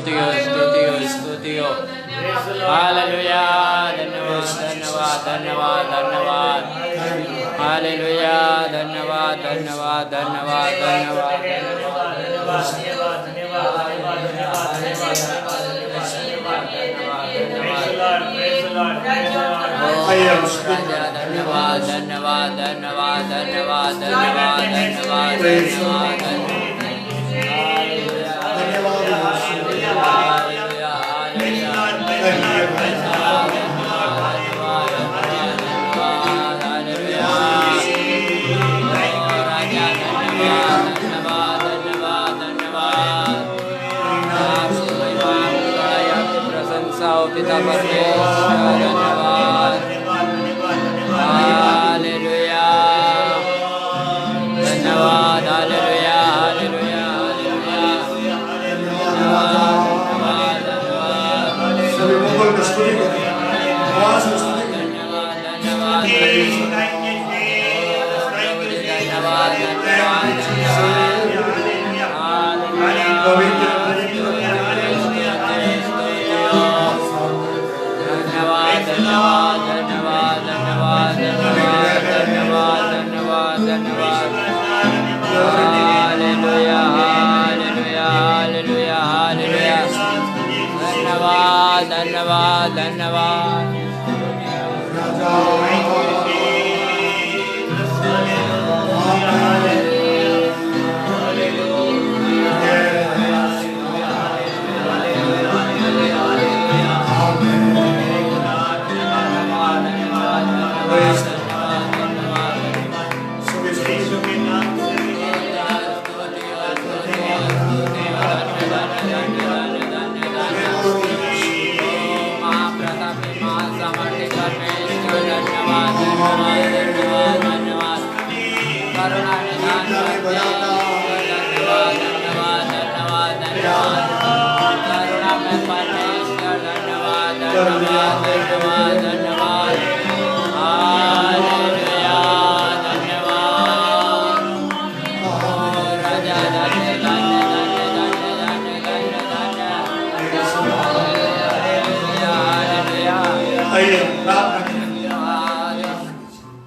स्तुतियो स्तुतियो स्तुतियो hallelujah धन्यवाद धन्यवाद धन्यवाद धन्यवाद हालेलुया धन्यवाद धन्यवाद धन्यवाद धन्यवाद धन्यवाद धन्यवाद धन्यवाद धन्यवाद धन्यवाद धन्यवाद पिता परमेश्वर धन्यवाद हालेलुया धन्यवाद हालेलुया हालेलुया धन्यवाद धन्यवाद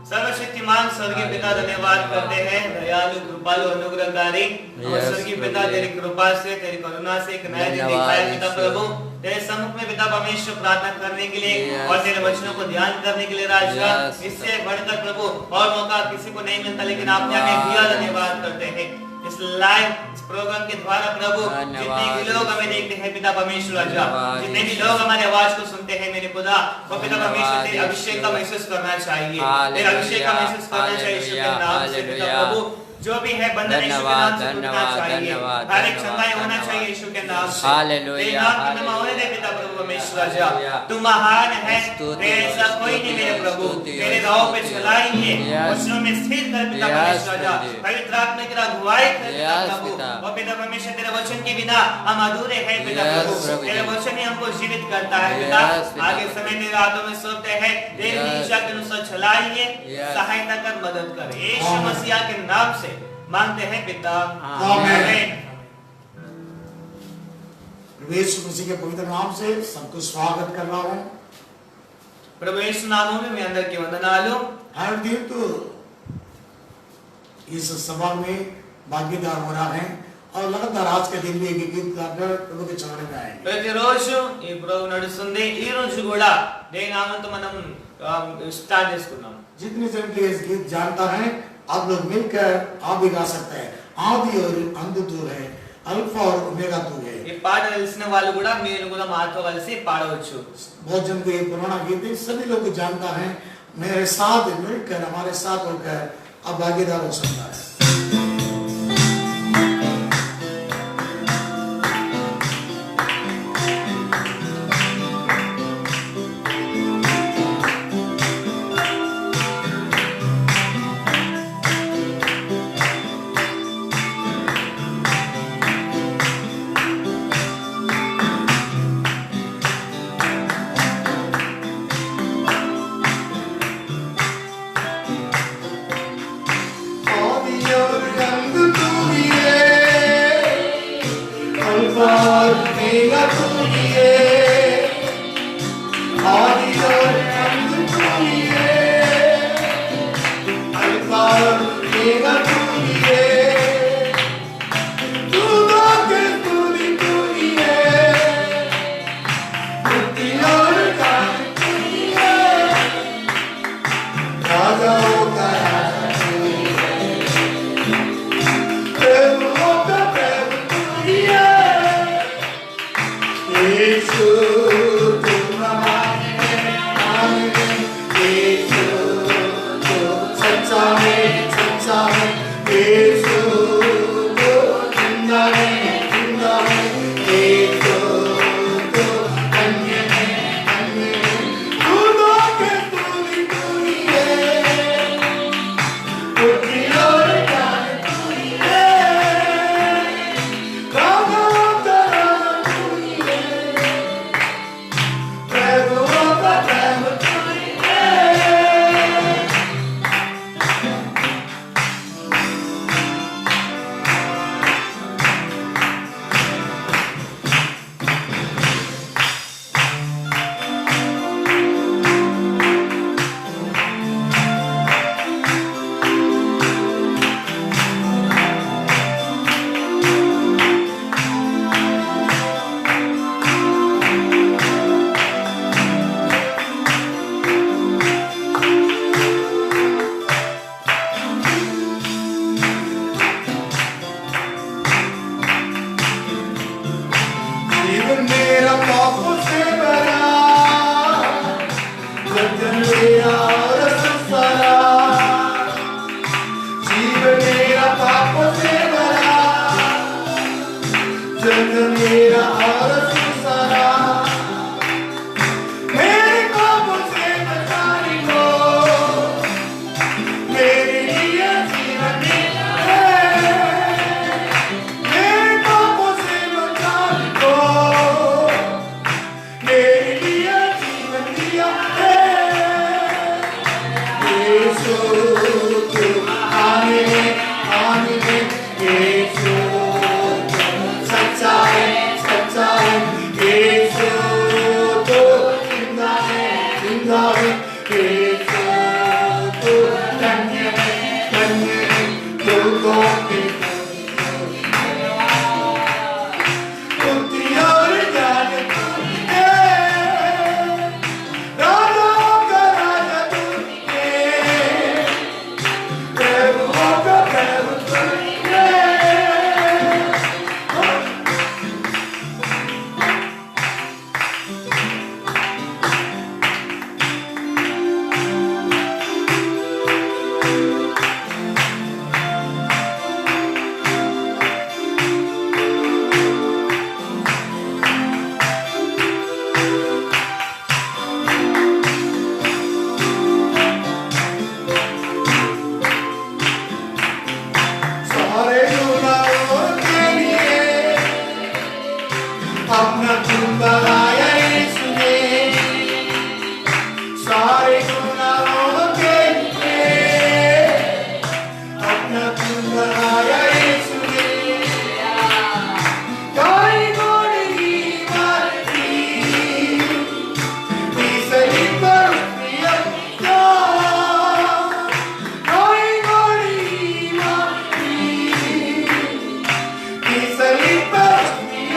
सर्वशक्तिमान स्वर्गीय पिता धन्यवाद करते हैं दयालु कृपालु अनुग्रहकारी और स्वर्गीय पिता तेरी कृपा से तेरी करुणा से एक नया दिन दिखाया पिता प्रभु तेरे सम्मुख में पिता परमेश्वर प्रार्थना करने के लिए और तेरे वचनों को ध्यान करने के लिए राजा इससे बढ़कर प्रभु और मौका किसी को नहीं मिलता लेकिन आपने हमें दिया धन्यवाद करते हैं इस लाइव प्रोग्राम के द्वारा प्रभु जितने भी लोग हमें देखते हैं पिता परमेश्वर राजा जितने भी लोग हमारे आवाज को सुनते हैं मेरे खुदा वो पिता परमेश्वर तेरे अभिषेक का महसूस करना चाहिए तेरे अभिषेक का महसूस करना चाहिए यीशु के नाम से पिता प्रभु जो भी है बंधन यीशु के नाम से टूटना चाहिए हर एक क्षमाएं होना चाहिए यीशु के नाम से हालेलुया नाम होने दे पिता प्रभु परमेश्वर राजा तू महान है तेरे ऐसा कोई नहीं मेरे प्रभु तेरे राह पे चलाएंगे वचनों में स्थिर कर पिता परमेश्वर राजा पवित्र आत्मा की अगुवाई कर पिता प्रभु और पिता परमेश्वर तेरे वचन के बिना हम अधूरे हैं पिता प्रभु तेरे वचन ही हमको जीवित करता है पिता आगे समय तेरे हाथों में सौंपते हैं तेरी इच्छा के अनुसार चलाएंगे सहायता कर मदद कर यीशु मसीह के नाम से मांगते हैं पिता आमीन। यीशु मसीह के पवित्र नाम से सबको स्वागत कर रहा हूँ प्रभु यीशु नाम में मैं अंदर की वंदनालु हर दिन तो इस सभा में भागीदार हो रहा है और लगातार आज के दिन भी एक गीत गाकर प्रभु के चरण में आएंगे ప్రతిరోజు ఈ ప్రోగ్రాం నడుస్తుంది ఈ రోజు కూడా దేని నామంతో మనం స్టార్ట్ చేసుకున్నాం जितने जन के इस गीत जानता है आप लोग मिलकर आप भी गा सकते हैं आदि और अंत तू है अल्फा और ओमेगा तू है ఈ పాట తెలిసిన వాళ్ళు కూడా మీరు కూడా మాతో కలిసి పాడవచ్చు बहुत जन को ये पुराना गीत है सभी लोग जानता है मेरे साथ मिलकर हमारे साथ होकर अब भागीदार हो सकता है all the तू ही है, आदि और अंत तू ही है, अल्फा और ओमेगा तू ही है, तू के स्तुति तू ही है, मुक्ति और काल तू ही है, राजाओं का राजा तू ही है, प्रभुओं का प्रभु तू ही है, यीशु तुम हमारे हैं, यीशु तुम सच्चा है, यीशु तुम जिंदा है, यीशु तुम धन्य है, तू के स्तुति तू ही है, मुक्ति और ज्ञान तू ही है, राजाओं का राजा तू ही है, प्रभुओं का प्रभु तू ही है। जीवन मेरा पापों से भरा, गर्दन मेरा और संसारा, जीवन मेरा पापों से भरा, गर्दन मेरा और संसारा, मेरे पापों से बचाने को मेरे लिए जीवन दिया है, मेरे पापों से बचाने को मेरे लिए जीवन दिया है, यीशु तुम आने में, यीशु तुम सच्चा है, यीशु तुम जिंदा है, यीशु तुम धन्य है, लोगों के मुक्ति और ज्ञान तू ही है, राजाओं का राजा तू ही है, प्रभुओं का प्रभु तू ही है। सारे गुनाहों के लिए अपना खून बहाया यीशु ने, सारे गुनाहों के लिए अपना खून बहाया यीशु ने, काई गोरी मारी तीसरी पर प्रिय काई गोरी मारी तीसरी पर प्रिय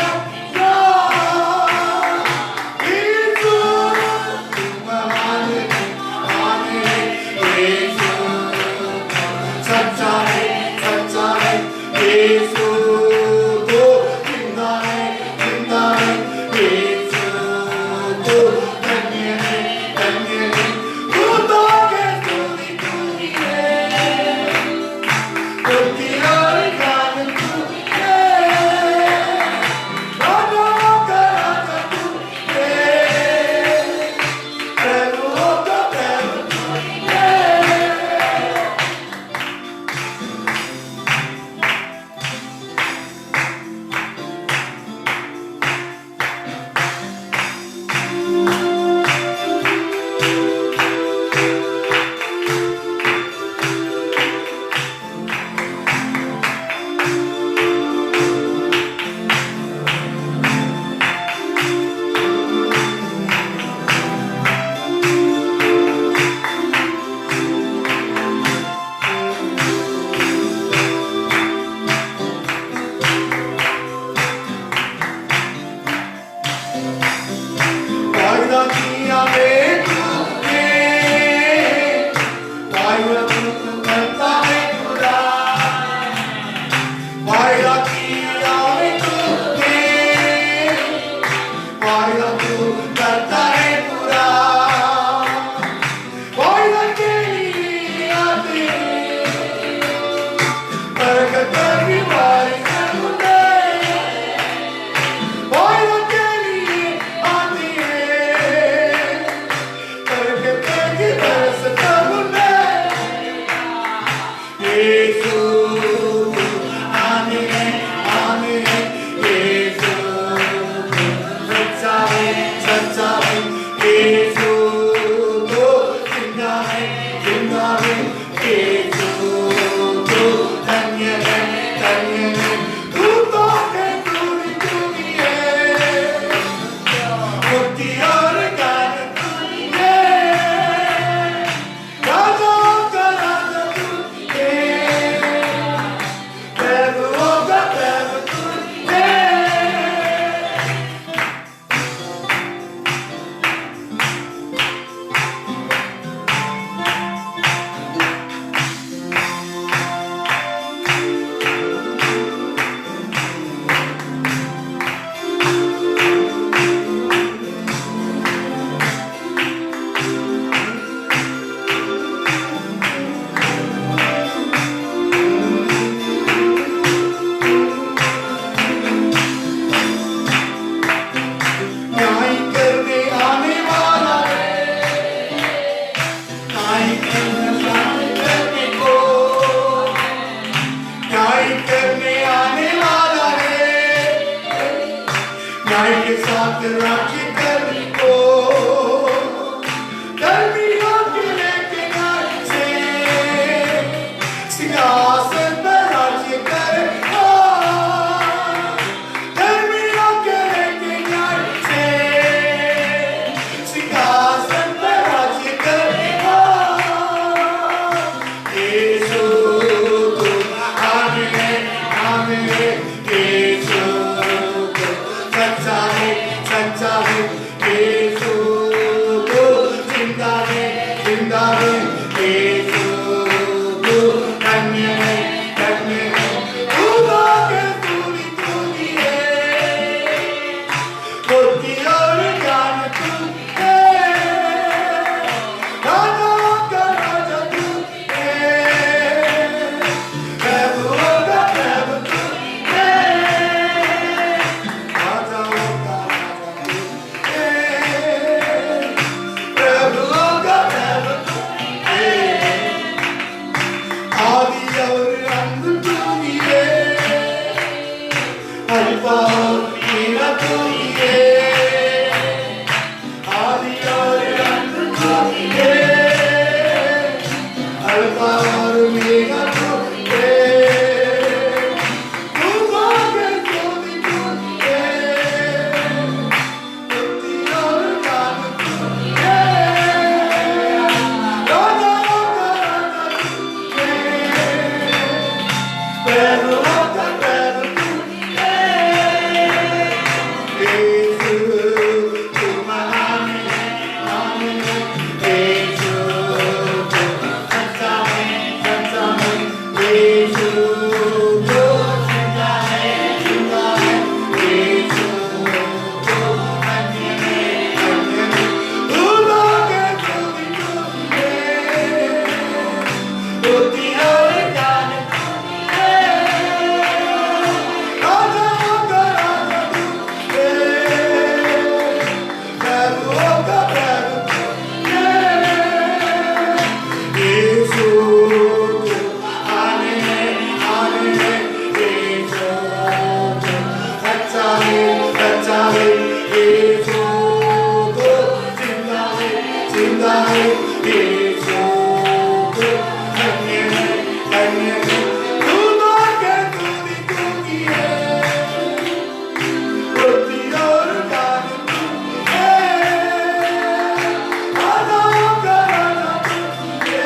न्याय के साथ राज्य करने को, धर्मियों के लेके न्याय से सिंहासन पर राज्य करेगा, धर्मियों के लेके न्याय से सिंहासन पर राज्य करेगा। यीशु तू आने आने, यीशु तू सच्चा है यीशु तू जिंदा है यीशु तू धन्य है तू आके तूनी है, बुद्धि और ज्ञान तू है, राजाओं का राजा तू है, प्रभुओं का प्रभु तू है, राजाओं का राजा तू है, प्रभुओं का प्रभु तू है, आदि और अंत तू ही है, अल्फा और ओमेगा तू ही है, आदि और अंत तू ही है, अल्फा और ओमेगा तू ही है, तू आगे ज्योति तू ही है, बुद्धि और ज्ञान तू ही है, राजाओं का राजा तू है, प्रभुओं का प्रभु तू है। यीशु तू महान है, यीशु तू सच्चा है, यीशु तू जिंदा है, यीशु तू धन्य है, तू आगे ज्योति तू है, बुद्धि और ज्ञान तू है, राजाओं का राजा तू है, प्रभुओं का प्रभु तू है। यीशु तू आने यीशु तू सच्चा है यीशु तू जिंदा है यीशु तू धन्य है तू आके तूनी है, बुद्धि और ज्ञान तू है, राजाओं का राजा तू है,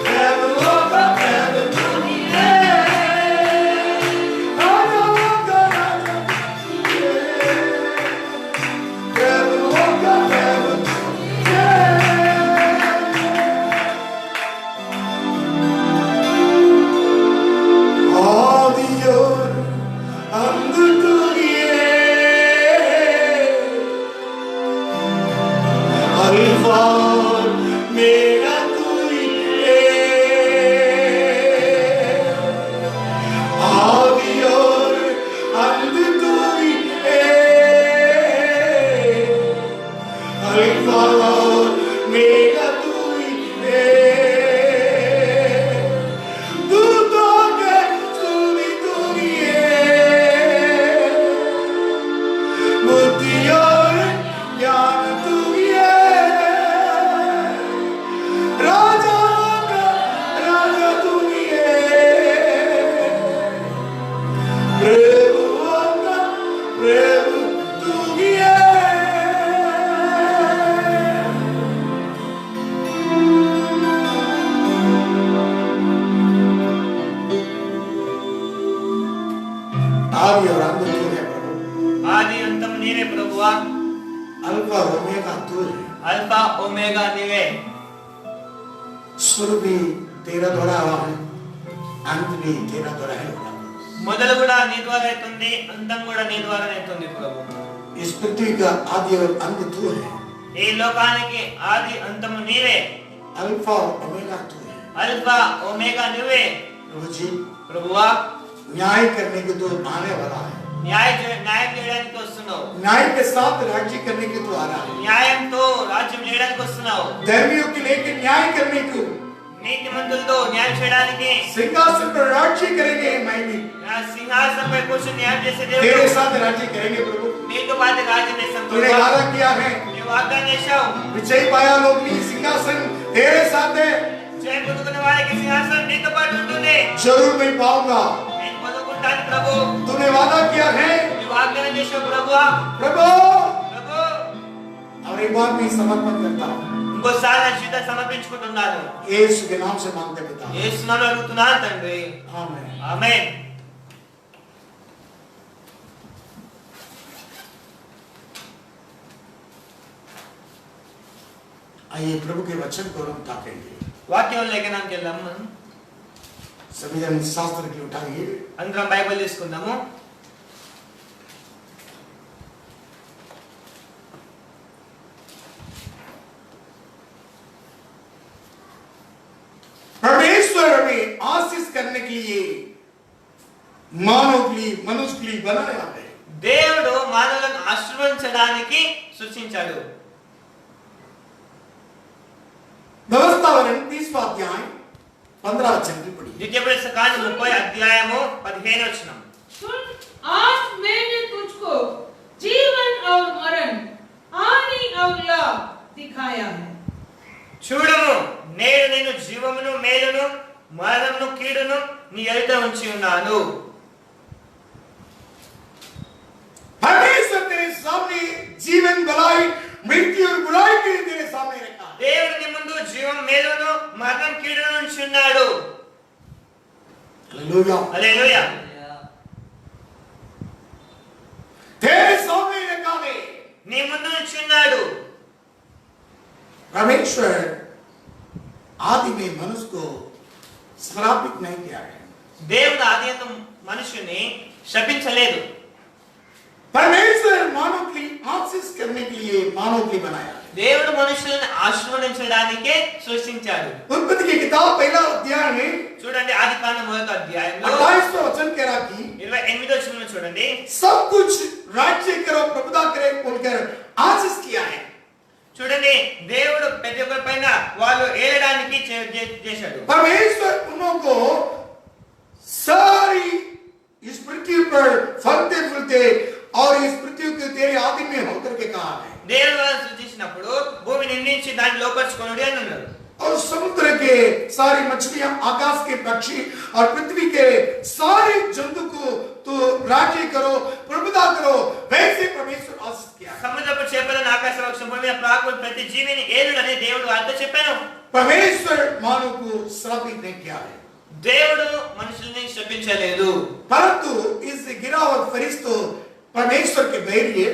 प्रभुओं का प्रभु तू है, राजाओं का राजा तू है, प्रभुओं का प्रभु तू है। आदि और अंत तू ही है, अल्फा और ओमेगा तू ही है, आदि और अंत तू ही है, अल्फा और ओमेगा तू ही है, तू तो आगे तू ही है, बुद्धि और ज्ञान तू ही है, राजाओं का राजा तू ही है, प्रभुओं का प्रभु तू ही है। आदि और अंत तू है प्रभु, आदि अंतम नीवे प्रभुवा, अल्फा और ओमेगा तू है, अल्फा ओमेगा नीवे, शुरू भी तेरा द्वारा हुआ है, अंत भी तेरा द्वारा है प्रभु। మొదలు కూడా నీ ద్వారా అవుతుంది, అంతం కూడా నీ ద్వారానే అవుతుంది ప్రభు। इस पृथ्वी का आदि और अंत तू है, ఈ లోకానికి ఆది అంతము నీవే, अल्फा और ओमेगा तू है। अल्फा ओमेगा నువ్వే प्रभु जी ప్రభువా। न्याय करने के तो आने वाला है, న్యాయం చేయడానికి వస్తున్నావు, न्याय के साथ राज्य करने के तो आ रहा है, న్యాయంతో రాజ్యం చేయడానికి వస్తున్నావు, धर्मियों के लेके न्याय करने को, నీతిమంతులతో న్యాయం చేయడానికి सिंहासन पर राज्य करेंगे महिमी ఆ సింహాసనంపై కూర్చొని న్యాయం చేసే तेरे దేవుడు साथ राज्य करेंगे प्रभु నీతో పాటు రాజ్యం చేస్తాం तूने ప్రభువా. वादा किया है నీవు వాగ్దానం చేశావు विजय पाया लोग नहीं सिंहासन तेरे साथ है జయ పొందుకున్న వారికి సింహాసనం నీతో పాటు ఉంటుంది जरूर मैं पाऊंगा నేను పొందుకుంటాను ప్రభు तूने वादा किया है నీవు వాగ్దానం చేశావు ప్రభువా प्रभु ప్రభు और एक बार मैं समर्पण करता हूँ ఇంకోసారి నా జీవితం సమర్పించుకుంటున్నాను यीशु के नाम से मांगते पिता యేసు నామములో అడుగుతున్నాను తండ్రి आमीन ఆమేన్ आइए प्रभु के वचन को हम ताकेंगे వాక్యం లేఖనానికి వెళ్దాము మనం सभी जन शास्त्र की उठाइए అందరం బైబిల్ తీసుకుందాము परमेश्वर हमें आशीष करने के लिए मानव के लिए मनुष्य के लिए बनाया है దేవుడు మానవులను ఆశీర్వదించడానికి సృష్టించాడు व्यवस्थावरण 30वां अध्याय 15 वचन की पढ़ी ద్వితీయోపదేశకాండం 30 అధ్యాయము 15 వచనం सुन, आज मैंने तुझको जीवन और मरण, हानि और लाभ दिखाया है। చూడము నేను నిన్ను జీవమును మేలును మరణమును కీడును నీ ఎదుట ఉంచి ఉన్నాను परमेश्वर तेरे सामने जीवन भलाई मृत्यु और बुराई के लिए तेरे सामने रखा है దేవుడు నీ ముందు జీవం మేలును మరణం కీడును ఉంచి ఉన్నాడు हालेलुया హల్లెలూయా तेरे सामने रखा है నీ ముందు ఉంచి ఉన్నాడు परमेश्वर आदि में मनुष्य को श्रापित नहीं किया है దేవుడు ఆదియందు మనుషుని శపించలేదు परमेश्वर मानव के लिए आशीष करने के लिए मानव के लिए बनाया है దేవుడు మనుషులను ఆశీర్వదించడానికే సృష్టించాడు उत्पत्ति की किताब पहला अध्याय में చూడండి ఆదికాండం 1వ అధ్యాయంలో 28वां वचन कह रहा कि 28వ వచనం చూడండి सब कुछ राज्य करो प्रभुता करे बोलकर आशीष किया है చూడండి దేవుడు ప్రతి ఒక్కరి పైన వాళ్ళు ఏలడానికి చేశాడు परमेश्वर उन्हों को सारी इस पृथ्वी पर फलते फूलते और इस पृथ्वी के तेरे आदि में होकर के कहा है దేవుడు వాళ్ళని సృష్టించినప్పుడు భూమిని నిర్మించి దాన్ని లోపరుచుకొనుడి అని అన్నాడు और समुद्र के सारी मछलियां आकाश के पक्षी और पृथ्वी के सारे जंतु को तो राज्य करो प्रभुता करो वैसे परमेश्वर आशीष किया है సముద్రపు చేపలను ఆకాశ వృక్షం భూమి మీద ప్రాకులు ప్రతి జీవిని ఏలుడని దేవుడు వారితో చెప్పాను परमेश्वर मानव को श्रापित नहीं किया है దేవుడు మనుషుల్ని శపించలేదు परंतु इस गिरा हुआ फरिश्तों परमेश्वर के बैरिए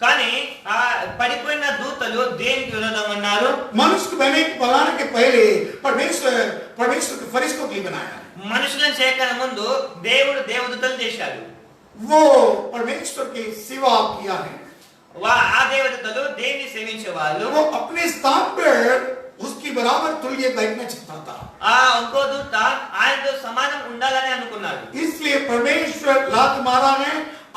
కానీ ఆ పడిపోయిన దూతలు దేనికి విరోధం అన్నారు मनुष्य को बनाने के पहले परमेश्वर के फरिश्तों के लिए बनाया మనుషులను చేయకన ముందు దేవుడు దేవదూతలు చేశాడు वो परमेश्वर के सेवा किया है ఆ దేవదూతలు దేవుని సేవించే వాళ్ళు वो अपने स्थान पर उसकी बराबर तुल्य बैठना चाहता था ఆ ఇంకో దూత ఆయనతో సమానం ఉండాలని అనుకున్నాడు इसलिए परमेश्वर लात मारा है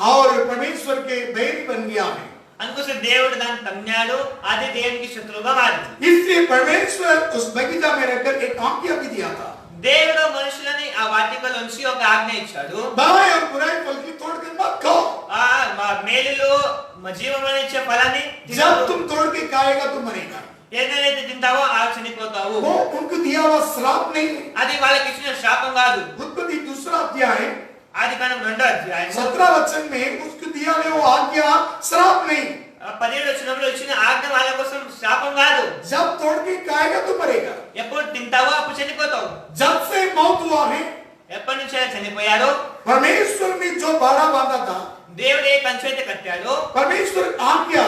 और परमेश्वर के बैरी बन गया है అందుకోసం దేవుడు దాన్ని తన్నాడు అది దేవునికి శత్రువుగా మారింది इसलिए परमेश्वर उस बगीचा में रहकर एक आज्ञा भी दिया था దేవుడు మనుషులని ఆ వాటికలోంచి ఒక ఆజ్ఞ ఇచ్చాడు भलाई और बुराई फल की तोड़ कर मत खाओ ఆ మేలులో జీవమని ఇచ్చే ఫలాన్ని जब तुम तोड़ के खाएगा तो मरेगा ఏదైతే తింటావో ఆ చనిపోతావు वो उनको दिया हुआ श्राप नहीं है అది వాళ్ళకి ఇచ్చిన శాపం కాదు उत्पत्ति दूसरा अध्याय ఆదికాండం 2వ అధ్యాయం 17 वचन में उसको दिया हुआ वो आज्ञा श्राप नहीं 17వ వచనంలో ఇచ్చిన ఆజ్ఞ వాళ్ళ కోసం శాపం కాదు जब तोड़ के खाएगा तो मरेगा ఎప్పుడు తింటావో అప్పుడు చనిపోతావు जब से मौत हुआ है ఎప్పటి నుంచి ఆయన చనిపోయారో परमेश्वर ने जो बाड़ा बांधा था దేవుడు ఏ కంచె అయితే కట్టాడో परमेश्वर आज्ञा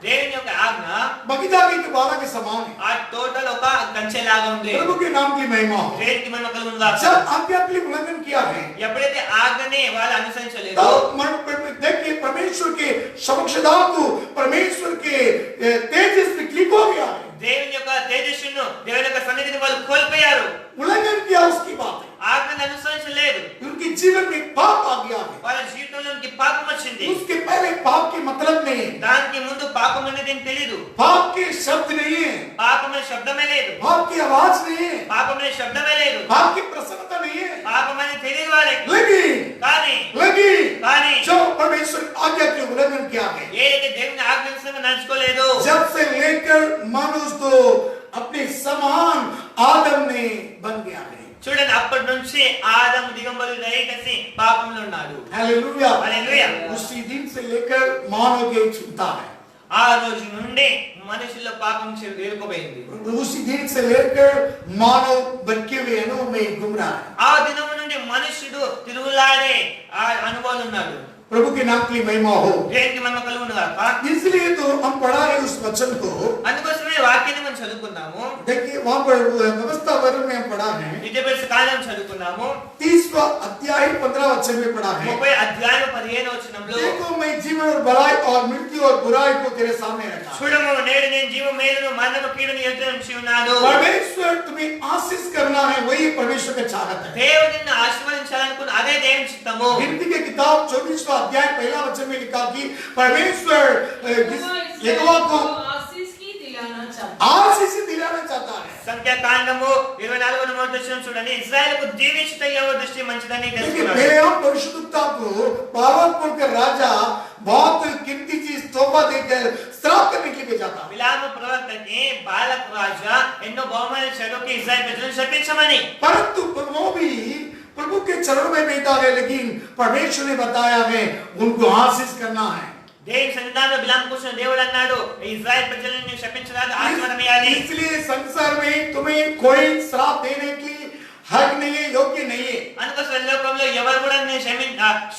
దేవుని యొక్క ఆజ్ఞ बगीचा के बाड़ा के समान है ఆ టోటల్ ఒక కంచె లాగా ఉంది प्रभु के नाम की महिमा हो దేవునికి మహిమ కలుగునుగా जब आज्ञा के लिए उल्लंघन किया है ఎప్పుడైతే ఆజ్ఞని వాళ్ళు అనుసరించలేదు तब देखिए परमेश्वर के समक्षता को परमेश्वर के तेजस में क्लिक हो गया है దేవుని యొక్క తేజస్సును దేవుని యొక్క సన్నిధిని వాళ్ళు కోల్పోయారు उल्लंघन किया उसकी बात है ఆజ్ఞని అనుసరించలేదు उनके जीवन में पाप आ गया है వాళ్ళ జీవితంలోకి పాపం వచ్చింది उसके पहले पाप के मतलब नहीं దానికి ముందు పాపం అనేది ఏం తెలియదు. पाप के शब्द नहीं है, పాపం అనే శబ్దమే లేదు. पाप की आवाज नहीं है, పాపం అనే శబ్దమే లేదు. पाप की प्रसन्नता नहीं है, పాపం అనేది తెలియదు వాళ్ళకి. लेकिन కానీ जो परमेश्वर आज्ञा के उल्लंघन किया है, ఏదైతే దేవుని ఆజ్ఞానుసారంగా నడుచుకోలేదు, जब से लेकर मनुष्य को अपने समान आदम ने बन गया है। చూడండి అప్పటి నుంచి ఆదాము దిగంబరుడు దయచేసి పాపంలో ఉన్నాడు. Hallelujah, hallelujah. उसी दिन से लेकर मानव के छूता है, ఆ రోజు నుండి మనుషుల్లో పాపం చేరుకుపోయింది. उसी दिन से लेकर मानव भटके हुए अनुभव में घूम रहा है। ఆ దినము నుండి మనుషుడు తిరుగులాడే ఆ అనుభవాలు ఉన్నాడు. प्रभु के नाम की महिमा हो। దేవునికి మహిమ కలుగును గాక. इसलिए तो हम पढ़ा रहे उस वचन को, అందుకోసమే వాక్యాన్ని మనం చదువుకున్నాము. देखिए वहां पर व्यवस्था वर्ग में हम पढ़ा है, విద్యాభ్యాస కాలం చదువుకున్నాము. 30वां अध्याय 15 वचन में पढ़ा है, 30 అధ్యాయం 15 వచనంలో देखो मैं जीवन और भलाई और मृत्यु और बुराई को तेरे सामने रखा। చూడము నేడు నేను జీవ మేలును మరణము కీడును ఎదుట ఉంచి ఉన్నాను. परमेश्वर तुम्हें आशीष करना है, वही परमेश्वर का चाहत है। దేవుడు నిన్ను ఆశీర్వదించాలనుకున్న అదే దేవుని చిత్తము. गिनती के किताब 24वां अध्याय 1 वचन में लिखा कि परमेश्वर यहोवा को आशीष की दिलाना चाहता आशीष दिलाना चाहता है। సంఖ్యాకాండము 24వ వచనం చూడండి. ఇశ్రాయేలుకు దీవించుట యెహోవా దృష్టి మంచిదని लेकिन తెలుసుకున్నాడు. मेरे यहाँ परिशुद्धता को पावन बोलकर राजा बहुत कीमती चीज तोहफा देकर श्राप करने के लिए भेजा था। బిలాము ప్రవక్తకి బాలక్ రాజా ఎన్నో బహుమానాలు ఇచ్చాడు కి ఇశ్రాయేలు ప్రజలను శపించమని. परंतु वो भी प्रभु के चरणों में बैठा है, लेकिन परमेश्वर ने बताया है उनको आशीष करना है। దేవుని సన్నిధానంలో బిలాము కూర్చున్న దేవుడు అన్నాడు ఇశ్రాయేలు ప్రజలను నీవు శపించరాదు, ఆశీర్వాదం ఇవ్వాలి. इसलिए संसार में तुम्हें कोई श्राप देने की हक नहीं है, योग्य नहीं है। అందుకోసం లోకంలో ఎవరు కూడా నిన్ను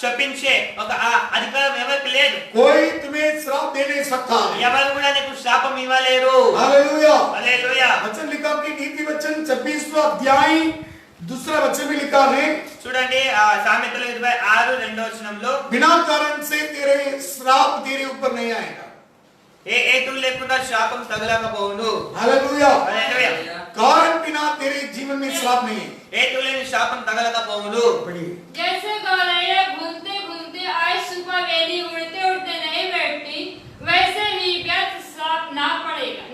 శపించే ఒక అధికారం ఎవరికి లేదు. कोई तुम्हें श्राप दे नहीं सकता। ఎవరు కూడా నీకు శాపం ఇవ్వలేరు. हालेलुया। హల్లెలూయా. वचन लिखा कि नीति वचन 26वां अध्याय 2 वचन में लिखा है, చూడండి సామెతలు 26 2వ వచనంలో बिना कारण से तेरे श्राप तेरे ऊपर नहीं आएगा। ఏ హేతువు లేకుండా శాపం తగలకపోవును. हालेलुया। హల్లెలూయా. कारण बिना तेरे जीवन में श्राप नहीं है। హేతువు లేని శాపం తగలకపోవును. पढ़िए। जैसे गौरैया घूमते घूमते आज सुबह वेली उड़ते उड़ते नहीं बैठती, वैसे ही व्यर्थ श्राप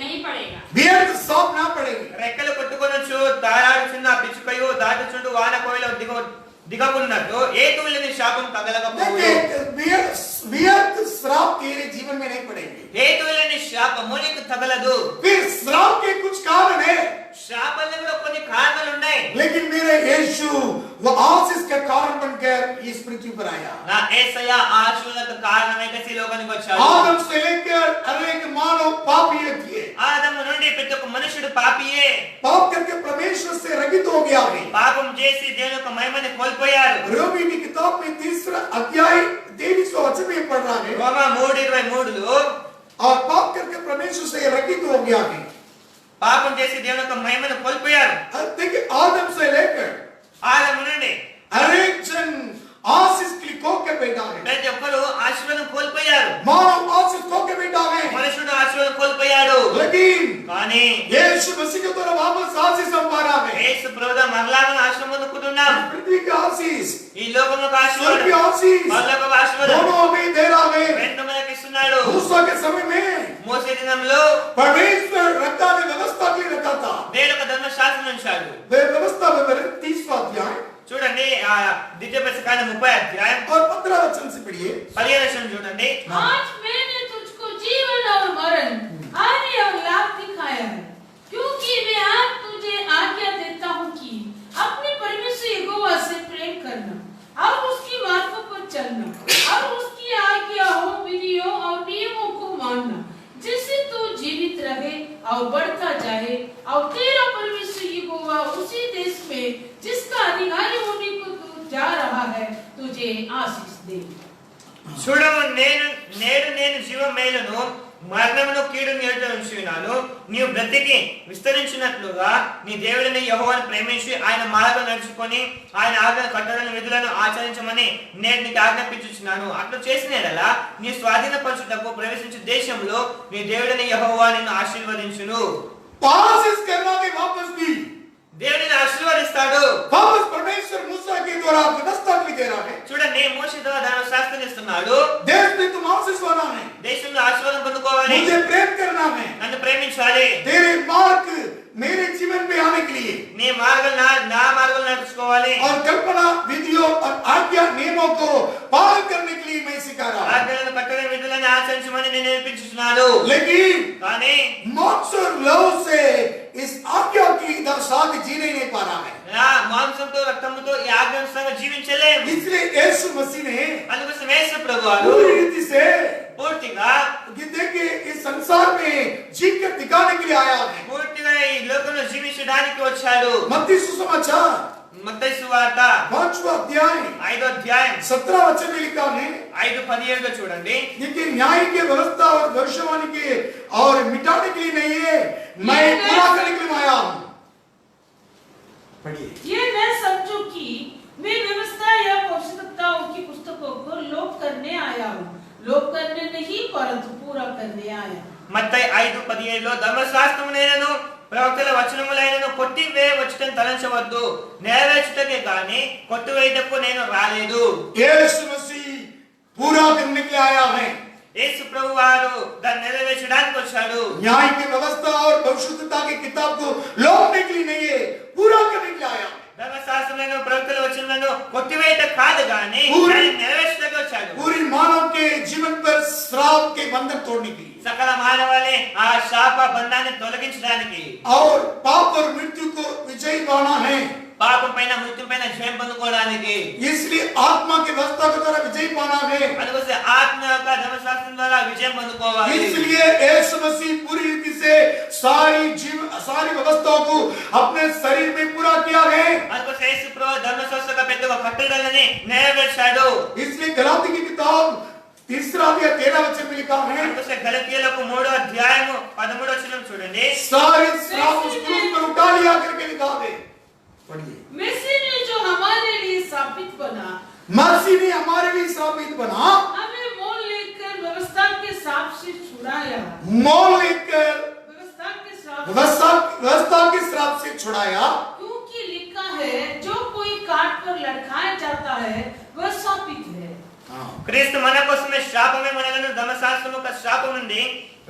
नहीं पड़ेगा। व्यर्थ श्राप ना पड़ेगी। రెక్కలు కొట్టుకొనొచ్చు తారాడుచున్న పిచ్చుకయు దాటుచుండు వాన కోయిలో దిగకున్నట్టు హేతువు లేని శాపం తగలకపోవును. व्यर्थ श्राप तेरे जीवन में नहीं पड़ेगी। హేతువు లేని శాపము నీకు తగలదు. फिर श्राप के कुछ कारण है, శాపాలకు కూడా కొన్ని కారణాలు ఉన్నాయి. लेकिन मेरे यीशु वो आशीष का कारण बनकर इस पृथ्वी पर आया। నా యేసయ్య ఆశీర్వాదకు కారణమై ఈ లోకానికి వచ్చాడు. आदम से लेकर हर एक मानव पापी थे। ఆదము నుండి ప్రతి ఒక్క మనుషుడు పాపియే. पाप करके परमेश्वर से रहित हो गया है। పాపం చేసి దేవుని యొక్క మహిమని కోల్పోయారు. रोमी की किताब में 3 अध्याय 23वां वचन में पढ़ रहा है, రోమా 3:23లో और पाप करके परमेश्वर से रहित हो गया है। పాపం చేసి దేవుని యొక్క మహిమను కోల్పోయారు. देखिए आदम से लेकर ఆదము నుండి हर एक जन आशीष के लिए खोकर बैठा है। ప్రతి ఒక్కరు ఆశీర్వాదం కోల్పోయారు. मानव आशीष खोकर बैठा है, మనుషుడు ఆశీర్వాదం కోల్పోయాడు. लेकिन కానీ यीशु मसीह के द्वारा वापस आशीष हम पा रहा है। యేసు ప్రభువు మరలా ఆశీర్వాదం పొందుకుంటున్నాం. पृथ्वी का आशीष, ఈ లోకములో स्वर्ग की ఆశీర్వాదం आशीष పరలోక ఆశీర్వాదం दोनों हमें दे रहा है। రెండు మనకి ఇస్తున్నాడు. मूसा के समय में మోసే దినంలో परमेश्वर रखा ने व्यवस्था के लिए रखा था। దేవుడు ఒక ధర్మశాస్త్రం ఉంచాడు. वे व्यवस्था में 30वां अध्याय చూడండి ద్వితీయోపదేశకాండం 30 అధ్యాయం और 15 वचन से पढ़िए। 15 వచనం చూడండి. आज मैंने तुझको जीवन और मरण, हानि और लाभ दिखाया है, क्योंकि मैं आज तुझे आज्ञा देता हूँ कि अपने परमेश्वर यहोवा से प्रेम करना और उसकी मार्गों पर चलना और उसकी आज्ञाओं, विधियों और नियमों को मानना, जिससे तू जीवित रहे और बढ़ता जाए, और तेरा परमेश्वर यहोवा उसी देश में जिसका अधिकारी होने को तू जा रहा है तुझे आशीष दे। చూడము నేను జీవ మేలును మరణమును కీడును ఎదుట ఉంచున్నాను. నీవు బ్రతికి విస్తరించినట్లుగా నీ దేవుడిని యెహోవాను ప్రేమించి ఆయన మార్గం నడుచుకొని ఆయన ఆజ్ఞ కట్టడలను విధులను ఆచరించమని నేను నీకు ఆజ్ఞాపించుచున్నాను. అట్లా చేసిన యెడల నీ స్వాధీనపరచుటకు ప్రవేశించే దేశంలో నీ దేవుడిని యెహోవా నిన్ను ఆశీర్వదించును. आशीष करना के वापस भी దేవుడిని ఆశీర్వదిస్తాడు. वापस परमेश्वर मूसा के द्वारा व्यवस्था भी दे रहा है। చూడండి మోషే ద్వారా ధర్మశాస్త్రం ఇస్తున్నాడు. देश में तुम आशीष बना है, దేశంలో ఆశీర్వాదం పొందుకోవాలి. తెలుసుకొని मुझे प्रेम करना है, నన్ను ప్రేమించాలి, तेरे मार्ग मेरे जीवन में आने के लिए నీ మార్గం నా మార్గం నడుచుకోవాలి, और कल्पना विधियों और आज्ञा नियमों को पालन करने के लिए मैं सिखा रहा हूं। ఆజ్ఞలను కట్టడ విధులను ఆచరించమని నేను నేర్పించుచున్నాను। लेकिन కానీ मोक्ष और लव से इस आज्ञा की साथ जीने नहीं पा रहा है। నా మాంసంతో రక్తముతో ఈ ఆజ్ఞానుసారంగా జీవించలేం। इसलिए यीशु मसीह ने అందుకోసం యేసు ప్రభువారు पूरी रीति से పూర్తిగా कि देखिए इस संसार में जी कर दिखाने के लिए आया है। పూర్తిగా ఈ లోకంలో జీవించడానికి వచ్చాడు। मत्ती सुसमाचार మత్తయి సువార్త 5वां अध्याय 5వ అధ్యాయం 17 वचन में लिखा है, 5:17 చూడండి। देखिए न्याय के व्यवस्था और भविष्यवाणी के और मिटाने के लिए नहीं है, मैं पूरा करने के लिए आया हूं। पढ़िए। ये न समझो कि मैं व्यवस्था या पवित्रताओं की पुस्तकों को लोप करने आया हूँ। लोप करने नहीं परंतु पूरा करने आया। మత్తయి 5:17 ధర్మశాస్త్రమునైనను ప్రవక్తల వచనములైనను కొట్టివేయవచ్చుటని తలంచవద్దు, నెరవేర్చుటకే గాని కొట్టివేయుటకు నేను రాలేదు। यीशु मसीह पूरा करने के लिए आया है। యేసు ప్రభువారు దాన్ని నెరవేర్చడానికి వచ్చాడు। न्याय की व्यवस्था और भविष्यता की किताब को लौटने के लिए नहीं है, पूरा करने के लिए आया। ధర్మశాస్త్రములను ప్రవక్తల వచనములను కొట్టివేయట కాదు గాని దాన్ని నెరవేర్చుటకు వచ్చాడు। पूरी मानव के जीवन पर श्राप के बंधन तोड़ने के लिए సకల మానవాళి ఆ శాప బంధాన్ని తొలగించడానికి, और पाप और मृत्यु को विजय पाना है। పాపం పైన మృత్యు పైన జయం పొందుకోవడానికి, इसलिए आत्मा की व्यवस्था के द्वारा विजय पाना है। అందుకోసం ఆత్మ యొక్క ధర్మశాస్త్రం ద్వారా విజయం పొందుకోవాలి। इसलिए यीशु मसीह पूरी रीति से सारी व्यवस्थाओं को अपने शरीर में पूरा किया है। అందుకోసం యేసు ప్రభు ధర్మశాస్త్ర యొక్క పెద్ద కట్టడలని నెరవేర్చాడు। इसलिए गलाती की किताब 3 अध्याय 13 वचन में लिखा है, అందుకోసం గలతీయులకు 3వ అధ్యాయము 13వ వచనం చూడండి। सारे श्राप उस क्रूस पर उठा लिया करके लिखा है। पढ़िए। मसीह ने जो हमारे लिए स्थापित बना, मसीह ने हमारे लिए श्रापित बना, हमें मोल लेकर व्यवस्था के साप से छुड़ाया। मोल लेकर व्यवस्था के साप व्यवस्था के श्राप से छुड़ाया, क्योंकि लिखा है जो कोई काट पर लटकाया जाता है वह शापित है। క్రీస్తు మన కోసమే శాపమే మనలను ధర్మశాస్త్రము యొక్క శాపం నుండి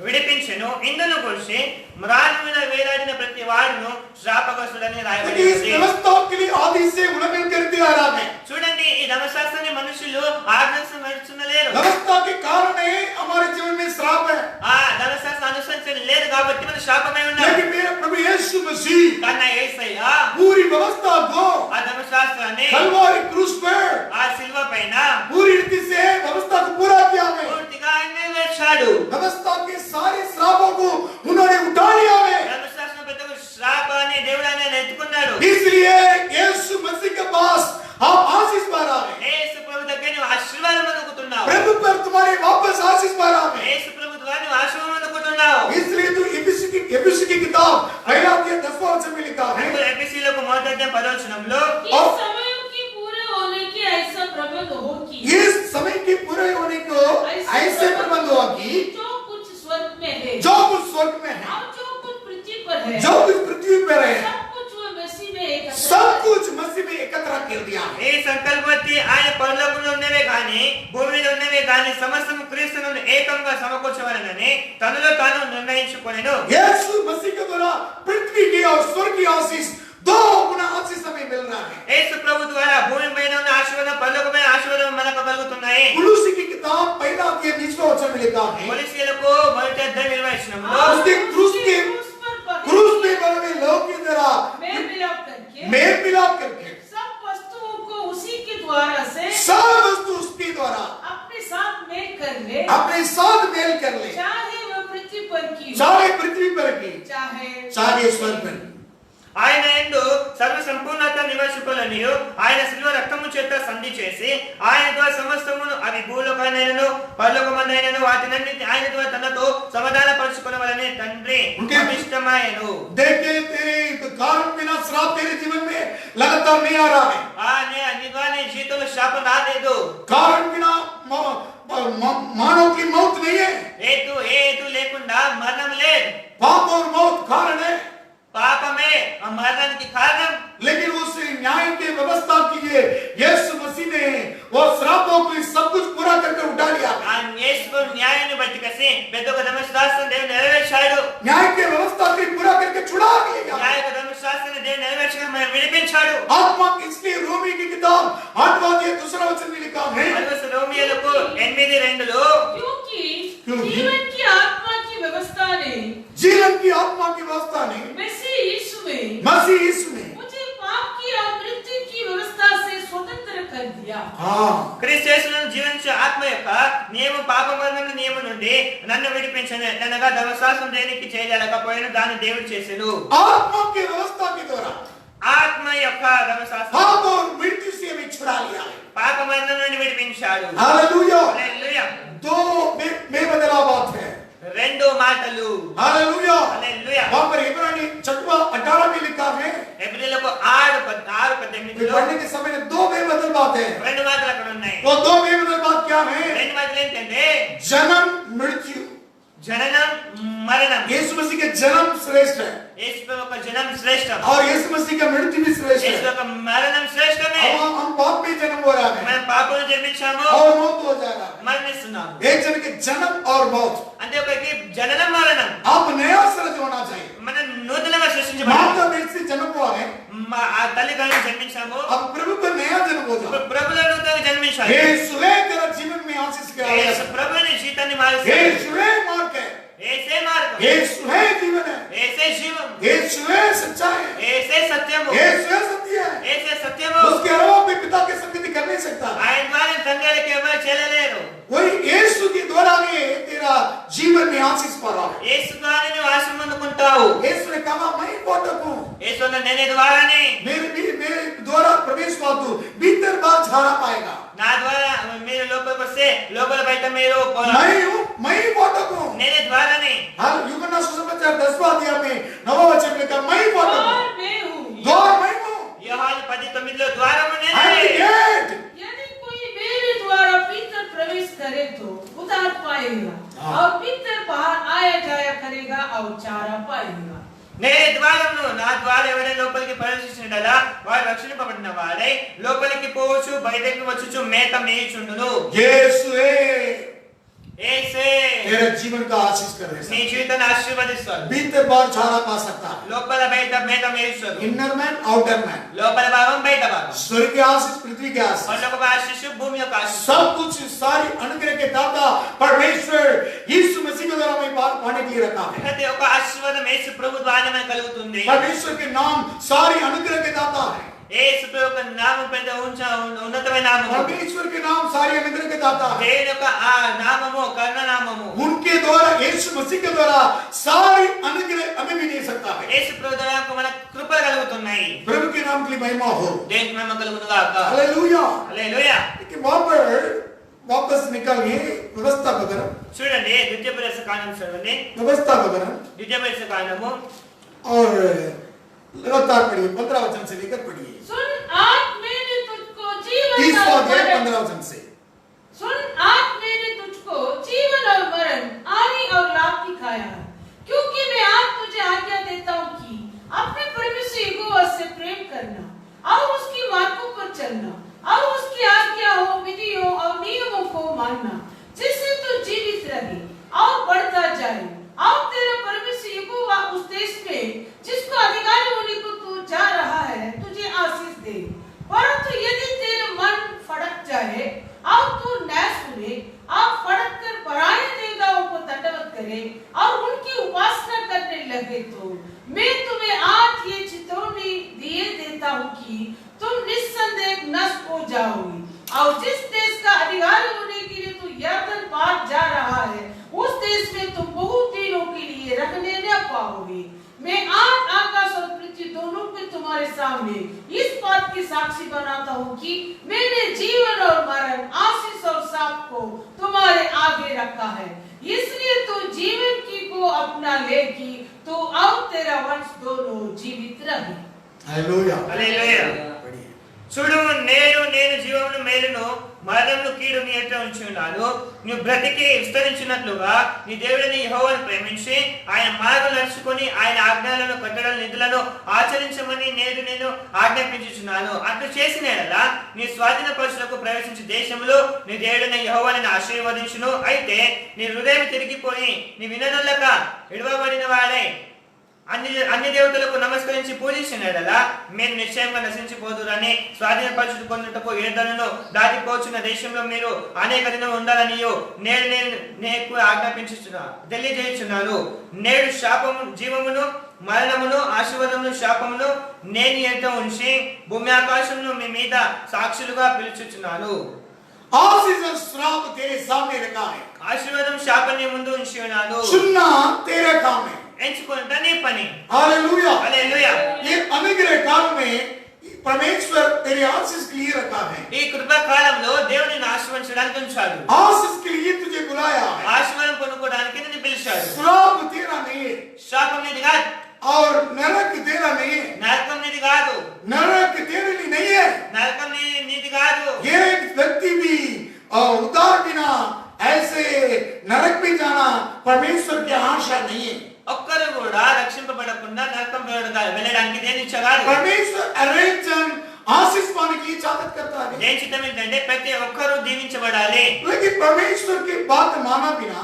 విడిపించెను। ఇందును గురించి మ్రాను మీద వేలాడిన ప్రతి వాడును శాపగ్రస్తుడని రాయబడి इस ఉంది। व्यवस्था के लिए आदि से उल्लंघन करते आ रहा है। చూడండి, ఈ ధర్మశాస్త్రాన్ని మనుషులు ఆజ్ఞానుసారం నడుచుకోలేరు। व्यवस्था के कारण है हमारे जीवन में श्राप है। ఆ ధర్మశాస్త్రం అనుసరించడం లేదు కాబట్టి మన శాపమై ఉన్నారు। लेकिन मेरा प्रभु यीशु मसीह కన్నా యేసయ్య पूरी व्यवस्था को ఆ ధర్మశాస్త్రాన్ని कलवारी क्रूस पर ఆ శిలువ పైన पूरी रीति से व्यवस्था को पूरा किया है। పూర్తిగా ఆయన నెరవేర్చాడు। व्यवस्था के सारे श्रापों को उन्होंने उठा लिया है। ధర్మశాస్త్రం పెద్ద శాపాన్ని దేవుడు ఆయన ఎత్తుకున్నాడు। इसलिए यीशु मसीह के पास आप आशीष पा रहा है। యేసు ప్రభు దగ్గర నువ్వు ఆశీర్వాదం అందుకుంటున్నావు। प्रभु पर तुम्हारे वापस आशीष पा रहा है। యేసు ప్రభు ద్వారా నువ్వు ఆశీర్వాదం అందుకుంటున్నావు। इसलिए तो एफिसी की किताब 10वां वचन में लिखा है, ఎఫెసీయులకు 1వ అధ్యాయం 10వ వచనంలో इस समय की पूरे होने की ऐसा प्रबंध हो कि इस समय के पूरे होने को ऐसे प्रबंध हुआ कि जो कुछ स्वर्ग में है जो कुछ स्वर्ग में है, और जो कुछ पृथ्वी पर है, जो कुछ पृथ्वी पर है, सब कुछ वो मसीह में एकत्र सब है। कुछ मसीह में एकत्र कर दिया है। ఈ సంకల్పతి ఆయన పరలోకంలో ఉన్నవే గాని భూమి మీద ఉన్నవే గాని సమస్తము క్రీస్తునందు ఏకంగా సమకూర్చవలెనని తనలో తాను నిర్ణయించుకొనెను। यीशु मसीह के द्वारा पृथ्वी की और स्वर्ग की आशीष 2 गुना आशीष हमें मिल रहा है। యేసు ప్రభు ద్వారా భూమి పైన ఉన్న ఆశీర్వాదం పరలోకమైన ఆశీర్వాదం మనకు కలుగుతున్నాయి। कुलुसी की किताब 1 अध्याय 20वां वचन में लिखा है, కొలస్సీయులకు 1వ అధ్యాయం 20వ వచనంలో उसके क्रूस पे बने हुए लोग की तरह मेल मिलाप करके मेल मिलाप करके सब वस्तुओं को उसी के द्वारा से सब वस्तु उसके द्वारा अपने साथ मेल कर ले, अपने साथ मेल कर ले, चाहे वह पृथ्वी पर की हो, चाहे पृथ्वी पर की, चाहे स्वर्ग पर। ఆయన యందు సర్వ సంపూర్ణత నివాసికులనియు ఆయన శిలువ రక్తము చేత సంధి చేసి ఆయన ద్వారా సమస్తమును అవి భూలోకమైనను పరలోకమందైనను వాటినన్నిటి ఆయన ద్వారా తనతో సమాధాన పరచుకొనవలెని తండ్రి అభిష్టమాయెను। देखिए तेरे कारण बिना श्राप तेरे जीवन में लगातार नहीं आ रहा है। నీ జీవితంలో శాపం రాలేదు। कारण बिना मानव की मौत नहीं है। హేతు లేకుండా మరణం లేదు। पाप और मौत कारण है, పాపమే ఆ మరణానికి కారణం। लेकिन उस न्याय के व्यवस्था के लिए यीशु मसीह ने वो श्रापों को सब कुछ पूरा करके उठा लिया। యేసు న్యాయాన్ని బట్టి కసి పెద్ద ఒక ధర్మశాస్త్రం దేవుడు నెరవేర్చాడు. न्याय की व्यवस्था को पूरा करके छुड़ा लिया। న్యాయ యొక్క ధర్మశాస్త్రాన్ని దేవుడు నెరవేర్చగా మనం విడిపించాడు. आत्मा इसलिए रोमी की किताब 8वां अध्याय दूसरा वचन में लिखा है, రోమియోలకు 8:2 क्योंकि क्योंकि जीवन की आत्मा की व्यवस्था ने जीवन की आत्मा की व्यवस्था ने मसीह यीशु में मुझे पाप की और मृत्यु की व्यवस्था से स्वतंत्र कर दिया। हाँ, క్రీస్తు యేసునందు జీవించే ఆత్మ యొక్క నియమం పాప మరణముల నియమం నుండి నన్ను విడిపించను. అనగా ధర్మశాస్త్రం దేనికి చేయలేకపోయిన దాన్ని దేవుడు చేసెను. आत्मा की व्यवस्था के द्वारा ఆత్మ యొక్క ధర్మశాస్త్రం पाप और मृत्यु से हमें छुड़ा लिया है। పాప మరణం నుండి విడిపించాడు. हालेलुया। హల్లెలూయా. दो बेबदला बात है। రెండు మాటలు. हालेलुया। హల్లెలూయా. वहां पर इब्रानी 18 में लिखा है, హెబ్రీయులకు 6:18 पढ़ने के समय में दो बेबदल बात है। రెండు మాటలు అక్కడ ఉన్నాయి. वो दो बेबदल बात क्या है? రెండు మాటలు ఏంటంటే जन्म मृत्यु। జననం మరణం. यीशु मसीह के जन्म श्रेष्ठ है యేసు యొక్క జనం శ్రేష్టం. और यीशु मसीह का मृत्यु भी श्रेष्ठ యేసు है। యొక్క మరణం శ్రేష్టమే. अब हम पाप में जन्म हो रहा है మనం పాపంలో జన్మించాము, और मौत हो जा रहा है। మరణిస్తున్నాము. एक जन के जन्म और मौत। అంటే ఒకరికి జననం మరణం. आप नया सृज होना चाहिए। మనం నూతనంగా సృష్టించబడాలి. माता पेट से जन्म हुआ है, ఆ తల్లిదండ్రులు జన్మించాము, अब प्रभु का नया जन्म हो जाए। ప్రభువులో నూతనంగా జన్మించాలి. यीशु है तेरा जीवन में आशीष कराया। యేసు ప్రభువుని జీవితాన్ని మారుస్తాడు. यीशु है मार्ग है, యేసే మార్గం, यीशु है जीवन है, యేసే జీవం, यीशु है सच्चाई है, యేసే సత్యము, यीशु है सत्य है। యేసే సత్యము. उसके अलावा कोई पिता की संगति कर नहीं सकता। ఆయన ద్వారా తండ్రికి ఎవరు చేయలేరు. वही यीशु के द्वारा में तेरा जीवन में आशीष पा रहा है। యేసు ద్వారా నువ్వు ఆశీర్వాదం పొందుకుంటావు. यीशु ने कहा मैं फाटक हूँ, యేసు అన్న నేనే ద్వారానే, मेरे द्वारा प्रवेश हुआ तू भीतर बाहर झाड़ा पाएगा। నా ద్వారా మీరు లోపలికి వస్తే లోపల బయట మీరు मैं हूँ, मैं ही फाटक हूँ। నేనే ద్వారానే. हाँ, यूहन्ना सुसमाचार 10वां अध्याय में 9वां वचन में कहा मैं ही फाटक हूँ, और मैं हूँ, द्वार मैं हूँ, యోహాను 10:9 ద్వారము I am the నేనే. gate। यदि कोई मेरे द्वारा भीतर प्रवेश करे तो उधार पाएगा और भीतर बाहर आया जाया करेगा और चारा पाएगा। నేనే ద్వారమును, నా ద్వారా ఎవరైనా లోపలికి ప్రవేశించినడలా వాడు రక్షింపబడిన వాడై లోపలికి పోవచ్చు, బయటకి వచ్చుచు మేత మేయుచుండును. यीशु है యేసే तेरे जीवन का आशीष कर నీ జీవితాన్ని ఆశీర్వదిస్తాడు. भीतर बाहर झाड़ा पा सकता है। లోపల బయట మేత మేయుస్తాడు. इनर मैन आउटर मैन, లోపల భాగం బయట భాగం. स्वर्ग के आशीष पृथ्वी के आशीष, పరలోక ఆశీస్సు, భూమి యొక్క ఆశీస్సు, सब कुछ सारी अनुग्रह के दाता परमेश्वर यीशु मसीह के द्वारा में पाने के लिए रखा है। ప్రతి ఒక్క ఆశీర్వాదం యేసు ప్రభు ద్వారా మనకు కలుగుతుంది. परमेश्वर के नाम सारी अनुग्रह के दाता है। యేసు ప్రభు యొక్క నామం పెద్ద ఉన్నతమైన నామము. परमेश्वर के नाम सारी अनुग्रह के दाता है। దేవుని యొక్క ఆ నామము కరుణ నామము. उनके द्वारा यीशु मसीह के द्वारा सारी अनुग्रह हमें भी दे सकता है। యేసు ప్రభు ద్వారా మన కృపలు కలుగుతున్నాయి. प्रभु के नाम के लिए महिमा हो। దేవునికి మహిమ కలుగును గాక. हालेलुया। హల్లెలూయా. लेकिन वहां पर वापस निकलिए व्यवस्था बदल, చూడండి ద్వితీయ పరీక్ష కాండం చూడండి. व्यवस्था बदल ద్వితీయ పరీక్ష కాండము और लगातार पढ़िए 15 वचन से लेकर पढ़िए सुन, आज मैंने तुझको जीवन 30वां और अध्याय मरण 15 वचन से। सुन, आज मैंने तुझको जीवन और मरण, हानि और लाभ दिखाया है, क्योंकि मैं आज तुझे आज्ञा देता हूँ कि अपने परमेश्वर यहोवा से प्रेम करना और उसकी मार्गों पर चलना और उसकी आज्ञाओं, विधियों और नियमों को मानना, जिससे तू जीवित रहे और बढ़ता जाए और तेरा परमेश्वर यहोवा उस देश में जिसको अधिकार होने को तू जा रहा है तुझे आशीष दे। परंतु यदि तेरे मन फड़क जाए और तू न सुने और फड़क कर पराये देवताओं को दंडवत करे और उनकी उपासना करने लगे तो मैं तुम्हें आज ये चेतावनी दिए देता हूँ कि तुम निस्संदेह नष्ट हो जाओगे और जिस देश का अधिकार होने के लिए तू यरदन पार जा रहा है उस देश में तुम बहुत दिनों के लिए रहने न पाओगे। मैं आज आकाश और पृथ्वी दोनों पे तुम्हारे सामने इस बात की साक्षी बनाता हूँ कि मैंने जीवन और मरण, आशीष और शाप को तुम्हारे आगे रखा है, इसलिए तू जीवन की को अपना लेगी तो और तेरा वंश दोनों जीवित रहे। हालेलुया। హల్లెలూయా. पढ़िए। చూడు నేను జీవమును మేలును మరణమును కీడు నీ ఎదుట ఉంచి ఉన్నాను. నువ్వు బ్రతికి విస్తరించినట్లుగా నీ దేవుడిని యెహోవాను ప్రేమించి ఆయన మార్గం నడుచుకొని ఆయన ఆజ్ఞలను కట్టడల నిధులను ఆచరించమని నేను ఆజ్ఞాపించుచున్నాను. అట్లు చేసిన యెడల నీ స్వాధీన పరుషులకు ప్రవేశించే దేశంలో నీ దేవుడైన యెహోవాని ఆశీర్వదించును. అయితే నీ హృదయం తిరిగిపోయి నీ విననొల్లక విడువబడిన వాడై అన్ని దేవతలకు నమస్కరించి పూజించిన యెడల మీరు నిశ్చయంగా నశించిపోదురని స్వాధీన పరుషులు పొందుటకు యుద్ధలను దాటిపోచున్న దేశంలో మీరు అనేక దినం ఉండాలనియో నేను ఆజ్ఞాపించుచున్నాను తెలియజేయుచున్నాను. నేడు శాపము జీవమును మరణమును ఆశీర్వాదమును శాపమును నేను ఎదుట ఉంచి భూమి ఆకాశమును మీ మీద సాక్షులుగా పిలుచుచున్నాను. आशीष और श्राप तेरे सामने रखा है. ఆశీర్వాదం శాపాన్ని ముందు ఉంచి ఉన్నాను. चुनना तेरे काम है. ఎంచుకుంటా నీ పని. हालेलुया. హల్లెలూయా. ये अनुग्रह काल में परमेश्वर तेरे आशीष के लिए रखा है. ఈ కృపా కాలంలో దేవుడు నిన్ను ఆశీర్వదించడానికి ఉంచాడు. आशीष के लिए तुझे बुलाया है. ఆశీర్వాదం పొందుకోవడానికి నిన్ను పిలిచాడు. श्राप तेरा नहीं है. శాపం నీది కాదు. और नरक तेरा नहीं है. నరకం నీది కాదు. नरक तेरे लिए नहीं है. నరకం నీది కాదు. ये एक व्यक्ति भी उतार बिना ऐसे नरक में जाना परमेश्वर की आशा नहीं है. ఒక్కరు కూడా రక్షింపబడకుండా నరకం వెళ్ళడానికి దేని ఇచ్చగాడు. परमेश्वर अरेंजन आशीष पाने की चाहत करता है. దేని చిత్తం ఏంటంటే ప్రతి ఒక్కరూ దీవించబడాలి. लेकिन परमेश्वर की बात माना बिना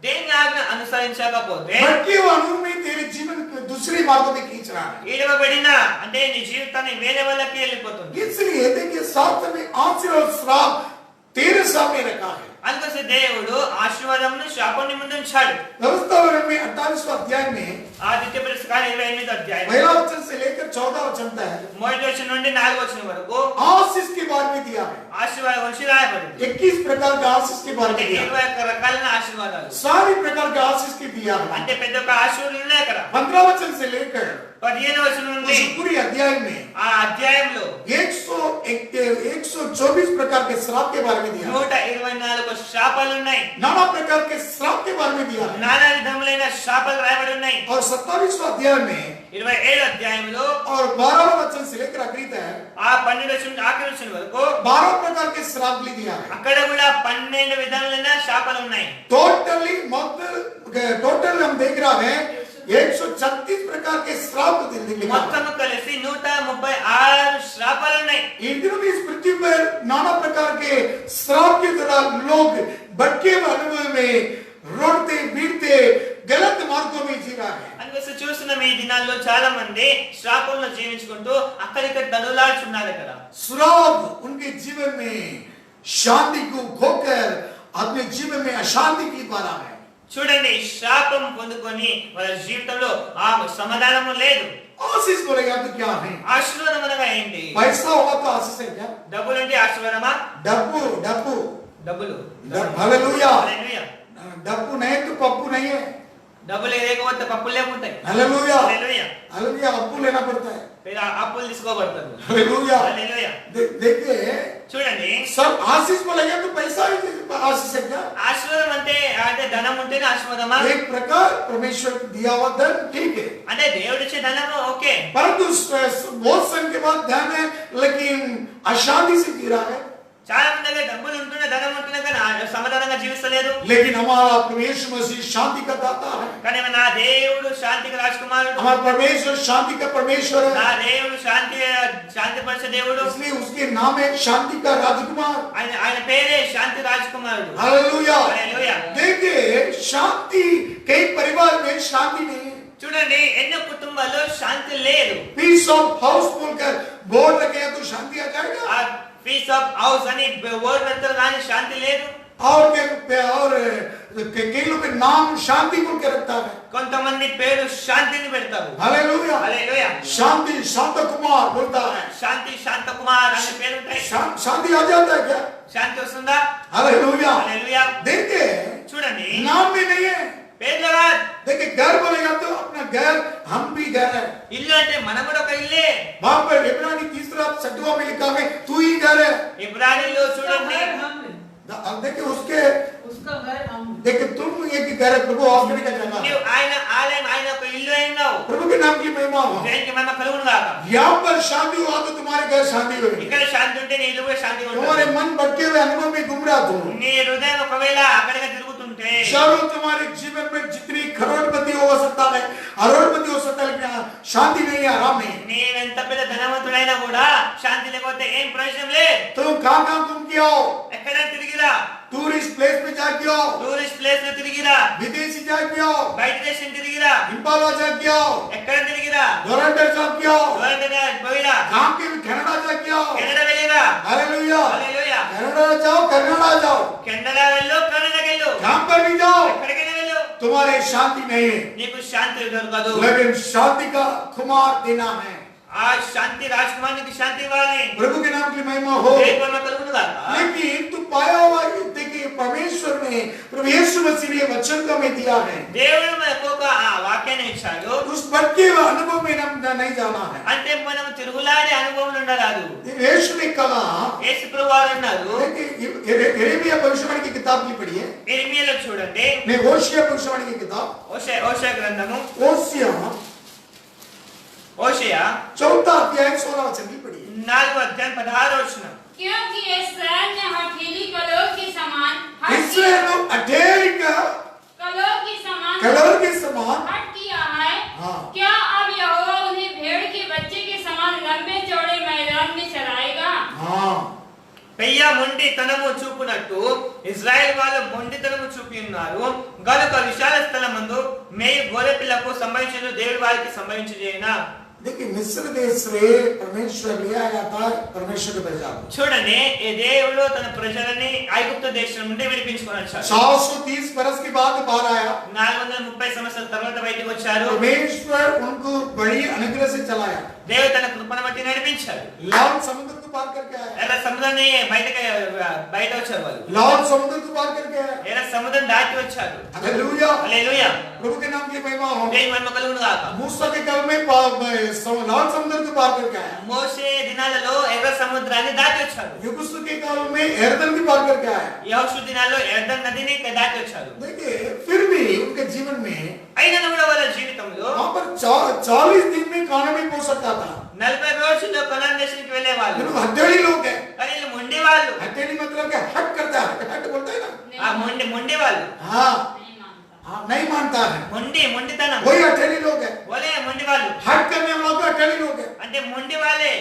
దేని ఆజ్ఞ అనుసరించకపోతే भटके हुए अनूर में तेरे जीवन को दूसरी मार्गों में खींच रहा है. ఈడవబడిన అంటే నీ జీవితాన్ని వేరే వాళ్ళకి వెళ్ళిపోతుంది. इसलिए देखिए साथ में आशीष और श्राप तेरे सामने रखा है. అందుకోసం దేవుడు ఆశీర్వాదమును శాపాన్ని ముందు ఉంచాడు. व्यवस्थावरण में 28वां अध्याय में ఆదిత్య పుస్తకాలు 28వ అధ్యాయం पहला वचन से लेकर 14 वचन तक మొదటి వచనం నుండి 4వ వచనం వరకు आशीष के बारे में दिया है. ఆశీర్వాదం గురించి రాయబడింది. 21 प्रकार के आशीष के बारे అంటే में दिया है. 21 రకాలైన ఆశీర్వాదాలు सारी प्रकार के आशीष के दिया है. అంటే పెద్ద ఒక ఆశీర్వాదాలు ఉన్నాయి అక్కడ. 15 वचन से लेकर 15వ వచనం నుండి उस पूरी अध्याय में ఆ అధ్యాయంలో 124 प्रकार के श्राप के बारे में दिया है. 124 శాపాలు ఉన్నాయి. नाना प्रकार के श्राप के बारे में दिया है. నానా విధములైన శాపాలు రాయబడి ఉన్నాయి. और 27वां अध्याय में 27వ అధ్యాయంలో और 12वां वचन से लेकर आखिरी तक ఆ 12వ వచనం ఆఖరి వచనం వరకు 12 प्रकार के श्राप भी दिया है. అక్కడ కూడా 12 విధములైన శాపాలు ఉన్నాయి. टोटल हम देख रहा है 136 प्रकार के श्राप लिखा है. మొత్తం కలిసి 136 శాపాలు ఉన్నాయి. इन दिनों में इस पृथ्वी पर नाना प्रकार के श्राप के द्वारा लोग भटके हुए अनुभव में रोडते बीटते गलत मार्गों में जी रहा है. అందుకోసం చూస్తున్నాం ఈ దినాల్లో చాలా మంది శాపంలో జీవించుకుంటూ అక్కడిక్కడ దడులాడుతున్నారు. కదా श्राप उनके जीवन में शांति को खोकर अपने जीवन में अशांति की द्वारा है. చూడండి శాపం పొందుకొని వాళ్ళ జీవితంలో ఆ సమాధానము లేదు. आशीष बोलेगा तो क्या है? ఆశీర్వాదం అనగా ఏంటి? पैसा होगा तो आशीष है क्या? డబ్బులు అంటే ఆశీర్వాదమా? डब्बू डब्बू డబ్బులు हालेलुया. హల్లెలూయా. डब्बू नहीं तो पप्पू नहीं है. డబ్బులు లేకపోతే పప్పులు లేకుంటాయి. हालेलुया. హల్లెలూయా. हालेलुया. अप्पू लेना पड़ता है. फिर అప్పులు తీసుకోబడతారు. हालेलुया. హల్లెలూయా. देखिए చూడండి सब आशीष बोलेगा तो पैसा ही आशीष है क्या? ఆశీర్వాదం అంటే ధనం ఉంటేనే ఆశీర్వాదమా? एक प्रकार परमेश्वर दिया हुआ धन ठीक है, అంటే దేవుడిచ్చే ధనము ఓకే. परंतु बहुत समय के बाद धन है लेकिन अशांति से जी रहा है. చాలా మంది దగ్గర డబ్బులు ఉంటున్నా ధనం ఉంటున్నా కానీ సమాధానంగా జీవిస్తలేదు. लेकिन हमारा परमेश्वर मसीह शांति का दाता है. కానీ నా దేవుడు శాంతికి రాజకుమారుడు. हमारा परमेश्वर शांति का परमेश्वर నా है. దేవుడు శాంతిపరిచే దేవుడు. इसलिए उसके नाम है शांति का राजकुमार. ఆయన పేరే శాంతి రాజకుమారుడు. हालेलुया. హల్లెలూయా. देखिए शांति कई परिवार में शांति नहीं है. చూడండి ఎన్నో కుటుంబాల్లో శాంతి లేదు. पीस ऑफ हाउस बोलकर बोर्ड रखे तो शांति आ जाएगा. ఆ పీస్ ఆఫ్ హౌస్ అని వర్డ్ పెడతారు కానీ శాంతి లేదు. और कई लोग नाम शांति बोल के रखता है. కొంతమంది పేరు శాంతిని పెడతారు. हालेलुया. హల్లెలూయా. शांति शांत कुमार बोलता है. శాంతి శాంత కుమార్ అనే పేరు ఉంటాయి. शांति आ जाता है क्या? శాంతి వస్తుందా? हालेलुया. హల్లెలూయా. देखिए చూడండి नाम में नहीं है. పేర్లు కాదు. देखिए घर बोलेगा तो अपना घर हम भी घर है. ఇల్లు అంటే మనం కూడా ఒక ఇల్లే. वहां पर इब्रानी 3:7 में लिखा है तू ही घर है. ఇబ్రానీలో उसका చూడండి घर हम है, अब देखिए उसके उसका घर हम है. देखिए तुम एक ही घर है प्रभु आखिरी का जगह. నీవు ఆయన ఆలయం ఆయన ఒక ఇల్లు నిలువై ఉన్నావు. प्रभु के नाम की महिमा हो। దేవునికి మహిమ కలుగును గాక. यहाँ पर शांति हुआ तो तुम्हारे घर शांति होगी। ఇక్కడ శాంతి ఉంటే నీ ఇల్లు కూడా శాంతి ఉంటుంది. तुम्हारे मन भटके हुए अनुभव में गुम रहा तुम, నీ హృదయం ఒకవేళ అక్కడికి తిరుగుతుంటే चलो तुम्हारे जीवन में जितनी करोड़पति हो सकता है, अरबपति हो सकता है, लेकिन शांति नहीं है, आराम नहीं है। నీవెంత పెద్ద ధనవంతుడైనా కూడా శాంతి లేకపోతే ఏం ప్రయోజనం లేదు. तुम कहाँ घूम के आओ, ఎక్కడైనా తిరిగిరా, टूरिस्ट प्लेस पे जाके आओ, టూరిస్ట్ ప్లేస్ లో తిరిగిరా, विदेशी जाके आओ, బయట దేశం తిరిగిరా, इंपाला जाके आओ, ఎక్కడ తిరిగిరా, टोरंटो जाके आओ, పోయిరా, काम के कनाडा जाके आओ। కెనడా వెళ్ళిరా, हालेलुया, హల్లెలూయా, कनाडा जाओ, कनाडा जाओ, కెనడా వెళ్ళు, కెనడాకి వెళ్ళు, काम पर भी जाओ, ఎక్కడికైనా వెళ్ళు, तुम्हारे शांति नहीं है, నీకు శాంతి దొరకదు. लेकिन शांति का खुमार देना है। ఆ శాంతి రాజకుమారునికి శాంతి ఇవ్వాలి. प्रभु के नाम की महिमा हो। దేవుని మహిమ కలుగును గాక. लेकिन तू पाया हुआ देखिए, परमेश्वर ने प्रभु यीशु मसीह ने वचन को हमें दिया है, దేవుడు మనకు ఒక వాక్యాన్ని ఇచ్చాడు. उस भटके हुए अनुभव में हम नहीं जाना है। అంటే మనం తిరుగులాడే అనుభవం ఉండరాదు. यीशु ने कहा, యేసు ప్రభువారు అన్నారు, यिर्मयाह भविष्यवाणी की किताब की पढ़िए, ఇర్మియాలో చూడండి, ने होशिया भविष्यवाणी की किताब, ఓషియా గ్రంథము, ఓషియా 4 अध्याय 16 वचन की पढ़िए। 4 अध्याय 16 वचन. क्योंकि इस्राएल ने हठीली कलों के समान हट इसराइल ने अठेली का कलों के समान कलर के समान, हट किया है। हाँ। क्या अब यहोवा उन्हें भेड़ के बच्चे के समान लंबे चौड़े मैदान में चराएगा? हाँ, పెయ్య మొండితనము చూపునట్టు ఇజ్రాయెల్ వాళ్ళు మొండితనము చూపి ఉన్నారు గనుక విశాల స్థలమందు మేయి గొర్రె పిల్లకు సంభవించును దేవుడి వారికి సంభవించుజేయనా. देखिए मिस्र देश से परमेश्वर ले आया था, परमेश्वर के प्रजा को చూడండి, ఈ దేవుడు తన ప్రజలని ఐగుప్తు దేశం నుండి విడిపించుకొని వచ్చాడు. 430 बरस के बाद बाहर आया। 430 సంవత్సరాల తర్వాత బయటికి వచ్చారు. परमेश्वर उनको बड़ी अनुग्रह से चलाया, దేవుడు తన కృపను బట్టి నడిపించాడు. लाल समुद्र को पार करके आया, ఎర్ర సముద్రాన్ని బయట వచ్చారు వాళ్ళు. लाल समुद्र को पार करके आया। ఎర్ర సముద్రం దాటి వచ్చారు. हालेलुया, హల్లెలూయా, प्रभु के नाम की महिमा हो। దేవుని మహిమ కలుగును గాక. मूसा के काल में लाल समुद्र को पार करके आया, మోషే దినాలలో ఎర్ర సముద్రాన్ని దాటి వచ్చారు. यहोशू के काल में यरदन को पार करके आया। యెహోషు దినాల్లో యర్దన్ నదిని దాటి వచ్చారు. देखिए फिर भी उनके जीवन में అయినా కూడా వాళ్ళ జీవితంలో वहां पर 40 दिन में खाना नहीं पहुंच सकता था। 40 రోజుల్లో కనాన్ దేశానికి వెళ్ళే వాళ్ళు. ये हथेली लोग हैं, కానీ వీళ్ళు మొండి వాళ్ళు. हथेली मतलब क्या, हट करता है, हट बोलता है ना, ఆ మొండి వాళ్ళు, हाँ नहीं मानता। हाँ, नहीं मानता है, మొండితనం, वही हथेली लोग है। వాళ్ళే మొండి వాళ్ళు. हट करने वाला तो हथेली लोग है, అంటే మొండి వాళ్ళే,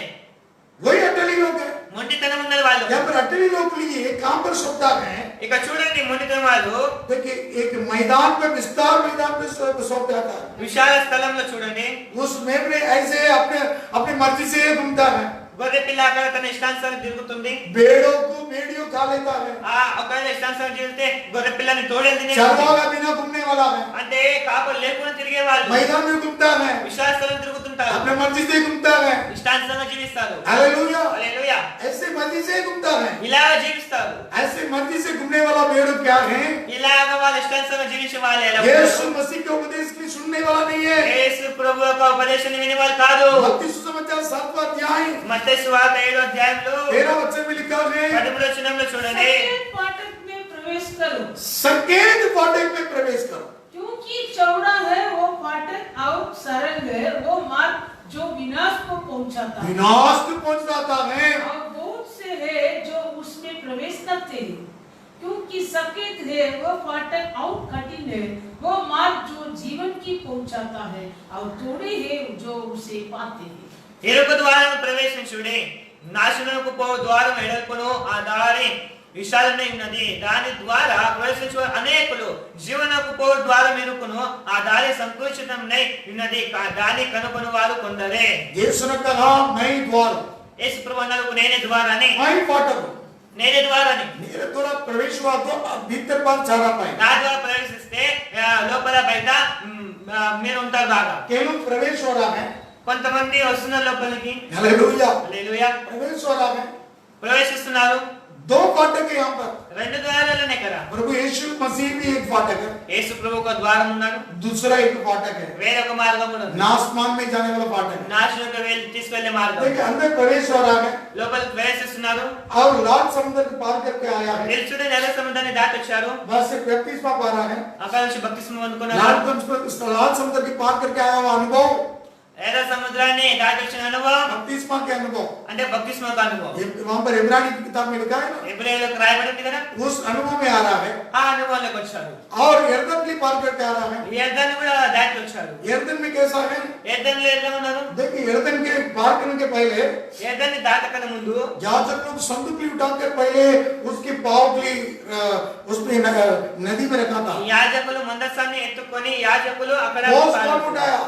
वही हथेली लोग है। మొండితనం ఉన్నది వాళ్ళు. यहाँ पर हथेली लोग के लिए कहां पर सोता है, ఇక చూడండి, మొండితనం వాళ్ళు देखिए एक मैदान पे, विस्तार मैदान पे सौंप जाता है। విశాల స్థలంలో చూడండి, उसमें भी ऐसे अपने अपनी मर्जी से घूमता है, గొర్రె పిల్ల అక్కడ తన ఇష్టానుసారం తిరుగుతుంది. भेड़ों को भेड़ियों खा लेता है, ఒకవేళ ఇష్టానుసారం తిరిగితే గొర్రె పిల్లని తోడేలు తినే, चरवाहा बिना घूमने वाला है, అంటే కాపలు లేకుండా తిరిగే వాళ్ళు. मैदान में घूमता है, విశాల స్థలం తిరుగుతుంటారు, अपने मर्जी से घूमता है। ఇష్టానుసారంగా జీవిస్తారు. हालेलुया, హల్లెలూయా, ऐसे मर्जी से घूमता है। ఇలా జీవిస్తారు. ऐसे मर्जी से घूमने वाला भेड़ क्या है, ఇలాగ వాళ్ళ ఇష్టానుసారంగా జీవించే వాళ్ళు ఎలా यीशु ఉంటారు? मसीह के उपदेश की सुनने वाला नहीं है। యేసు ప్రభు యొక్క ఉపదేశాన్ని వినే వాళ్ళు కాదు. मत्ती सुसमाचार 7वां अध्याय మత్తయి సువార్త 7వ అధ్యాయంలో 13 वचन में लिखा है, 13వ వచనంలో చూడండి, सफेद फाटक में प्रवेश करो, संकेत फाटक में प्रवेश करो, क्योंकि चौड़ा है वो फाटक और सरल है वो मार्ग जो विनाश को पहुंचाता है, विनाश को पहुंच जाता है, और बहुत से है जो उसमें प्रवेश करते हैं। क्योंकि सकेत है वो फाटक और कठिन है वो मार्ग जो जीवन की पहुंचाता है, और थोड़े है जो उसे पाते हैं। ఇరుకు ద్వారం ప్రవేశించుడి, నాశనముకు పో ద్వారం ఎడల్పును, ఆ దారి విశాలమై ఉన్నది, దాని ద్వారా ప్రవేశించు అనేకులు. జీవనకు పో ద్వారం ఇరుకును, ఆ దారి సంకుచితమై ఉన్నది, దాని కనుగొను వారు కొందరే. यीशु ने कहा मैं द्वार, యేసు ప్రభు అన్నారు, నేనే ద్వారాన్ని, मैं फाटक, నేనే ద్వారాన్ని. मेरे द्वारा प्रवेश हुआ तो आप भीतर बात चारा पाए। నా ద్వారా ప్రవేశిస్తే లోపల బయట మీరు ఉంటారు బాగా. केवल प्रवेश हो रहा है, కొంతమంది వస్తున్నారు లోపలికి, हालेलुया, హల్లెలూయా, प्रवेश हो रहा है। ప్రవేశిస్తున్నారు. 2 फाटक है यहाँ पर, రెండు ద్వారాలనే కదా. प्रभु यीशु मसीह भी एक फाटक है। యేసు ప్రభు ఒక ద్వారం ఉన్నాడు, दूसरा एक फाटक है, వేరొక మార్గం కూడా ఉంది, नासमान में जाने वाला फाटक है। నాశనంకి తీసుకెళ్లే మార్గం। देखिए अंदर प्रवेश हो रहा है లోపలికి ప్రవేశిస్తున్నారు, और लाल समुद्र के पार करके आया है। నిల్చుని నల్ల సముద్రాన్ని దాటొచ్చారు, वहां से बपतिस्मा पा रहा है, అక్కడ నుంచి బప్తిస్మం అందుకున్నారు। लाल समुद्र के पार करके आया हुआ अनुभव, ఎర్ర సముద్రాన్ని దాటొచ్చిన అనుభవం बपतिस्मा के अनुभव, అంటే బప్తిస్మం అనుభవం। वहां पर इब्रानी की किताब में लिखा है ना, ఎబ్రాయిలకు రాయబడి ఉంది కదా, उस अनुभव में आ रहा है। ఆ అనుభవంలోకి వచ్చారు। और यरदन भी पार करके आ रहा है। యర్దన్ కూడా దాటి వచ్చారు। यरदन में कैसा है? యర్దన్లో ఎలా ఉన్నారు? देखिए यरदन के पार करने के पहले యర్దన్ని దాటకన్నా ముందు याजक लोग संदूक उठाकर पहले उसके पाँव के उसमें नदी में रखा था। యాజకులు మందసాన్ని ఎత్తుకొని యాజకులు అక్కడ बहुत कौन उठाया?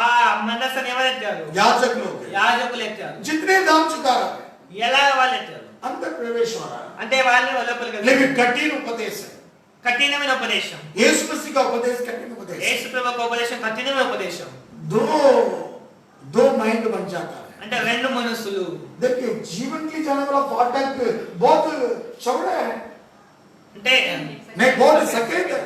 ఆ మందసాన్ని ఎవరు ఎత్తారు? याजक लोग। యాజకులు ఎత్తారు। जितने दाम चुका रहा है ఎలా వాళ్ళు ఎత్తారు? अंदर प्रवेश हो रहा है, అంటే వాళ్ళు లోపలికి వెళ్ళారు। लेकिन कठिन उपदेश है। కఠినమైన ఉపదేశం, यीशु मसीह का उपदेश कठिन उपदेश है। యేసు ప్రభు యొక్క ఉపదేశం కఠినమైన ఉపదేశం। दो माइंड बन जाता है। అంటే రెండు మనసులు। देखिए जीवन के जाने वाला फाटक बहुत चौड़ा है, అంటే नहीं बहुत सकेत है,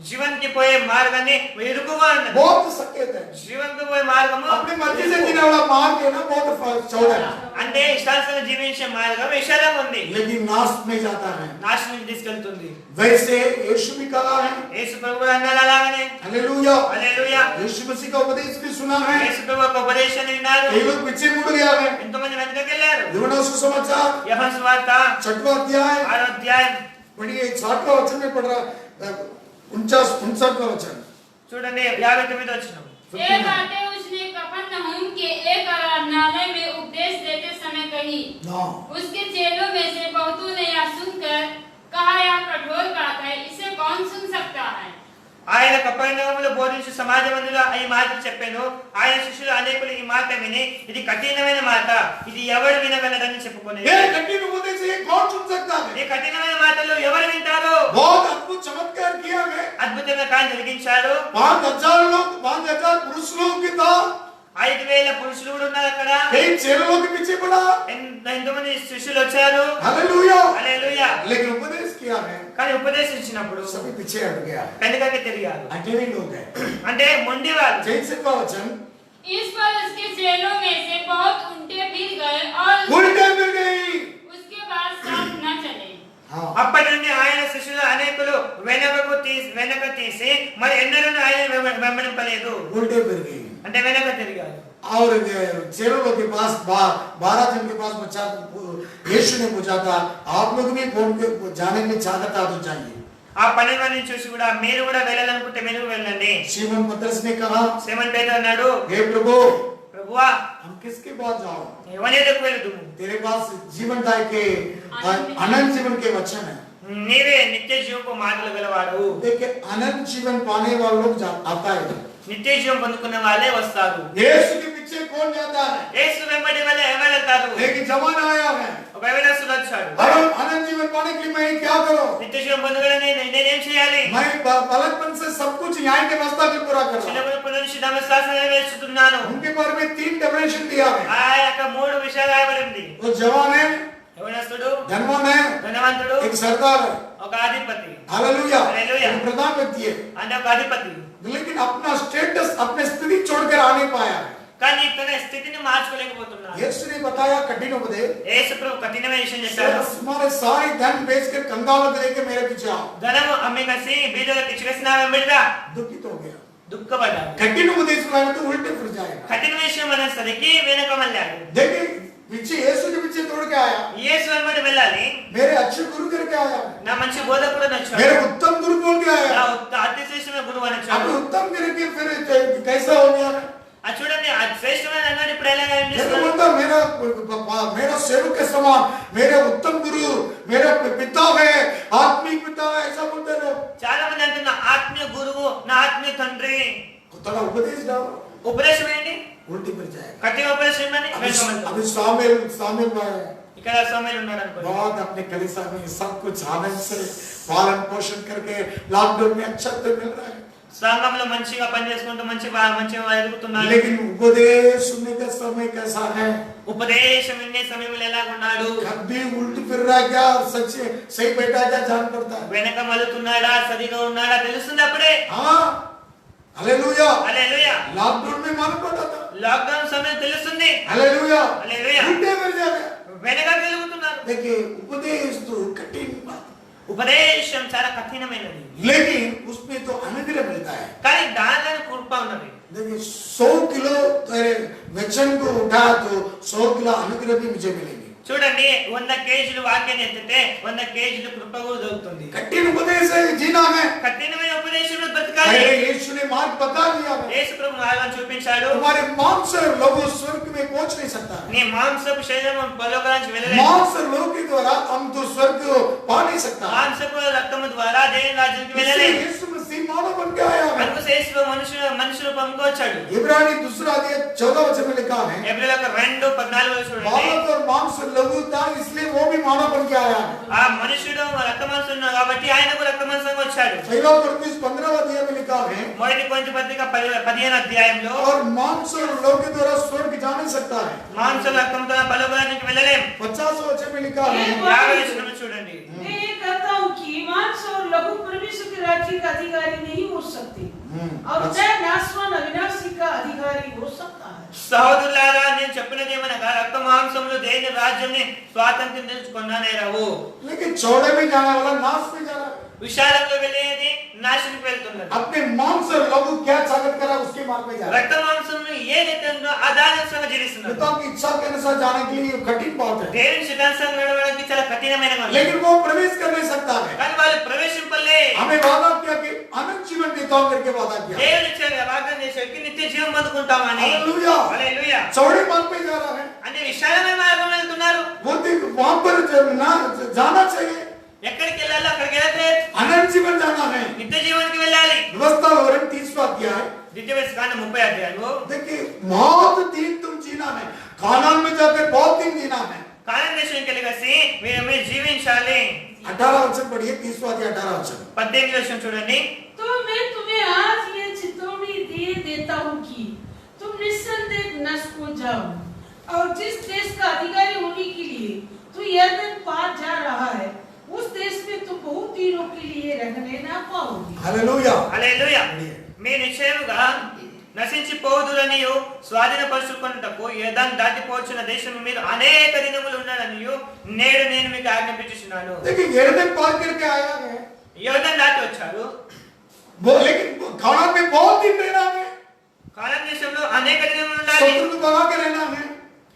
జీవన్కి పోయే మార్గాన్ని ఇరుకుగా ఉన్నది। बहुत सकेत है। జీవన్కి పోయే మార్గము अपनी मर्जी से जीने वाला मार्ग है ना, बहुत चौड़ा है, అంటే ఇష్టానుసారంగా జీవించే మార్గం విశాలంగా ఉంది, लेकिन नाश में जाता है। నాశనానికి తీసుకెళ్తుంది। वैसे यीशु भी कहा है, యేసు ప్రభు కూడా అన్నారు అలాగనే। हालेलुया। హల్లెలూయా। यीशु मसीह का उपदेश भी सुना है। యేసు ప్రభు యొక్క ఉపదేశాన్ని విన్నారు, कई लोग पीछे मुड़ गया है। ఎంతమంది వెనకకి వెళ్ళారు। यूहन्ना सुसमाचार యోహాను సువార్త 6वां अध्याय 6వ అధ్యాయం पढ़िए, 60वां वचन में पढ़ रहा 59वां वचन। చూడండి 59వ వచనం। एक आते उसने कफरनहूम के एक आराधनालय में उपदेश देते समय कही। हाँ। उसके चेलों में से बहुतों ने यह सुनकर कहा, यह कठोर बात है, इसे कौन सुन सकता है। ఆయన కపెర్నహూములో బోధించు సమాజ మందిలో ఈ మాట చెప్పాను। ఆయన శిష్యులు అనేకులు ఈ మాట విని ఇది కఠినమైన మాట, ఇది ఎవరు వినగలరని చెప్పుకునేది। ये कठिन उपदेश ये कौन सुन सकता है? ఈ కఠినమైన మాటలు ఎవరు వింటారు? बहुत अद्भुत चमत्कार किया है। అద్భుతంగా కార్యం జరిగించారు। 5000 लोग 5000 पुरुष लोग की था, 5000 పురుషులు కూడా ఉన్నారు అక్కడ। कई चेलों के पीछे पड़ा, ఎంతమంది శిష్యులు వచ్చారు। हालेलुया। హల్లెలూయా। लेकिन उपदेश किया है, కానీ ఉపదేశించినప్పుడు सभी पीछे हट गया, వెనకకి తిరిగారు। अकेले लोग हैं। అంటే మొండి వాళ్ళు। 63वां वचन, इस पर उसके चेलों में से बहुत उल्टे फिर गए और उल्टे फिर गई। उसके बाद साथ न चले। हाँ। అప్పటి నుండి ఆయన శిష్యులు అనేకులు వెనక తీసి మరి ఎన్నడూ ఆయన వెంబడింపలేదు, उल्टे फिर गई। అంటే వెనక తిరిగారు। और चेलों लोग के पास 12 जन के पास बच्चा यीशु ने पूछा था, आप लोग भी जाने में चाहता था तो जाइए। ఆ 12 మందిని చూసి కూడా మీరు కూడా వెళ్ళాలనుకుంటే మీరు వెళ్ళండి। सीमोन पतरस ने कहा, సీమోన్ పేతురు అన్నాడు, हे प्रभु, ప్రభువా हम किसके पास जाओ? ఎవరి దగ్గరికి వెళ్దుము? तेरे पास जीवनदायी के अनंत जीवन के वचन है। నీవే నిత్య జీవపు మాటలు గలవాడు। देखिए अनंत जीवन पाने वाले लोग आता है, నిత్య జీవం పొందుకున్న వాళ్ళే వస్తారు। यीशु के पीछे कौन जाता है? యేసు వెంబడి వాళ్ళే ఎవరు వెళ్తారు? एक जमाना आया है, ఒక యవనస్తుడు వచ్చాడు, अब अनंत जीवन पाने के लिए मैं क्या करूं? నిత్య జీవం పొందుకోవాలని నేనేం చేయాలి? मैं बालकपन से सब कुछ यहाँ के रास्ता भी पूरा कर रहा हूं। చిన్నప్పటి నుంచి ధర్మశాస్త్రం నెరవేర్చుతున్నాను। उनके बारे में 3 डेफिनेशन दिया है। ఆ యొక్క 3 విషయాలు రాయబడింది। वो जवान है, యవనస్తుడు, धनवान है, ధనవంతుడు, एक सरदार है। ఒక అధిపతి। हालेलुया। हालेलुया। एक प्रधान व्यक्ति है, అంటే ఒక అధిపతి। लेकिन अपना स्टेटस अपने स्थिति छोड़कर आ नहीं पाया है। కానీ తన స్థితిని మార్చుకోలేకపోతున్నాడు। यीशु ने बताया कठिन उपदेश, యేసు ప్రభు కఠినమైన విషయం చెప్పాడు, तुम्हारे सारे धन बेचकर कंगालों को लेकर मेरे पीछे आओ। ధనము అమ్మికసి బీదలకు ఇచ్చివేసిన వెంబడిరా। दुखित हो गया। దుఃఖపడ్డాడు। कठिन उपदेश लाएगा तो उल्टे फिर जाएगा। కఠిన విషయం అనేసరికి వెనక మళ్ళాడు। देखिए पीछे यीशु के पीछे दौड़ के आया, యేసు వెంబడి వెళ్ళాలి, मेरे अच्छे गुरु करके आया, నా మంచి బోధకుడు వచ్చాడు, मेरे उत्तम गुरु बोल के నా आया। అతిశ్రేష్టమైన గురువు అని अब వచ్చాడు। उत्तम करके फिर कैसा हो गया? అది చూడండి, అది శ్రేష్టమైన అన్నాడు, ఇప్పుడు ఎలా ఏం मेरे చేస్తున్నాడు? बोलता मेरा सेवक के समान, मेरे उत्तम गुरु, मेरा पिता है, आत्मिक पिता है, ऐसा बोलते लोग। చాలా మంది అంటున్నారు ఆత్మీయ గురువు, నా ఆత్మీయ తండ్రి। थोड़ा उपदेश डालो, ఉపదేశం ఏంటి? उल्टी पर जाएगा। కఠిన ఉపదేశం ఏంటని వెనక మళ్ళీ। अभी सामिल ఇక్కడ సమయంలో ఉన్నాడు అనుకోండి, बहुत अपने कलीसिया में सब कुछ आनंद से पालन पोषण करके लॉकडाउन में अच्छा तो मिल रहा है। సంఘంలో మంచిగా పని చేసుకుంటూ మంచిగా ఎదుగుతున్నారు. लेकिन उपदेश सुनने का समय कैसा है? ఉపదేశం వినే సమయంలో ఎలా ఉన్నాడు? कभी उल्ट फिर रहा है क्या, सच सही बैठा क्या जान पड़ता है। వెనక మలుతున్నాడా సరిగా ఉన్నాడా తెలుస్తుంది అప్పుడే. हाँ, हालेलुया। హల్లెలూయా. लॉकडाउन में मालूम पड़ा था। లాక్డౌన్ సమయం తెలుస్తుంది. हालेलुया। हालेलुया। उल्टे फिर जा रहे हैं। వెనక తిరుగుతున్నారు. देखिए उपदेश तो कठिन बात, ఉపదేశం చాలా కఠినమైనది, लेकिन उसमें तो अनुग्रह मिलता है। కానీ దానిలో కృప ఉన్నది. देखिए 100 किलो तेरे वचन को उठा तो 100 किलो अनुग्रह भी मुझे मिलेंगे। చూడండి 100 కేజీలు వాక్యాన్ని ఎత్తితే 100 కేజీలు కృప కూడా దొరుకుతుంది. कठिन उपदेश है, जीना है। కఠినమైన ఉపదేశంలో బ్రతకాలి. अरे यीशु ने मार्ग बता दिया है। యేసు ప్రభు మార్గాన్ని చూపించాడు. तुम्हारे मांस और लहू स्वर्ग में पहुंच नहीं सकता। నీ మాంసపు శరీరం పరలోకానికి వెళ్ళలేదు. मांस और लहू के द्वारा हम तो स्वर्ग को पा नहीं सकता। మాంసపు రక్తము ద్వారా దేవుని రాజ్యానికి इसलिए వెళ్ళలేదు. यीशु मसीह मानव बन के आया है। కనుక యేసు మనుషుల రూపంలో వచ్చాడు. इब्रानी दूसरा अध्याय 14 वचन में लिखा है, హెబ్రీయులకు 2:14 చూడండి. मानव और मांस और लहू था, इसलिए वो भी मानव बन के आया है। ఆ మనుషుడు రక్త మాంసం ఉన్నాడు కాబట్టి ఆయనకు రక్త మాంసంగా వచ్చాడు. पहला कोरिन्थियों 15 अध्याय में लिखा है, మొదటి కొరింథీ పత్రిక 15 అధ్యాయంలో और मांस और लहू के द्वारा स्वर्ग जा नहीं सकता है। మాంసం రక్తంతో పరలోకానికి వెళ్ళలేం. 50 वचन में लिखा है, 50 వచనం చూడండి. मैं ये कहता हूँ कि मांस और लघु परमेश्वर के राज्य का अधिकारी नहीं हो सकते, और चाहे नासवान अविनाशी का अधिकारी हो सकता है। సహోదరులారా నేను చెప్పినది ఏమనగా రక్త మాంసములు దేవుని రాజ్యాన్ని స్వాతంత్ర్యం తెచ్చుకున్నానే రావు. लेकिन चौड़े में जाने वाला नाश में जा रहा है। విశాలంలో వెళ్ళేది నాశనకు వెళ్తున్నది. अपने मांस और लहू क्या चालत करा उसके मार्ग में जा रहा है। రక్త మాంసములు ఏదైతే ఉందో ఆ దానంగా జీవిస్తున్నారు. पिता की इच्छा के अनुसार जाने के लिए कठिन बात है, దేవుని సిద్ధాంతం నడవడానికి చాలా కఠినమైన लेकिन वो प्रवेश कर नहीं सकता है। కానీ వాళ్ళు ప్రవేశింపలే. हमें वादा किया कि अनंत जीवन देता हूं करके वादा किया। దేవుని ఇచ్చిన వాగ్దానం చేశాడు నిత్య జీవం పొందుకుంటామని. हालेलुया। హల్లెలూయా. चौड़े मार्ग पे जा रहा है, అంటే విశాలమైన మార్గం వెళ్తున్నారు. वो वहां पर जाना चाहिए। ఎక్కడికి వెళ్ళాలో అక్కడికి వెళ్తే अनंत जीवन जाना है। నిత్య జీవానికి వెళ్ళాలి. व्यवस्था विवरण 30वां अध्याय। ద్వితీయోపదేశకాండం 30 అధ్యాయంలో देखिए बहुत दिन तुम जीना है, कानान में जाकर बहुत दिन जीना है। కానాను దేశానికి వెళ్ళేసి మీరు జీవించాలి. 18 वचन पढ़िए, 30वां अध्याय 18 वचन। 18 వచనం చూడండి. तो मैं तुम्हें आज ये चितौनी दिए देता हूँ कि तुम निस्संदेह नष्ट हो जाओ, और जिस देश का अधिकारी होने के लिए तू यरदन पार जा रहा है, उस देश में तुम बहुत दिनों के लिए रहने ना पाओगे। हालेलुया। హల్లెలూయా. మీ నిశ్చయముగా నశించిపోదురనియు స్వాధీనపరుచుకొనుటకు యెర్దాను దాటిపోవచ్చున్న దేశము మీద అనేక దినములు ఉన్నాడనియు నేడు నేను మీకు ఆజ్ఞాపించుచున్నాను. देखिए यरदन पार करके आया है, యెర్దాను దాటి వచ్చారు. लेकिन कानान में बहुत दिन रहना है, కానాను దేశంలో అనేక దినములు ఉండాలి. शत्रु को भगा के रहना है,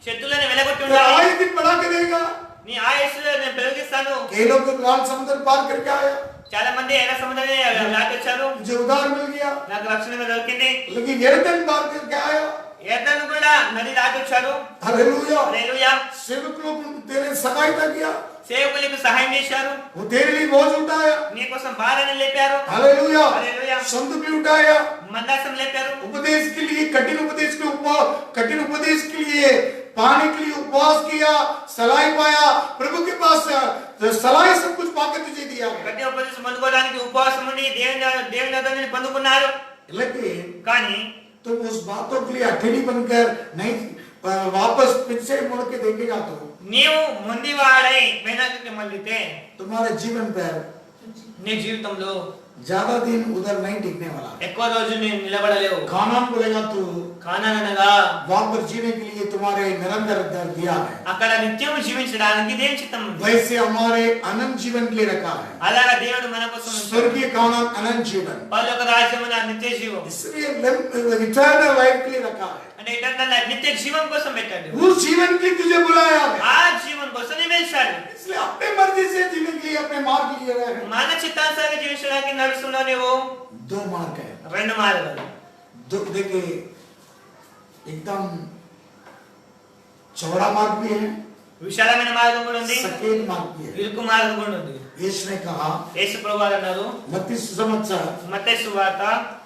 శత్రువులను వెలగొట్టి तो ఉండాలి. आए दिन बढ़ा के देगा। నీ ఆయుష్లో నేను పెరిగిస్తాను. कई लोग तो लाल समुद्र पार करके आया, చాలా మంది ఎర్ర సముద్రాన్ని దాటి వచ్చారు. मुझे उधार मिल गया, నాకు రక్షణ దొరికింది. लेकिन यरदन पार करके आया। యెర్దాను కూడా నది దాటి వచ్చారు. हालेलुया। హల్లెలూయా. सेवक लोग तेरे सहायता किया, సేవకులకు సహాయం చేశారు. वो तेरे लिए बोझ उठाया। నీ కోసం భారాన్ని లేపారు. हालेलुया। हालेलुया। संत भी उठाया, మందాసం లేపారు. उपदेश के लिए कठिन उपदेश के लिए पाने के लिए उपवास किया, सलाई पाया, प्रभु के पास सलाई सब कुछ पाकर तुझे दिया है। గట్టి ఉపదేశం పొందుకోవడానికి ఉపవాసం ఉండి దేవుని ఆదరణని పొందుకున్నారు. लेकिन కానీ तुम उस बातों के लिए अठेली बनकर नहीं वापस पीछे मुड़ के देखेगा तो నీవు ముందువాడై వెనక్కి మళ్ళితే तुम्हारे जीवन पर నీ జీవితంలో ज्यादा दिन उधर नहीं टिकने वाला। ఎక్కువ రోజులు నేను నిలబడలేవు. कानान बोलेगा तो కానాను అనగా वहां पर जीने के लिए तुम्हारे निरंतर दर दिया है, అక్కడ నిత్యం జీవించడానికి దేవుని చిత్తం ఉంది. वैसे हमारे अनंत जीवन के लिए रखा है। అలాగా దేవుడు మన కోసం ఉంచాడు. स्वर्गीय कानान अनंत जीवन, పరలోక రాజ్యమున నిత్య జీవం इसलिए इटर्नल लाइफ के लिए रखा है। అంటే ఇటర్నల్ లైఫ్ నిత్య జీవం కోసం పెట్టాడు. उस जीवन के लिए तुझे बुलाया है, ఆ జీవం కోసం నివేశాడు. इसलिए अपने मर्जी से जीने के लिए अपने मार्ग लिए रहे हैं। మన చిత్తానుసారంగా జీవించడానికి నడుస్తున్నావు నువ్వు. दो मार्ग है, రెండు మార్గాలు. दो देखिए एकदम चौड़ा मार्ग भी है, విశాలమైన మార్గం కూడా ఉంది, सफेद मार्ग भी है। ఇరుకు మార్గం కూడా ఉంది. यीशु ने कहा యేసు ప్రభువు అన్నారు मत्ती सुसमाचार మత్తయి సువార్త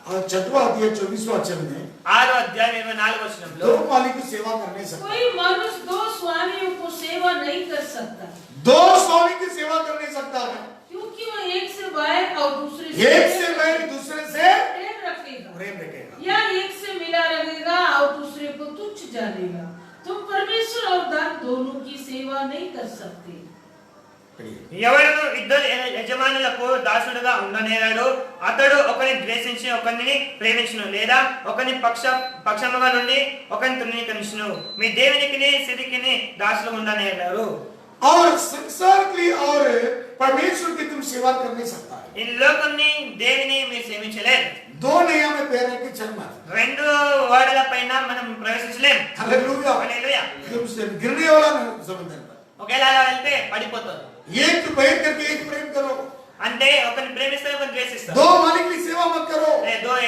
और 6वां अध्याय 24वां वचन में 6వ అధ్యాయం 24వ వచనంలో दो मालिक की सेवा करने सकता, कोई मनुष्य दो स्वामियों को सेवा नहीं कर सकता, दो स्वामी की सेवा कर नहीं सकता है, क्योंकि वह एक से बाएं और दूसरे एक से बैर दूसरे से प्रेम रख जानेगा। तुम परमेश्वर और धन दोनों की सेवा नहीं कर सकते। ఎవరు ఇద్దరు యజమానులకు దాసుడుగా ఉండనేరాడు, అతడు ఒకరిని ద్వేషించి ఒకరిని ప్రేమించును, లేదా ఒకరిని పక్షముగా నుండి ఒకరిని తృణీకరించును. మీ దేవునికి సిరికిని దాసులు ఉండనేరారు. और संसार की और परमेश्वर की तुम सेवा कर नहीं सकता है। ఈ లోకాన్ని దేవుని మీరు సేవించలేరు. दो नियम में पैर के चल मत। రెండు వాడల పైన మనం ప్రవేశించలేం. हालेलुया। హల్లెలూయా. तुमसे गिरने वाला समंदर पर। ఒకవేళ అలా వెళ్తే పడిపోతారు. एक बैठ करके एक प्रेम करो। అంటే ఒకరిని ప్రేమిస్తారు, ఒకరిని ద్వేషిస్తారు. दो मालिक की सेवा मत करो।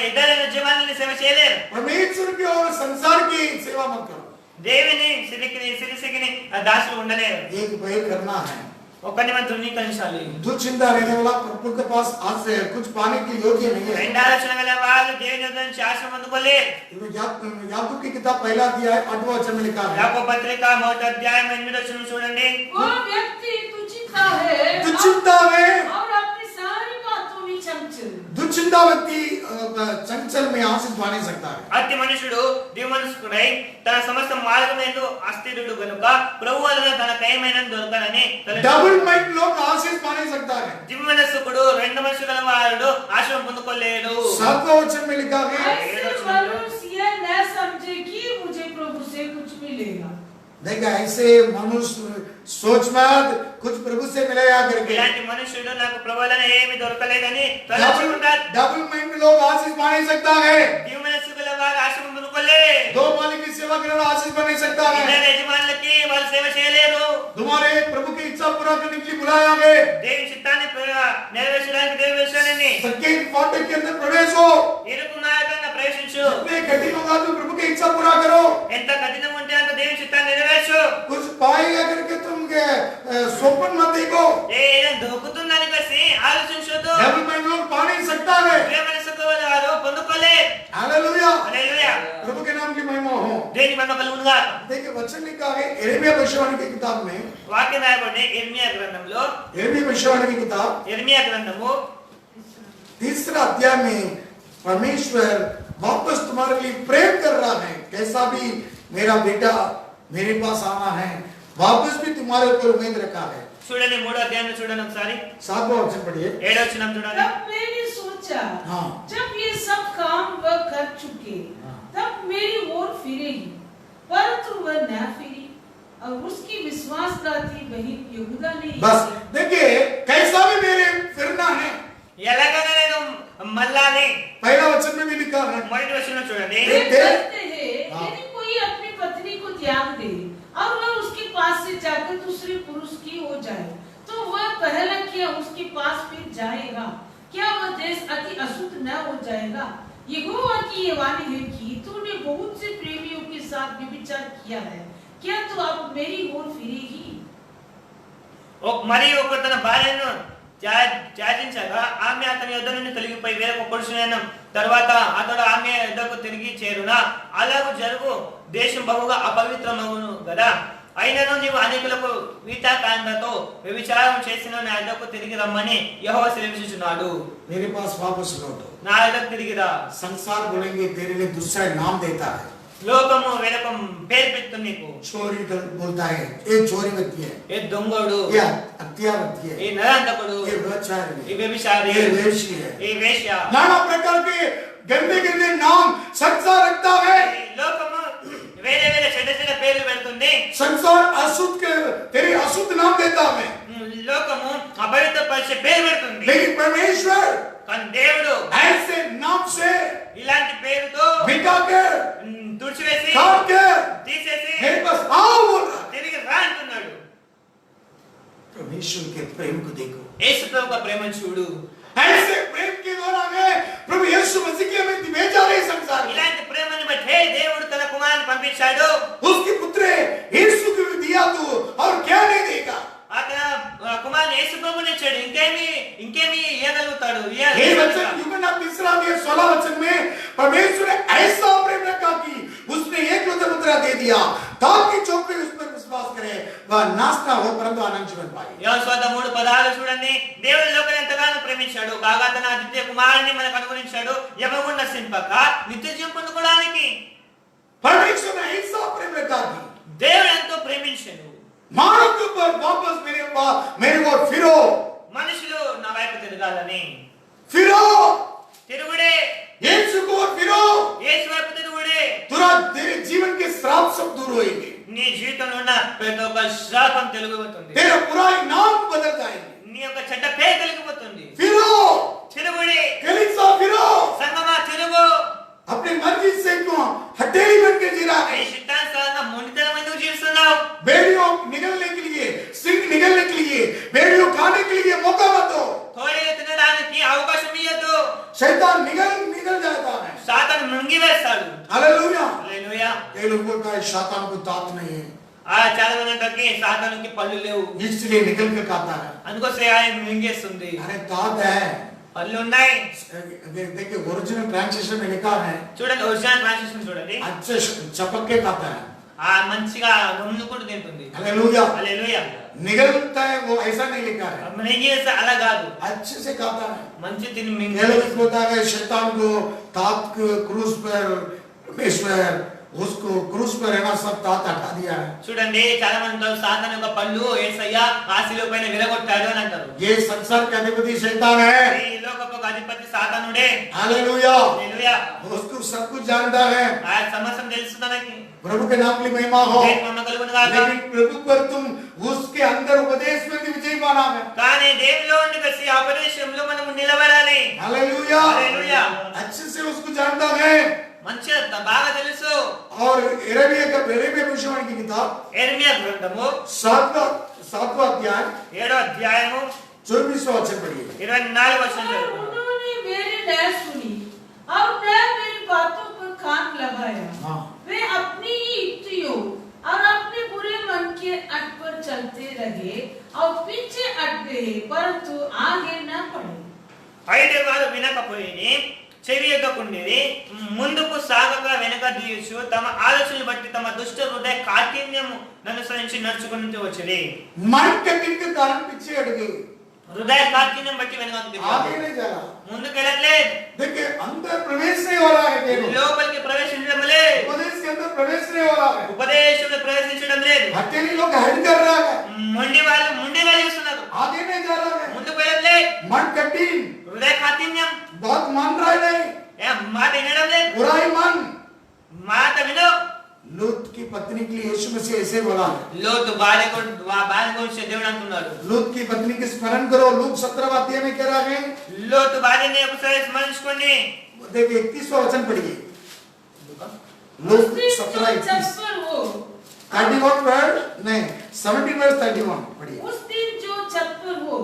ఇద్దరు యజమానుల్ని సేవ చేయలేరు. परमेश्वर की और संसार की सेवा मत करो। దేవుని సిరిసికిని దాసులు ఉండలేరు. एक बैठ करना है। ఒకరిని మనం తృణీకరించాలి. दुश्चिंता रहने वाला प्रभु के पास आज से कुछ पाने के योग्य नहीं है। రెండు ఆలోచన గల వాళ్ళు దేవుని యొద్ద నుంచి ఆశీర్వాదం పొందుకోలేరు. याकूब की किताब पहला अध्याय 8वां वचन में लिखा है। యాకోబు పత్రిక 1వ అధ్యాయం 8వ వచనం చూడండి. वो व्यक्ति दुचिंता है दुश्चिंता में और अपनी सारी बातों में चंचल। दुश्चिंता व्यक्ति चंचल में आशीष पा नहीं सकता है। అతి మనుషుడు దివమనస్కుడై తన సమస్త మార్గమునందు అస్థిరుడు గనుక ప్రభువు వలన తనకు ఏమైనా దొరకదని डबल माइंड लोग आशीष पा नहीं सकता है। దివమనస్కుడు రెండు మనసు గల వాడు ఆశీర్వాదం పొందుకోలేడు. 7वां वचन में लिखा है। ऐसे मनुष्य ये न समझे कि मुझे प्रभु से कुछ मिलेगा। देखा ऐसे मनुष्य सोच मत कुछ प्रभु से मिलेगा करके। ఇలాంటి మనుషుడు నాకు ప్రభువు వలన ఏమీ దొరకలేదని తలచుకుంటాడు. डबल माइंड लोग आशीष पा नहीं सकता है। దివమనస్సు గల వాడు ఆశీర్వాదం పొందుకోలేరు. दो मालिक की सेवा करने वाला आशीष पा नहीं सकता है। ఇద్దరు యజమానులకి వాళ్ళు సేవ చేయలేరు. तुम्हारे प्रभु की इच्छा पूरा करने के लिए बुलाया गए। దేవుని చిత్తాన్ని నెరవేర్చడానికి దేవుని వేశాడని सच्चे फाटक के अंदर प्रवेश हो। ఇరుకు మార్గంగా ప్రవేశించు. जितने कठिन होगा तो प्रभु की इच्छा पूरा करो। ఎంత కఠినంగా ఉంటే అంత దేవుని చిత్తాన్ని నెరవేర్చు. कुछ पाएगा करके तुम स्वप्न मत देखो। ఏదో దొరుకుతుందని కలిసి ఆలోచించొద్దు. डबल माइंड लोग पा नहीं सकता है। ప్రేమనస్సు గల వారు పొందుకోలేరు. हालेलुया। హల్లెలూయా. प्रभु के नाम की महिमा हो। దేవుని మహిమ కలుగునుగా. देखिए वचन लिखा है यिर्मयाह भविष्यवाणी की किताब में। వాక్యం రాయబడిన ఇర్మియా గ్రంథంలో, यिर्मयाह भविष्यवाणी की किताब ఇర్మియా గ్రంథము 3रा अध्याय में परमेश्वर वापस तुम्हारे लिए प्रेम कर रहा है। कैसा भी मेरा बेटा मेरे पास आना है, वापस भी तुम्हारे ऊपर उम्मीद रखा है। చూడండి 3వ అధ్యాయంలో చూడండి ఒకసారి. 7वां वचन पढ़िए। 7వ వచనం చూడండి. तब मैंने सोचा हाँ। जब ये सब काम वह कर चुके तब मेरी ओर फिरेगी, परंतु वह न फिरी और उसकी विश्वासघाती बहन यहूदा ने बस देखिए कैसा भी मेरे फिरना है। ఎలాగైనా నేను మళ్ళాని पहला वचन में भी लिखा है। మొదటి వచనం చూడండి. वे कहते हैं हाँ। यदि कोई अपनी पत्नी को त्याग दे और वह उसके पास से जाकर दूसरे पुरुष की हो जाए तो वह पहला क्या उसके पास फिर जाएगा? क्या वह देश अति अशुद्ध न हो जाएगा? यहोवा की ये वाणी है कि तूने बहुत से प्रेमियों के साथ व्यभिचार किया है, क्या तू अब मेरी ओर फिरेगी? మరియు ఒకడు తన భార్యను త్యాజించగా ఆమె అతని యొద్ద నుండి తొలగిపోయి వేరొక పురుషుడైన తర్వాత అతడు ఆమె యొద్దకు తిరిగి చేరునా అలాగూ జరుగు. దేశం బహుగా అపవిత్రమగును గదా. అయినను నీవు అనేకులకు వీటాకాండతో వ్యభిచారం చేసిన నా యొద్దకు తిరిగి రమ్మని యెహోవా సెలవిస్తున్నాడు. मेरे पास वापस लौटो। నా యొద్దకు తిరిగిరా. संसार बोलेंगे तेरे लिए दूसरा नाम देता है। లోకము వేరొక పేరు పెడుతుంది నీకు. चोरी बोलता है ये चोरी व्यक्ति है, ఏ దొంగోడు, ये हत्या व्यक्ति है, ఏ నరాంతకుడు, ये व्यभिचारी ఈ है, వ్యభిచారి, ये वेश्या है। ఈ వేశ్య. नाना प्रकार के गंदे गंदे नाम संसार रखता है। ఈ లోకము వేరే వేరే చెడ్డ చెడ్డ పేర్లు పెడుతుంది. संसार अशुद्ध के तेरे अशुद्ध नाम देता है। లోకము అపవిత్రపరిచే పేరు పెడుతుంది. लेकिन परमेश्वर కానీ దేవుడు ऐसे नाम से ఇలాంటి పేరుతో मिटा के తుడిచివేసి काट के తీసేసి मेरे पास आओ बोल रहा है। తిరిగి రా అంటున్నాడు. परमेश्वर के प्रेम को देखो। యేసు ప్రభు ప్రేమను చూడు. ऐसे प्रेम के द्वारा में प्रभु यीशु मसीह के हमें भेजा है संसार में। ఇలాంటి ప్రేమను బట్టే దేవుడు తన కుమారుని పంపించాడు. उसके पुत्र यीशु को दिया तू और क्या नहीं देगा। అతన కుమారుని యేసు ప్రభుని ఇచ్చాడు. ఇంకేమి ఇవ్వగలుగుతాడు? ये वचन यूहन्ना 3:16 वचन में परमेश्वर ने ऐसा प्रेम रखा कि उसने एकलौता पुत्र दे दिया ताकि जो कोई उस पर विश्वास करे वह नाश ना हो परंतु अनंत जीवन पाए। యోహాను సువార్త 3:16 చూడండి. దేవుడు లోకాన్ని ఎంతగానో ప్రేమించాడు కాగా తన అద్వితీయ కుమారుని మనకు అనుగ్రహించాడు ఎవరు నశింపక నిత్య జీవం పొందుకోవడానికి. परमेश्वर ने ऐसा प्रेम श्राप सब दूर होएंगे, నీ జీవితంలో ఉన్న ప్రతి ఒక్క శాపం తొలగిపోతుంది. तेरा बुराई नाम बदल जाएंगे. నీ యొక్క చెడ్డ పేరు తొలగిపోతుంది. फिरो తిరుగుడి कलीसिया, फिरो సంగమా తిరుగు. अपनी मर्जी से क्यों हथेली बन के जी रहा నీ है? సిద్ధాంతాలను మొండితనం ఎందుకు జీవిస్తున్నావు? बेड़ियों निगलने के लिए, सिंह निगलने के लिए, बेड़ियों खाने के लिए मौका मत दो. తోడే తినడానికి అవకాశం ఇయ్యొద్దు. शैतान निगल जाता है. సాతాను మింగివేస్తాడు. हालेलुया. హల్లెలూయా. कई लोगों का शैतान को दांत नहीं है, చాలా మంది అంటారు సాతానుకి పళ్ళు లేవు, इसलिए निकल के खाता है. అందుకోసం ఆయన మింగేస్తుంది. अरे दांत है. పళ్ళు ఉన్నాయి. देखिए ओरिजिनल ट्रांसलेशन में लिखा है చూడండి ఒరిజినల్ ట్రాన్స్లేషన్ చూడండి. अच्छे चपक के खाता है. మంచిగా నొమ్ముకుంటూ తింటుంది. हालेलुया. హల్లెలూయా. निगलता है वो ऐसा नहीं लिखा है, మింగేస్తే అలా కాదు, अच्छे से खाता है. మంచి తిని ये మింగే. लोग होता है शैतान को दांत को क्रूस पर परमेश्वर उसको क्रूस पर रहना सब दांत हटा दिया है. చూడండి చాలా మంది అంటారు సాతాను యొక్క పళ్ళు యేసయ్య ఆ శిలువ పైన విరగొట్టాడు అని అంటారు. ये संसार का अधिपति शैतान है. ఈ లోకపు అధిపతి సాతానుడే. हालेलुया. హల్లెలూయా. उसको सब कुछ जानता है. ఆ సమస్తం తెలుసు తనకి. प्रभु के नाम की महिमा हो. మహిమ కలుగును గాక. लेकिन प्रभु पर तुम उसके अंदर उपदेश में भी विजय पाना है. కానీ దేవులో ఉండి కలిసి ఆ ఉపదేశంలో మనం నిలబడాలి. हालेलुया. హల్లెలూయా. अच्छे से उसको जानता है. మంచిగా బాగా తెలుసు. और यिर्मयाह भविष्यवाणी की किताब యెర్మీయా గ్రంథము 7वां अध्याय 7వ అధ్యాయము 24वां वचन पढ़िए. 24వ వచనం और చదువుకుందాం. उन्होंने मेरी न सुनी और न मेरी बातों पर कान लगाया. हाँ. वे अपनी ही युक्तियों और अपने बुरे मन के अट पर चलते रहे और पीछे हट गए, परंतु आगे न बढ़े. అయితే వారు వినకపోయిని, చెవి ఎక్కకుండేది, ముందుకు సాగక వెనక తీయచ్చు, తమ ఆలోచనలు బట్టి తమ దుష్ట హృదయ కాఠిన్యము అనుసరించి నడుచుకుంటూ వచ్చేది. मन कठिन के कारण पीछे हट गए, హృదయ కాఠిన్యం బట్టి వెనక आगे नहीं जा रहा. ముందుకు వెళ్ళట్లేదు. देखिए अंदर प्रवेश नहीं हो रहा है, केवल లోపలికి ప్రవేశించడం లేదు. उपदेश के अंदर प्रवेश नहीं हो रहा है. ఉపదేశంలో ప్రవేశించడం లేదు. हथेली लोग हेड कर रहा है, ముండిగా చూస్తున్నారు. आगे नहीं जा रहा है. ముందుకు వెళ్ళట్లేదు. मन कठिन, హృదయ కాఠిన్యం. बात मान रहा है नहीं, మాట వినడం లేదు. बुराई मन. మాట విను. लूत की पत्नी के लिए यीशु मसीह ऐसे बोला है. లోతు భార్య గురించి దేవుడు అంటున్నాడు. लूत की पत्नी की स्मरण करो. लूक 17वां अध्याय में कह रहा है. లోతు భార్యని ఒకసారి స్మరించుకోండి. देखिए 31वां वचन पढ़िए. उस लूक दिन जो 17:31. चप्पर हो 31 वर्ड नहीं 17 वर्ड 31 पढ़िए. उस दिन जो चप्पर हो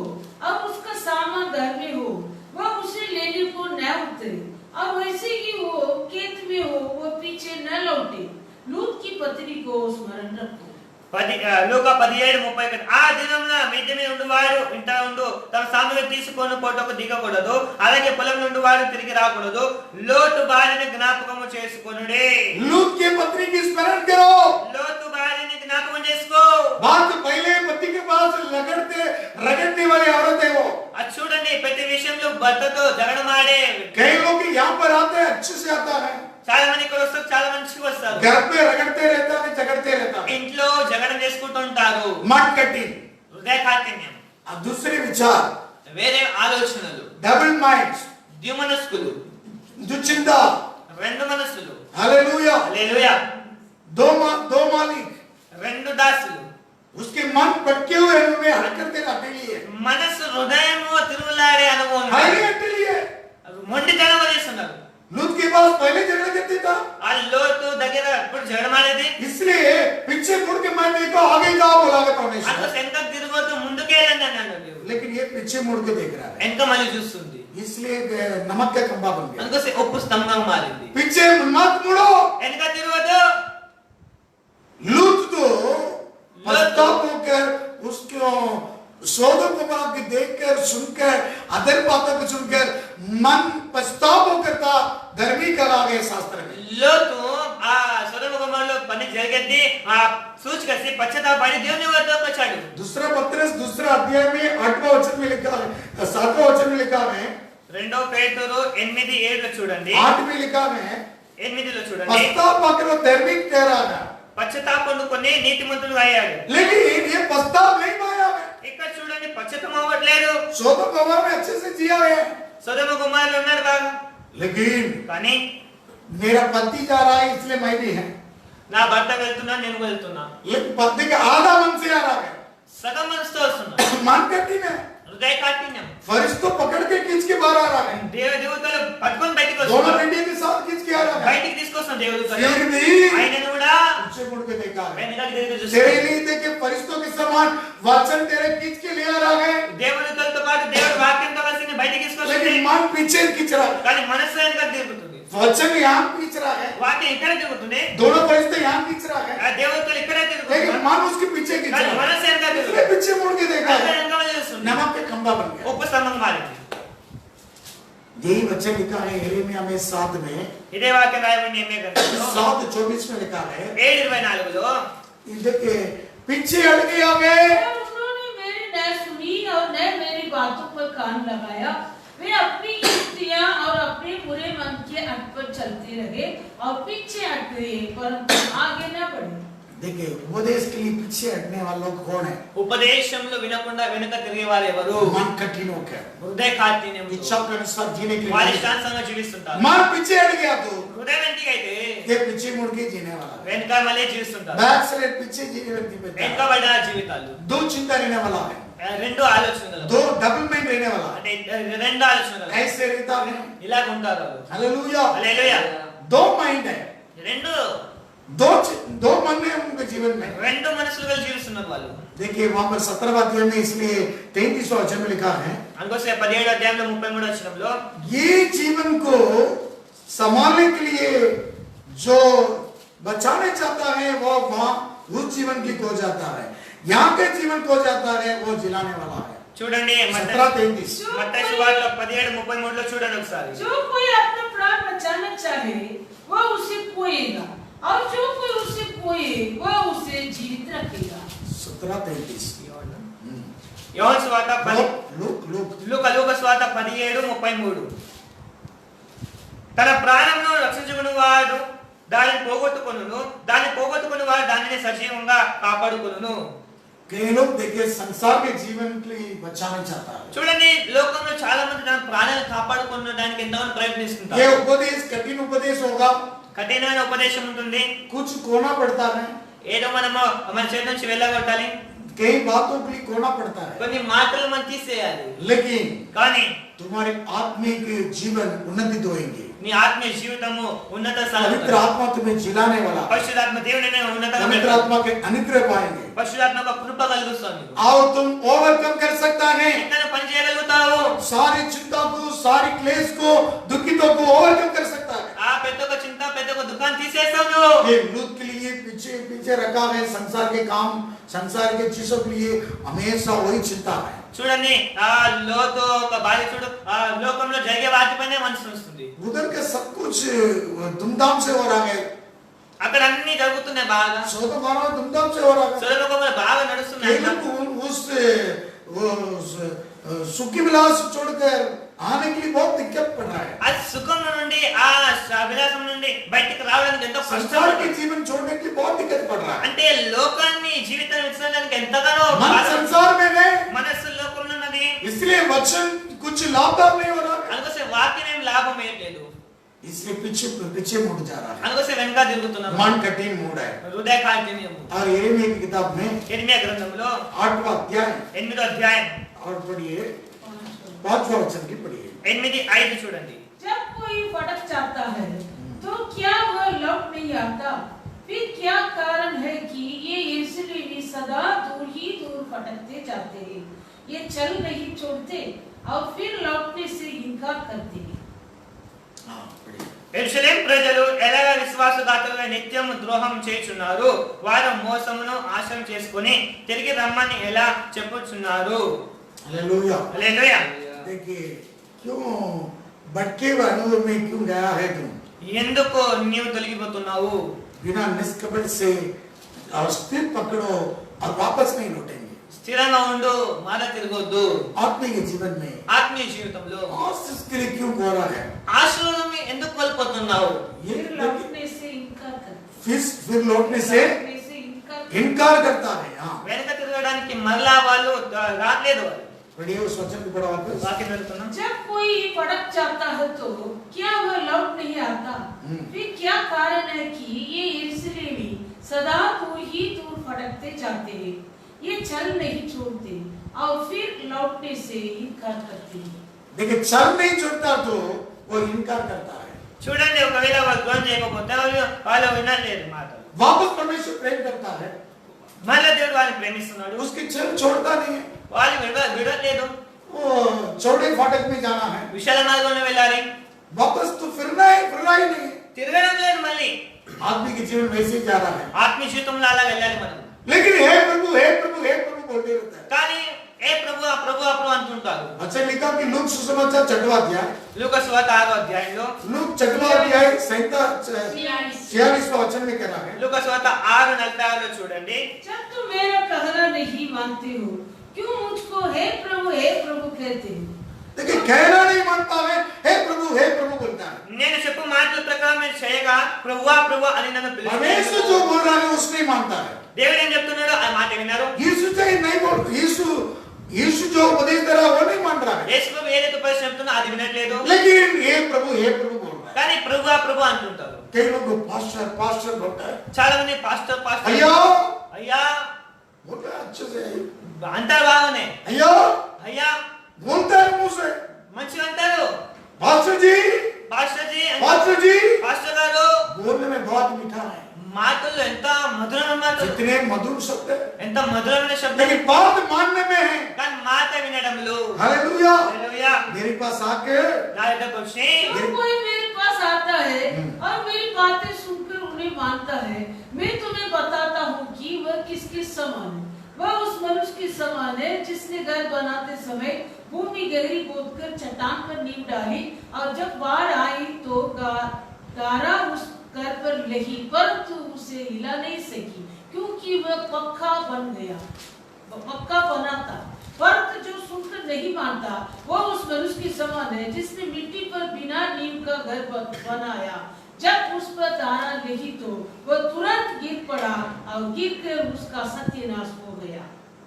और उसका सामान घर में हो, वह उसे लेने को न उतरे, और वैसे ही वो खेत में हो, वो पीछे न लौटे. लूत की पत्नी को स्मरण रखो. లూకా 17:30. ఆ దినమున మిద్దె మీద ఉండువాడు ఇంట ఉండు తన సామాగ్రి తీసుకొని పోటకు దిగకూడదు, అలాగే పొలం నుండి వాడు తిరిగి రాకూడదు. లోతు భార్యని జ్ఞాపకము చేసుకొనుడే. लूत की पत्नी की स्मरण करो. లోతు భార్యని జ్ఞాపకం చేసుకో. बात पहले पति के पास रगड़ने वाली औरत है वो. అది చూడండి, ప్రతి విషయంలో భర్తతో జగడమాడే. कई लोग यहाँ पर आते हैं, अच्छे से आता है, చాలా మంది ఇక్కడ వస్తారు, చాలా మంచిగా వస్తారు. घर पे रगड़ते रहता है, झगड़ते रहता है. ఇంట్లో జగడం చేసుకుంటూ ఉంటారు. मन कठिन. హృదయ కాఠిన్యం, अब दूसरे विचार, వేరే ఆలోచనలు, डबल माइंड्स, ద్విమనస్కులు, दुश्चिंता. రెండు మనసులు. हालेलुया. హల్లెలూయా. दो मालिक. రెండు దాసులు. उसके मन भटके हुए में हरकत अकेली है. మనసు హృదయము తిరుగులాడే అనుభవం. हाईली अकेली है. మొండితనం చేస్తున్నారు. लूत के पास पहले झगड़ा करती था, ఆ లోతు దగ్గర ఇప్పుడు జగడమాడేది. इसलिए पीछे मुड़ के मैं देखो आगे जाओ बोला అంత परमेश्वर. వెనక తిరగొద్దు, ముందుకే వెళ్ళండి అన్నాడు దేవుడు. लेकिन ये पीछे मुड़ के देख रहा है, వెనక మళ్ళీ చూస్తుంది. इसलिए नमक का खंभा बन गया. అందుకోసం ఉప్పు స్తంభం మారింది. पीछे मत मुड़ो. వెనక తిరగొద్దు. लूत तो पश्चाताप होकर उसको सोदोम गोमोरा को देखकर सुनकर अदर बातों को सुनकर मन पश्चाताप होकर था, धर्मी करा गए शास्त्र में. లోతు ఆ సొదొమ గొమొరలో పని జరిగింది. ఆ సూచకసి పశ్చాత్తాపడి దేవుని వద్దకు వచ్చాడు. दूसरा पत्रस दूसरा अध्याय में 8वां वचन में लिखा है, 7वां वचन में लिखा है, రెండో పేతురు 8:7 చూడండి. 8 में लिखा है, 8లో చూడండి. पश्चाताप होकर वो धर्मी कह रहा है, పశ్చాత్తాపం కొన్ని నీతిమంతులు అయ్యాడు. लेकिन ये पश्चाताप नहीं पाया है. ఇక్కడ చూడండి, పశ్చాత్తాపం అవ్వట్లేదు. सोदोम गोमोरा में अच्छे से जिया है, సొదొమ గొమొరలో ఉన్నారు బాగా, लेकिन కానీ मेरा पति जा रहा है इसलिए मैं भी है. నా భర్త వెళ్తున్నా, నేను వెళ్తున్నా. लेकिन पत्नी का आधा मन से आ रहा है, సగం మనసుతో వస్తున్నా. मन कठिन है, హృదయ కాఠిన్యం. फरिश्तों पकड़ के खींच के बाहर आ रहा है, దేవదూతలు పట్టుకొని బయటికి दोनों వస్తున్నారు. डंडे के साथ खींच के आ रहा है, బయటికి తీసుకొస్తున్నారు దేవదూతలు. फिर भी ఆయనను కూడా पीछे मुड़ के देखा है, వెనకకి తిరిగి तेरे చూస్తున్నారు. लिए देखे फरिश्तों के समान वचन तेरे खींच के ले आ रहा है, దేవదూతలతో పాటు దేవుడు వాక్యంతో కలిసి నిన్ను బయటికి తీసుకొస్తుంది. लेकिन मन पीछे खींच रहा है, కానీ మనసు వెనక తిరుగుతుంది. वचन यहाँ खींच रहा है, వాక్యం ఇక్కడ తిరుగుతుంది. दोनों फरिश्ते यहाँ खींच रहा है, ఆ దేవదూతలు ఇక్కడే लेकिन తిరుగుతున్నారు. मन उसके पीछे खींच కానీ रहा है, మనసు వెనక इसलिए తిరుగుతుంది. पीछे मुड़ के देखा అక్కడ है, వెనక చూస్తుంది. नमक के खंभा बन गया। ఉప్పు స్తంభం మారింది. यही वचन लिखा है यिर्मयाह में 7 में, ఇదే వాక్యం రాయబడింది ఎమ్మె గ్రంథంలో 7:24 में लिखा है, 7:24లో देखिए पीछे हट के आ गए, और उन्होंने मेरी न सुनी और न मेरी बातों पर कान लगाया। वे अपनी युक्तियां और अपने बुरे मन के अट पर चलते रहे और पीछे हट गए, परंतु आगे न बढ़े। देखिए उपदेश के लिए पीछे हटने वाले लोग कौन है? ఉపదేశంలో వినకుండా వెనక తిరిగే వారు ఎవరు? मन कठिन हो गया, హృదయ కాఠిన్యం. इच्छा के अनुसार जीने के వారి लिए ఇష్టానుసారంగా జీవిస్తుంటారు. मन पीछे हट गया तो హృదయం వెంటికి అయితే ये पीछे मुड़ के जीने वाला, వెనక మళ్ళీ జీవిస్తుంటారు. बैक से पीछे जीने व्यक्ति पे వెనకబడిన జీవితాలు. दो चिंता रहने वाला है, రెండు ఆలోచనలు, दो डबल माइंड रहने वाला है, అంటే రెండు ఆలోచనలు ऐसे रहता है, ఇలాగ ఉంటారు వాళ్ళు. हालेलुया, హల్లెలూయా. दो माइंड है, రెండు दो मन है उनके जीवन में। రెండు మనసులు కలిసి జీవిస్తున్నారు వాళ్ళు. देखिए वहां पर 17वां अध्याय में इसलिए 33वां वचन में लिखा है, అందుకోసం 17వ అధ్యాయంలో 33వ వచనంలో ये जीवन को संभालने के लिए जो बचाने चाहता है वो वहां उस जीवन की खो जाता है, यहाँ के जीवन खो जाता है वो जिलाने वाला है। చూడండి 17:33 మత్తయి సువార్త 17:33లో చూడండి ఒకసారి. जो कोई अपना प्राण बचाना चाहे वह उसे खोएगा, और जो कोई उसे खोए वह उसे जीवित रखेगा। 17:33 యోహాను సువార్త 10 लोक సువార్త 17:33 తన ప్రాణమును రక్షించుకునేవాడు దానిని పోగొట్టుకొనును, దాన్ని పోగొట్టుకునేవాడు దానిని సజీవంగా కాపాడుకొనును. कई लोग देखिए संसार के जीवन के लिए बचाना चाहता है, చూడండి లోకంలో చాలా మంది తన ప్రాణాలను కాపాడుకోవడానికి ఎంతగానో ప్రయత్నిస్తుంటారు. ये उपदेश कठिन उपदेश होगा, కఠినమైన ఉపదేశం ఉంటుంది. कुछ खोना पड़ता है, ఏదో మనము మన చేతి నుంచి వెళ్ళగొట్టాలి, कई बातों के लिए खोना पड़ता है, కొన్ని మాటలు మనం తీసేయాలి. लेकिन కానీ तुम्हारे आत्मिक जीवन उन्नति होएंगे, నీ ఆత్మీయ జీవితము ఉన్నత पवित्र స్థాయిలో आत्मा तुम्हें जिलाने वाला, పరిశుద్ధాత్మ దేవుని ఉన్నతంగా पवित्र आत्मा के अनुग्रह पाएंगे పరిశుద్ధాత్మ యొక్క కృప కలుగుతుంది. और तुम ओवरकम कर सकता है ఎంతన పని చేయగలుగుతావు. सारी चिंता को, सारी क्लेश को, दुखितों को ओवरकम कर सकता है। ఆ పెద్ద ఒక చింత పెద్ద ఒక దుఃఖాన్ని తీసేస్తావు నువ్వు. ये लूत के लिए पीछे पीछे रखा है, संसार के काम, संसार के चीजों के लिए हमेशा वही चिंता है। చూడండి ఆ లోతు ఒక భార్య చూడు ఆ లోకంలో జరిగే వాటిపైనే మనసు వస్తుంది. उधर के सब कुछ धूमधाम से हो रहा है, అక్కడ అన్ని జరుగుతున్నాయి బాగా. सौदा मारा धूमधाम से हो रहा है, సొలొమోను బాగా నడుస్తున్నాయి. कई लोग उस सुखी विलास छोड़कर आने के लिए बहुत दिक्कत पड़ रहा है, ఆ సుఖం నుండి ఆ విలాసం నుండి బయటికి రావడానికి ఎంతో కష్టం. संसार के जीवन छोड़ने के लिए बहुत दिक्कत पड़ रहा है। అంటే లోకాన్ని జీవితాన్ని విడిచడానికి ఎంతగానో मन संसार में है, మనస్సు లోకంలో ఉన్నది. इसलिए वचन कुछ लाभदायक नहीं हो रहा है, అందుకోసం వాక్యం ఏం లాభం ఏం లేదు. इसलिए पीछे पीछे मुड़ जा रहा है, అందుకోసం వెనక తిరుగుతున్నాం. मन कठिन मूड है। హృదయ కాఠిన్యము. और यिर्मयाह की किताब में ఇర్మియా గ్రంథంలో 8वां अध्याय 8వ అధ్యాయం और पढ़िए 5वां वचन की पढ़िए। 8:5 చూడండి. जब कोई भटक जाता है तो क्या वह लौट नहीं आता? फिर क्या कारण है कि ये यरूशलेमी सदा दूर ही दूर भटकते जाते हैं? ये चल नहीं छोड़ते और फिर लौटने से इनकार करते हैं। हाँ पढ़िए। యెరూషలేము ప్రజలు ఎలాగ విశ్వాసఘాతులుగా నిత్యం ద్రోహం చేయుచున్నారు, వారు మోసమును ఆశ్రయం చేసుకొని తిరిగి రమ్మని ఎలా చెప్పుచున్నారు. हालेलुया। హల్లెలూయా. देखिए क्यों भटके हुए अनुभव में क्यों गया है तुम? ఎందుకు నీవు తొలగిపోతున్నావు? बिना निष्कपट से और स्थिर पकड़ो और वापस नहीं लौटेंगे। స్థిరంగా ఉండు, మాట తిరగొద్దు. आत्मिक जीवन में ఆత్మీయ జీవితంలో आशीष के लिए क्यों गो रहा है? ఆశీర్వాదం ఎందుకు కోల్పోతున్నావు? ये फिर लौटने से इनकार करते फिर लौटने से लौटने से इनकार करता है। हाँ వెనక తిరగడానికి మరలా వాళ్ళు రాట్లేదు. వాళ్ళు पढ़िए उस वचन को पढ़ो वापस। వాక్యం చదువుతున్నాం. जब कोई भटक जाता है तो क्या वह लौट नहीं आता? फिर क्या कारण है कि ये यरूशलेमी सदा दूर ही दूर भटकते जाते हैं। ये चल नहीं छोड़ते और फिर लौटने से इनकार करते हैं। देखिए, चल नहीं छोड़ता तो वो इनकार करता है। చూడండి ఒకవేళ వాళ్ళు ధ్వని చేయకపోతే వాళ్ళు వినలేదు మాటలు. वापस परमेश्वर प्रेम करता है, మళ్ళీ దేవుడు వాళ్ళని ప్రేమిస్తున్నాడు. उसकी चल छोड़ता नहीं है। వాళ్ళు విడట్లేదు. वो चौड़े फाटक में जाना है, విశాల మార్గంలో వెళ్ళాలి. वापस तो फिरना ही नहीं है। తిరగడం లేదు మళ్ళీ. आदमी की जीवन वैसे ही जा रहा है, ఆత్మీయ జీవితంలో అలా వెళ్ళాలి మనం. लेकिन हे प्रभु हे प्रभु हे प्रभु बोलते रहता है। కానీ ఏ ప్రభు ఆ ప్రభు ఆ ప్రభు అంటుంటారు. अच्छा लिखा कि लूक सुसमाचार 6वां अध्याय, లూకా సువార్త 6వ అధ్యాయంలో लूक 6वां अध्याय 46वां वचन में कह रहा है। లూకా సువార్త 6:46లో చూడండి. जब तुम मेरा कहना नहीं मानते हो, क्यों मुझको हे प्रभु कहते हो? देखिए, कहना नहीं मानता है, हे प्रभु बोलता है। నేను చెప్పు మాటల ప్రకారం మీరు చేయగా ప్రభువా ప్రభు అని నన్ను परमेश्वर పిలుస్తారు. जो बोल रहा है उसने मानता है। దేవుడు ఏం చెప్తున్నాడో ఆ మాట విన్నారు. यीशु से नहीं बोल, यीशु जो उपदेश दे रहा है वो नहीं मान रहा है, యేసు ప్రభు ఏదైతే ఉపదేశం చెప్తున్నా అది వినట్లేదు. लेकिन हे प्रभु बोल रहा है। కానీ ప్రభువా ప్రభు అంటుంటారు. कई लोग पास्टर बोलता है, చాలా మంది పాస్టర్ अय्या అయ్యా बोलता है अच्छे से, అంటారు బాగానే अय्या అయ్యా बोलता है मुंह से, మంచిగా అంటారు. पास्टर जी పాస్టర్ గారు बोलने में बहुत मीठा है, మాటలు ఎంత మధురమైన మాటలు, जितने मधुर शब्द है, ఎంత మధురమైన శబ్దం. लेकिन बात मानने में है। కానీ మాట వినడంలో हालेलुया। హల్లెలూయా. मेरे पास आके నా దగ్గరకు వచ్చి जो कोई मेरे पास आता है और मेरी बातें सुनकर उन्हें मानता है, मैं तुम्हें बताता हूँ कि वह किसके समान है। वह उस मनुष्य के समान है जिसने घर बनाते समय भूमि गहरी खोदकर चट्टान पर नींव डाली, और जब बाढ़ आई तो गारा उस घर पर लही, परंतु उसे हिला नहीं सकी, क्योंकि वह पक्का बना था। परंतु जो सुनकर नहीं मानता वह उस मनुष्य के समान है जिसने मिट्टी पर बिना नींव का घर बनाया। जब उस पर दाना लगी तो वह तुरंत गिर पड़ा और गिरकर उसका सत्यानाश हो गया।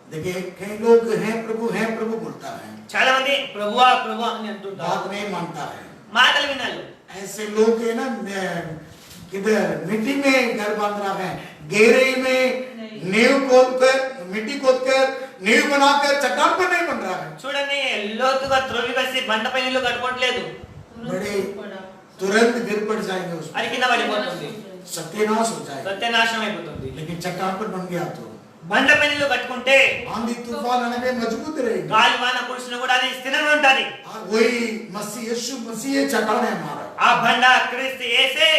देखिए, कई लोग हैं प्रभु बोलता है, చాలా మంది ప్రభువా ప్రభు అని అంటుంటారు. बात नहीं मानता है। మాటలు వినాలి. ऐसे लोग है ना, किधर मिट्टी में घर बांध रहा है, गहरे में नींव खोदकर, मिट्टी खोदकर नींव बनाकर चट्टान पर नहीं बन रहा है। చూడండి, లోతుగా త్రవ్వి వేసి బండపై ఇల్లు కట్టుకోవట్లేదు. बड़े तुरंत गिर पड़ जाएंगे, उसमें అది కింద పడిపోతుంది, सत्यानाश हो जाएगा। సత్యనాశనం అయిపోతుంది. लेकिन चट्टान पर बन गया तो బండపై ఇల్లు కట్టుకుంటే आंधी तूफान आने में मजबूत रहेगी। గాలి వాన కురిసినా కూడా అది స్థిరంగా ఉంటది. वही मसीह यीशु मसीह चट्टान है हमारा। ఆ బండ క్రీస్తు యేసే.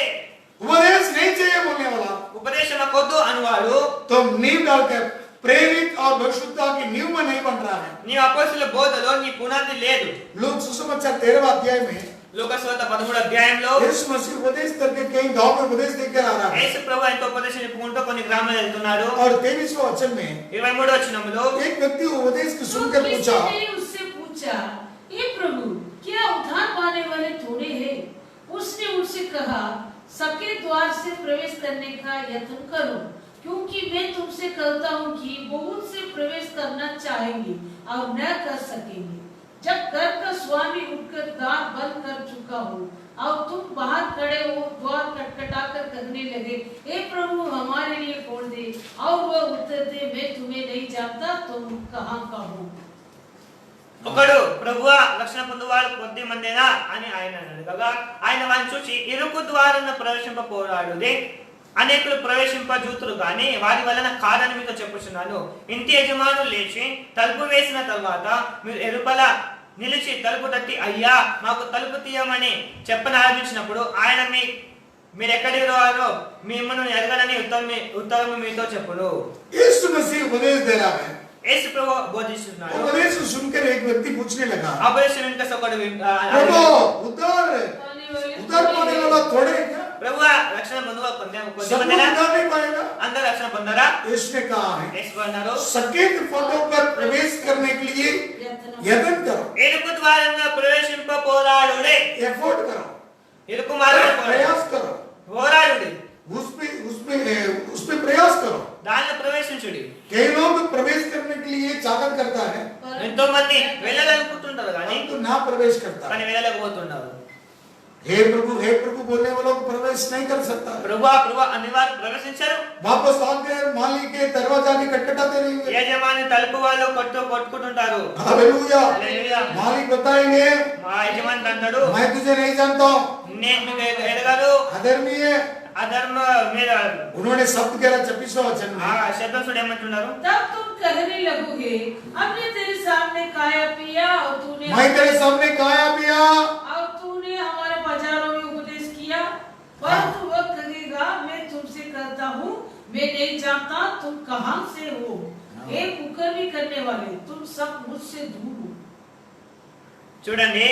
उपदेश नहीं चाहिए बोलने वाला, ఉపదేశం కొద్దు అనువాడు तो नींव डालकर प्रेरित और परिशुद्धता की नींव में नहीं बन रहा है। నీ అపోస్తలుల బోధలో నీ పునాది లేదు. लोग सुसमाचार 13वां अध्याय में లూకా సువార్త 13వ అధ్యాయంలో यीशु मसीह उपदेश करके कई गांव में उपदेश देकर आ रहा है। యేసు ప్రభు ఎంతో ఉపదేశం చెప్పుకుంటూ కొన్ని గ్రామాలకు వెళ్తున్నాడు. और 23वां वचन में 23వ వచనంలో एक व्यक्ति उपदेश को तो सुनकर किसी पूछा, ने उससे पूछा, हे प्रभु, क्या उद्धार पाने वाले थोड़े हैं? उसने उनसे कहा, सबके द्वार से प्रवेश करने का यत्न करो, क्योंकि मैं तुमसे कहता हूँ कि बहुत से प्रवेश करना चाहेंगे और न कर सकेंगे। जब घर का स्वामी उठकर द्वार बंद कर चुका हो और तुम बाहर खड़े हो, द्वार खटखटाकर कहने लगे, हे प्रभु हमारे लिए खोल दे, और वह उत्तर दे, मैं तुम्हें नहीं जानता, तुम कहाँ का हो। ఒకడు ప్రభువా రక్షణ పొందువాడు కొద్ది మందేనా అని ఆయన అడగగా, ఆయన వారిని చూసి ఇరుకు ద్వారాన ప్రవేశింపపోరాడుదే అనేకులు ప్రవేశింపజూతురు గాని వారి వలన కాదని మీతో చెప్పుచున్నాను. ఇంటి యజమానులు లేచి తలుపు వేసిన తర్వాత మీరు ఎరుపల నిలిచి తలుపు తట్టి, అయ్యా మాకు తలుపు తీయమని చెప్పనారంభించినప్పుడు ఆయన మీరు ఎక్కడికి రారో మిమ్మల్ని ఎరగనని ఉత్తరము మీతో చెప్పును. यीशु मसीह उपदेश दे रहा है। యేసు ప్రభు బోధిస్తున్నాడు. उपदेश सुनकर एक व्यक्ति पूछने लगा, ఆపరేషన్ వెనుక ఒకడు प्रभु उद्धार पाने वाला थोड़े हैं क्या? ప్రభువా రక్షణ పొందువ కొద్ది सब लोग మందేనా? उद्धार नहीं पाएगा। అందరూ రక్షణ పొందారా? यीशु ने कहा है, యేసు అన్నారు, सकेत फोटो पर प्रवेश करने के लिए यत्न करो, ఇరుకు ద్వారంగా ప్రవేశింప పోరాడుడే. एफर्ट करो, ఇరుకు మార్గం प्रयास करो, పోరాడుడి, उसमें प्रयास करो। దానిలో ప్రవేశించుడి. कई लोग प्रवेश करने के लिए चाहत करता है, ఎంతో మంది వెళ్ళాలనుకుంటుంటారు కానీ परंतु ना प्रवेश करता। కానీ వెళ్ళలేకపోతున్నారు. हे प्रभु बोलने वालों को प्रवेश प्रवेश नहीं कर सकता। ప్రభు అన్ని వారు ప్రవేశించారు. वापस आके मालिक के दरवाजा की खटखटाते रहेंगे। యజమాని తలుపు వాళ్ళు కొట్టుకుంటుంటారు. हालेलुया। హల్లెలూయా. मालिक बताएंगे మా యజమాని అంటాడు, मैं तुझे नहीं जानता हूँ, నేను మీకు ఎరగను, अधर्मी है। అధర్మ మీరు उन्होंने शब्द कह रहा 26वां वचन ఆ में, శబ్దం ఏమంటున్నారు? तब तुम कहने लगोगे हमने तेरे सामने खाया पिया और तूने मैं तेरे सामने खाया पिया और तूने हमारे बाजारों में उपदेश किया, परंतु वह कहेगा मैं तुमसे कहता हूँ मैं नहीं जानता तुम कहाँ से हो, हे कुकर्मी करने वाले, तुम सब मुझसे दूर हो। చూడండి,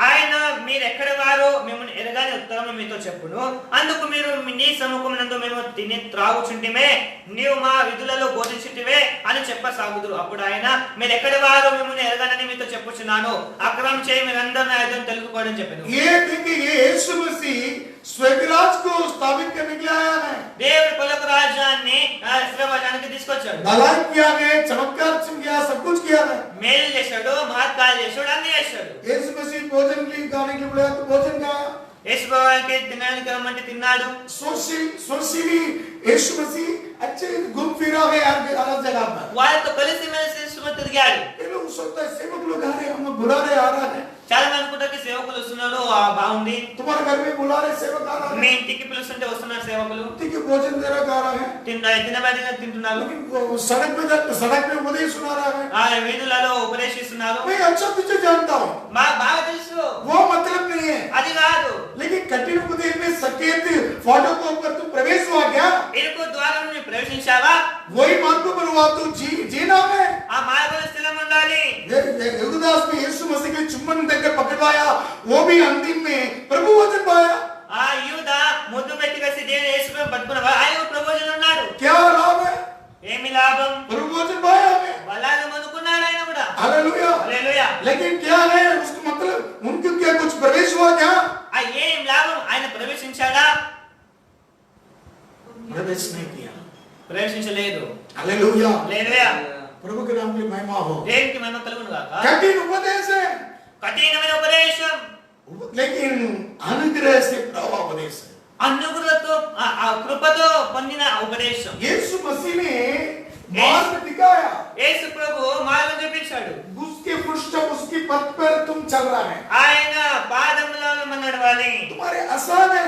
ఆయన మీరు ఎక్కడ వారో మిమ్మల్ని ఎరగాని ఉత్తరం మీతో చెప్పును, అందుకు మీరు నీ సముఖమునందు మేము తిని త్రాగుచుంటిమే, నీవు మా విధులలో బోధించుటివే అని చెప్పసాగుదురు. అప్పుడు ఆయన మీరు ఎక్కడ వారో మిమ్మల్ని ఎరగానని మీతో చెప్పుచున్నాను, అక్రమం చేయి మీరందరూ నా ఎదుట తెలుసుకోవడం చెప్పాను. ये देखिए ये यीशु मसीह स्वर्गराज को स्थापित करने के लिए आया है। దేవుడు పరలోక రాజ్యాన్ని ఇస్రాయేలుకి తీసుకొచ్చాడు. भलाई किया है, चमत्कार किया, सब कुछ किया है। మేలు చేశాడు, మహత్కార్యాలు చేశాడు, అన్ని చేశాడు. यीशु मसीह भोजन के लिए खाने के लिए बोला तो भोजन का, యేసు ప్రభువుకి తినడానికి రమ్మంటే తిన్నాడు. सोशीली यीशु मसीह अच्छे घूम फिरा है हर जगह पर। వాళ్ళతో కలిసి మెలిసి సుమతి తిరిగాడు. ये लोग सोचते हैं सेवक लोग आ रहे हैं, हम बुला रहे आ रहा है। చాలా మంది అనుకుంటారు సేవకులు వస్తున్నారు, బాగుంది, तुम्हारे घर में बुला रहे सेवक आ रहा మీ है, ఇంటికి పిలుస్తుంటే వస్తున్నారు సేవకులు, ठीक है भोजन दे रहा आ रहा है, తినబడిన తింటున్నారు, लेकिन वो सड़क में उपदेश सुना रहा है। ఆ వీధులలో ఉపదేశిస్తున్నారు. मैं अच्छा तुझे जानता हूँ, బాగా తెలుసు, वो मतलब नहीं है, అది కాదు. लेकिन कठिन उपदेश में सकेत फाटक के ऊपर तू प्रवेश हुआ क्या? ఇరుకు ద్వారం నుండి ప్రవేశించావా? वही मार्ग पर हुआ तू जीना है। ఆ మార్గంలో స్థిరం ఉండాలి. यहूदास में यीशु मसीह के चुम्बन देकर पकड़वाया, वो भी अंतिम में प्रभु वचन पाया। ఆ యూదా ముద్దు పెట్టి వేసి దేవుని యేసును పట్టుకున్నావా? ఆయన ప్రభువులో ఉన్నాడు. क्या लाभ है? ఏమి లాభం? प्रभु वचन पाया हमें। బలాలు అనుకున్నాడు ఆయన కూడా. हालेलुया। హల్లెలూయా. लेकिन क्या है उसका मतलब उनके क्या कुछ प्रवेश हुआ क्या? ఆ ఏం లాభం? ఆయన ప్రవేశించాడా? प्रवेश नहीं किया। ప్రవేశించలేదు. हालेलुया। హల్లెలూయా. प्रभु के नाम की महिमा हो। దేవునికి మహిమ కలుగును గాక. कठिन उपदेश है, కఠినమైన ఉపదేశం, लेकिन अनुग्रह से प्रभा उपदेश है। అనుగ్రహంతో ఆ కృపతో పొందిన ఉపదేశం. यीशु मसीह ने मार्ग दिखाया, యేసు ప్రభు మార్గం చూపించాడు. उसके पृष्ठ उसकी पथ पर तुम चल रहा है, ఆయన పాదములలో మనం నడవాలి. तुम्हारे आसान है।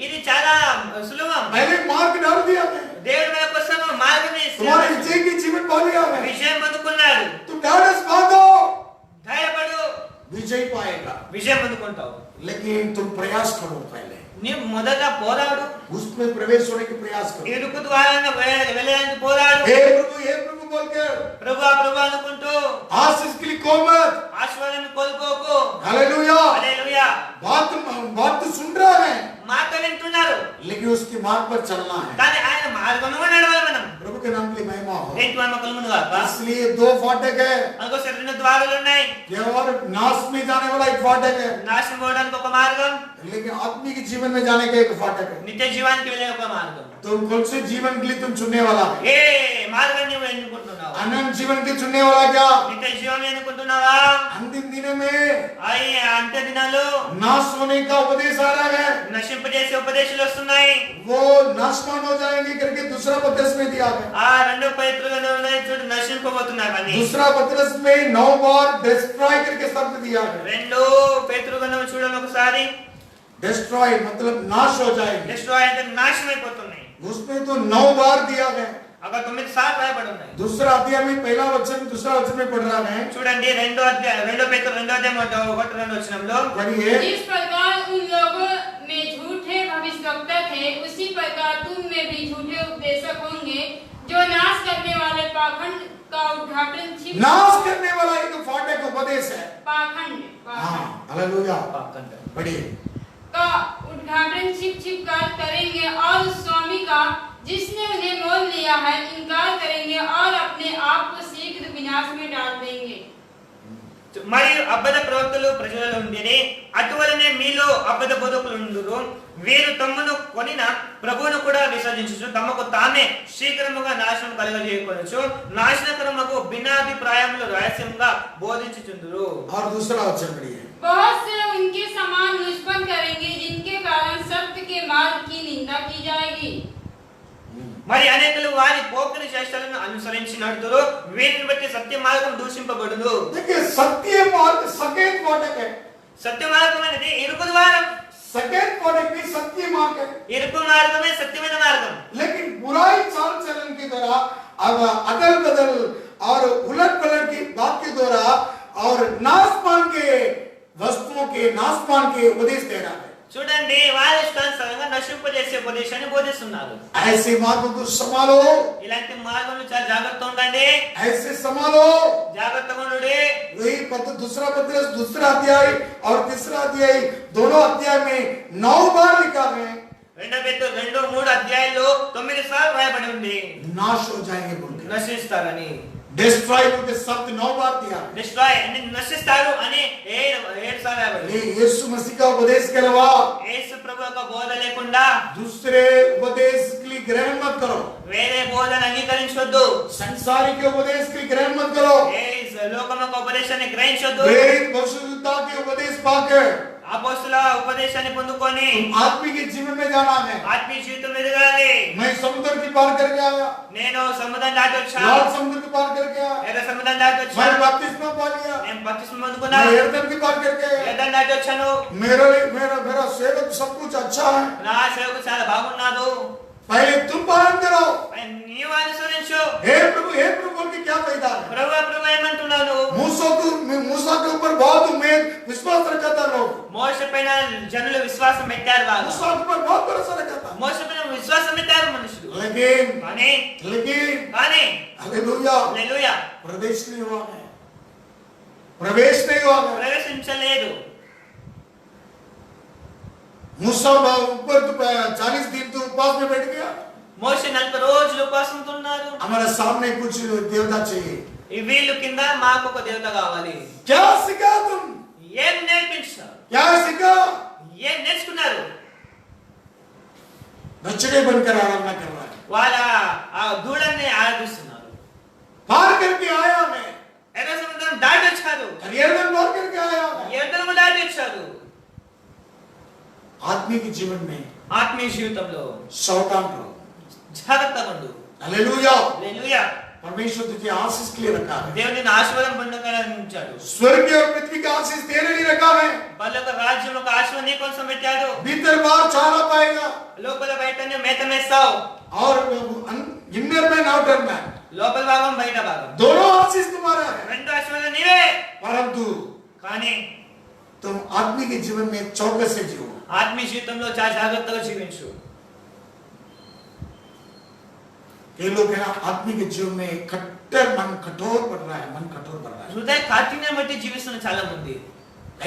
ఇది చాలా సులభం. पहले मार्ग डाल दिया है, దేవుడు మన కోసం మార్గం तुम्हारे వేశాడు. विजय की जीवन पा लिया है। విజయం అందుకున్నాడు. तुम ढाढ़स बांधो, ధైర్యపడు, विजय पाएगा, విజయం అందుకుంటావు. लेकिन तुम प्रयास करो, पहले నీవు మొదట పోరాడు, उसमें प्रवेश होने की प्रयास करो। ఇరుకు ద్వారాన వెళ్ళడానికి పోరాడు. हे प्रभु बोल के ప్రభువా ప్రభువా అనుకుంటూ आशीष के लिए खो मत। ఆశీర్వాదాన్ని కోల్పోకు. हालेलुया। హల్లెలూయా. बात तो सुन रहा है, మాట వింటున్నారు, लेकिन उसके मार्ग पर चलना है। కానీ ఆయన మార్గంలో నడవాలి మనం. प्रभु के नाम की महिमा हो। దేనికి మహిమ కలుగును గాక. इसलिए दो फाटक है, అందుకోసం రెండు ద్వారాలు ఉన్నాయి. और नाश में जाने वाला एक फाटक है, నాశనం పోవడానికి ఒక మార్గం, लेकिन आत्मिक जीवन में जाने का एक फाटक है। నిత్య జీవానికి వెళ్ళే ఒక మార్గం. तो कौन से जीवन के लिए तुम चुनने वाला है? ఏ మార్గాన్ని నువ్వు ఎన్నుకుంటున్నావు? अनंत जीवन के चुनने वाला क्या? నిత్య జీవం ఎన్నుకుంటున్నావా? अंतिम दिन में అయ్యి అంత్య దినాలు नाश होने का उपदेश आ रहा है, నశింపజేసే ఉపదేశాలు వస్తున్నాయి. वो नाशवान हो जाएंगे करके दूसरा पत्रस में दिया है। ఆ రెండో పవిత్రమైన ఉన్నాయి చూడు, నశింపబోతున్నారు అని. दूसरा पत्रस में 9 बार डिस्ट्रॉय करके शब्द दिया है। రెండో పేతురుగంధం చూడండి ఒకసారి. डिस्ट्रॉय मतलब नाश हो जाएंगे, డిస్ట్రాయ్ అంటే నాశనం అయిపోతున్నాయి. उसमें तो 9 बार दिया है। అక్కడ 9 సార్లు రాయబడి ఉన్నాయి. दूसरा अध्याय में पहला वचन दूसरा वचन में पढ़ रहा है, చూడండి రెండో పేతురు రెండో అధ్యాయం 1-2 వచనంలో पढ़िए। जिस प्रकार उन लोगों में झूठे भविष्यवक्ता थे, उसी प्रकार तुम में भी झूठे उपदेशक होंगे, जो नाश करने वाले पाखंड का उद्घाटन नाश करने वाला एक फाटक उपदेश है। पाखंड हाँ हालेलुया। पढ़िए। का उद्घाटन छिप कर करेंगे और उस स्वामी का जिसने उन्हें मोल लिया है इनकार करेंगे और अपने आप को शीघ्र विनाश में डाल देंगे। మరియు అబద్ధ ప్రవక్తలు ప్రజలలో ఉండేది, అటువలనే మీలో అబద్ధ బోధకులు ఉండురు. వీరు తమను కొనిన ప్రభువును కూడా విసర్జించుచు తమకు తామే శీఘ్రముగా నాశనం కలుగజేయకొనొచ్చు, నాశనకరముకు భిన్నాభిప్రాయములు రహస్యంగా బోధించుచుందురు. और दूसरा वचन पढ़िए। बहुत से उनके समान निष्पन्न करेंगे, जिनके कारण सत्य के मार्ग की जाएगी। మరి అనేకులు వారి పోకిరి చేష్టలను అనుసరించి నడుతురు, వీరిని బట్టి సత్య మార్గం దూషింపబడును. देखिए सत्य मार्ग सफेद फाटक है, సత్య మార్గం అనేది ఇరుకు ద్వారం. सफेद फाटक भी सत्य मार्ग है। ఇరుకు మార్గమే సత్యమైన మార్గం. लेकिन बुराई चाल चलन के द्वारा अब अदल बदल और उलट पलट की बात के द्वारा और नाशपान के वस्तुओं के नाशपान के उपदेश दे रहा है। చూడండి, వారి ఇష్టానుసారంగా నశింపజేసే ఉపదేశాన్ని బోధిస్తున్నారు. ऐसे मार्गों को संभालो, ఇలాంటి మార్గంలో చాలా జాగ్రత్త ఉండండి, ऐसे संभालो। జాగ్రత్తగా ఉండండి. वही दूसरा पत्रस दूसरा अध्याय और तीसरा अध्याय दोनों अध्याय में 9 बार लिखा है, 2 పేతురు 2, 3 అధ్యాయాల్లో 9 సార్లు రాయబడి ఉంది नाश हो जाएंगे बोल के। నశిస్తారని. डिस्ट्रॉय करके शब्द 9 बार दिया। డిస్ట్రాయ్ అంటే నశిస్తారు అని 7 సార్లు రాయబడి. ये यीशु मसीह का उपदेश के अलावा యేసు ప్రభు యొక్క బోధ లేకుండా दूसरे उपदेश के लिए ग्रहण मत करो, వేరే బోధన అంగీకరించొద్దు. संसारी के उपदेश के लिए ग्रहण मत करो। ఏ లోకం యొక్క ఉపదేశాన్ని గ్రహించొద్దు. वेद परिशुद्धता के उपदेश पाकर అపోస్తల ఉపదేశాన్ని పొందుకొని आत्मिक जीवन में जाना है। ఆత్మీయ జీవితం ఎదగాలి. मैं समुद्र की पार करके आया, నేను సముద్రం దాటి వచ్చాను, लाल समुद्र की पार करके आया, ఎర్ర సముద్రం దాటి मैं వచ్చాను, बपतिस्मा पा लिया, నేను బప్తిస్మం मैं పొందుకున్నాను, यरदन की पार करके आया। యెర్దన్ దాటి వచ్చాను. मेरा मेरा मेरा सेवक सब कुछ अच्छा है। నా సేవకు చాలా బాగున్నాడు. पहले तुम पालन करो। నీవు అనుసరించు. हे प्रभु बोल के क्या फायदा है? ప్రభు ప్రభు ఏమంటున్నాను? मूसा के ऊपर बहुत उम्मीद विश्वास रखा था लोग, మోషే పైన జనులు విశ్వాసం పెట్టారు బాగా. मूसा के ऊपर बहुत भरोसा रखा था। మోషే పైన విశ్వాసం పెట్టారు మనుషులు. लेकिन కానీ हालेलुया హల్లెలూయా प्रवेश नहीं हुआ है, प्रवेश नहीं हुआ है। ప్రవేశించలేదు. मूसा ऊपर 40 दिन तो उपवास में बैठ गया। మోషే 40 రోజులు ఉపవాసంతో ఉన్నారు. हमारे सामने कुछ देवता चाहिए। ఈ వీళ్ళు కింద మాకు ఒక దేవత కావాలి. क्या सीखा तुम? ఏం నేర్పించారు? क्या सीखा? ఏం నేర్చుకున్నారు? बछड़े बनकर आराधना कर रहा है। వాళ్ళ ఆ దూడని ఆరాధిస్తున్నారు. पार करके आया मैं, ఎర్ర సముద్రం దాటి వచ్చారు, यरदन पार करके आया मैं। యెర్దను దాటి వచ్చారు. आत्मिक जीवन में ఆత్మీయ జీవితంలో सावधान रहो। జాగ్రత్తగా ఉండు. Hallelujah hallelujah. परमेश्वर तुझे आशीष के लिए रखा है। దేవుని ఆశీర్వాదం పొందడానికి ఉంచాడు. स्वर्ग और पृथ्वी का आशीष तेरे लिए रखा है। పరలోక రాజ్యం ఒక ఆశీర్వాదం నీ కోసం పెట్టాడు. भीतर बाहर चारा पाएगा లోపల బయటనే మేత మేస్తావు. और इनर में आउटर में లోపల భాగం బయట భాగం दोनों आशीष तुम्हारा है। రెండు ఆశీర్వాదాలు నీవే. परंतु కానీ तुम आत्मिक जीवन में चौकस से जियो। ఆత్మీయ జీవితంలో చాలా జాగ్రత్తగా జీవించు. ये लोग है ना आत्मिक जीवन में कट्टर मन कठोर पड़ रहा है, मन कठोर पड़ रहा है। హృదయ కాఠిన్యం బట్టి జీవిస్తున్న చాలా మంది.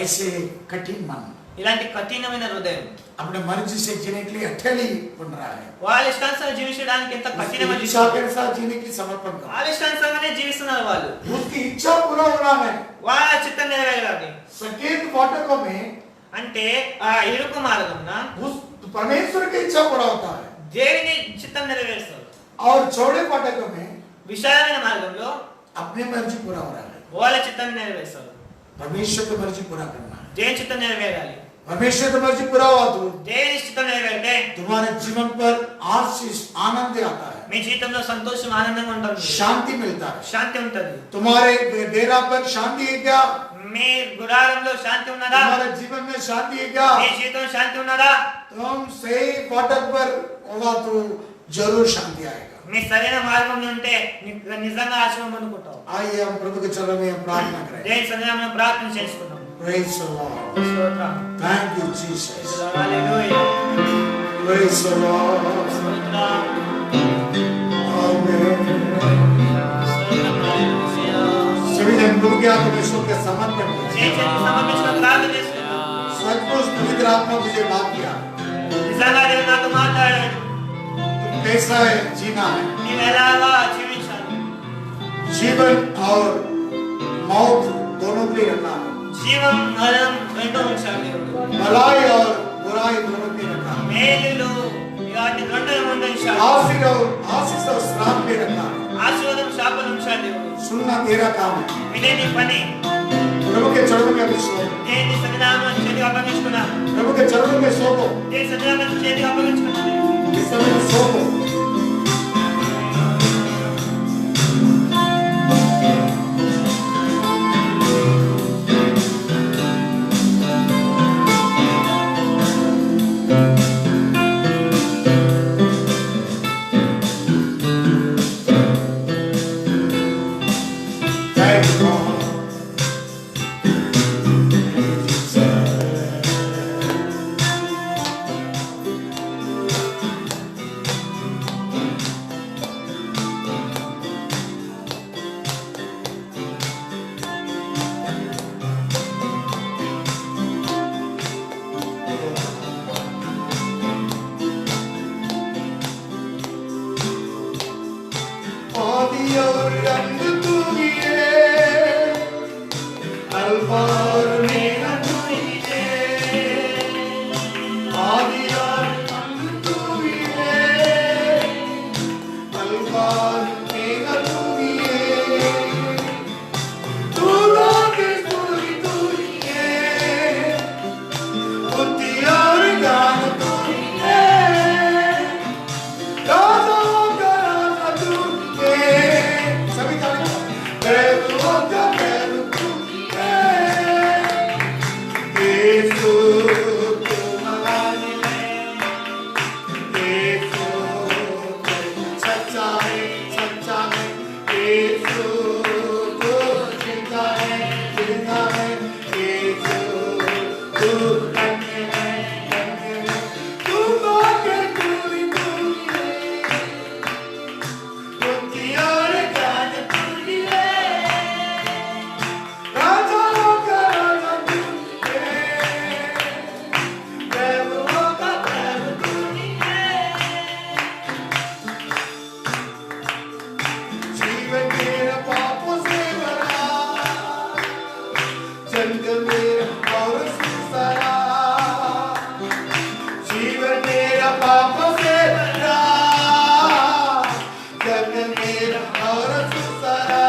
ऐसे कठिन मन ఇలాంటి కఠినమైన హృదయం अपने मर्जी से जीने के लिए अठेली बन रहा है। వాళ్ళ ఇష్టానుసారం జీవించడానికి ఎంత కఠినమైన इच्छा के साथ जीने की समर्पण करो। వాళ్ళ ఇష్టానుసారంగానే జీవిస్తున్నారు వాళ్ళు. उसकी इच्छा पूरा होना है। వాళ్ళ చిత్తం నెరవేరాలి. संकेत फाटकों में అంటే ఆ ఇరుకు మార్గంన उस परमेश्वर की इच्छा पूरा होता है దేవుని చిత్తం నెరవేరుస్తారు. और चौड़े फाटकों में విశాలమైన మార్గంలో अपनी मर्जी पूरा हो रहा है। వాళ్ళ చిత్తం నెరవేరుస్తారు. परमेश्वर की मर्जी पूरा करना है। దేవుని చిత్తం నెరవేరాలి. परमेश्वर की मर्जी पूरा हुआ तो దేవుని చిత్తం నెరవేరితే तुम्हारे जीवन पर आशीष आनंद आता है, మీ జీవితంలో సంతోషం ఆనందంగా ఉంటుంది. शांति मिलता है। శాంతి ఉంటుంది. तुम्हारे डेरा पर शांति है क्या? మీ గుడారంలో శాంతి ఉన్నదా? तुम्हारे जीवन में शांति है क्या? మీ జీవితంలో శాంతి ఉన్నదా? तुम सही फाटक पर होगा तो जरूर शांति आएगा। మీ సరైన మార్గంలో ఉంటే నిజంగా ఆశీర్వాదం పొందుకుంటావు. आइए हम प्रभु के चरणों में प्रार्थना करें। దేవుని సన్నిధానంలో ప్రార్థన చేసుకుందాం. Praise the Lord. స్తోత్రం. Thank you, Jesus. Hallelujah. Praise the Lord. స్తోత్రం. Amen. స్తోత్రం హల్లెలూయా. सभी जन प्रभु के हाथों में सौंप के समर्पण करें। చేతులు సమర్పించుకొని ప్రార్థన చేసుకుందాం. सचमुच पवित्र आत्मा मुझे बात किया। నిజంగా దేవుడు నాతో మాట్లాడాడు. तुम कैसा है जीना है, నీవు ఎలాగా జీవించాలి? जीवन और मौत दोनों के लिए रखना है, జీవం మరణం రెండూ ఉంచాలి దేవుడు. भलाई और बुराई दोनों के लिए रखना है, మేలులు వాటి రెండు ముందు ఉంచాలి. आशीष और श्राप के रखना है। ఆశీర్వాదం శాపం ఉంచాలి దేవుడు. सुनना तेरा काम है। వినే నీ పని. प्रभु के चरणों में सौंपो, దేవుని సన్నిధానంలో చేతికి అప్పగించుకున్నా. प्रभु के चरणों में सौंपो। దేవుని సన్నిధానంలో చేతికి అప్పగించుకున్నా. इस समय सो गए। Thank God. आदि और अंत तू ही है, अल्फा और ओमेगा तू ही है। आदि और अंत तू ही है, अल्फा और ओमेगा तू ही है। तू ही है, बुद्धि और ज्ञान तू ही है। राजाओं का राजा तू है, सभी ताली। प्रभुओं का प्रभु तू है, यीशु तू महान है, यीशु तू सच्चा है, यीशु तू जिंदा है, यीशु तू धन्य है, तू भाग्य तू ही है। बुद्धि और ज्ञान तू ही है, राजाओं का राजा तू है, प्रभुओं का प्रभु तू ही है। जीवन मेरा पापों से भरा, जंगल मेरा और सुसरा। जीवन मेरा पापों से भरा, जंगल मेरा और सुसरा।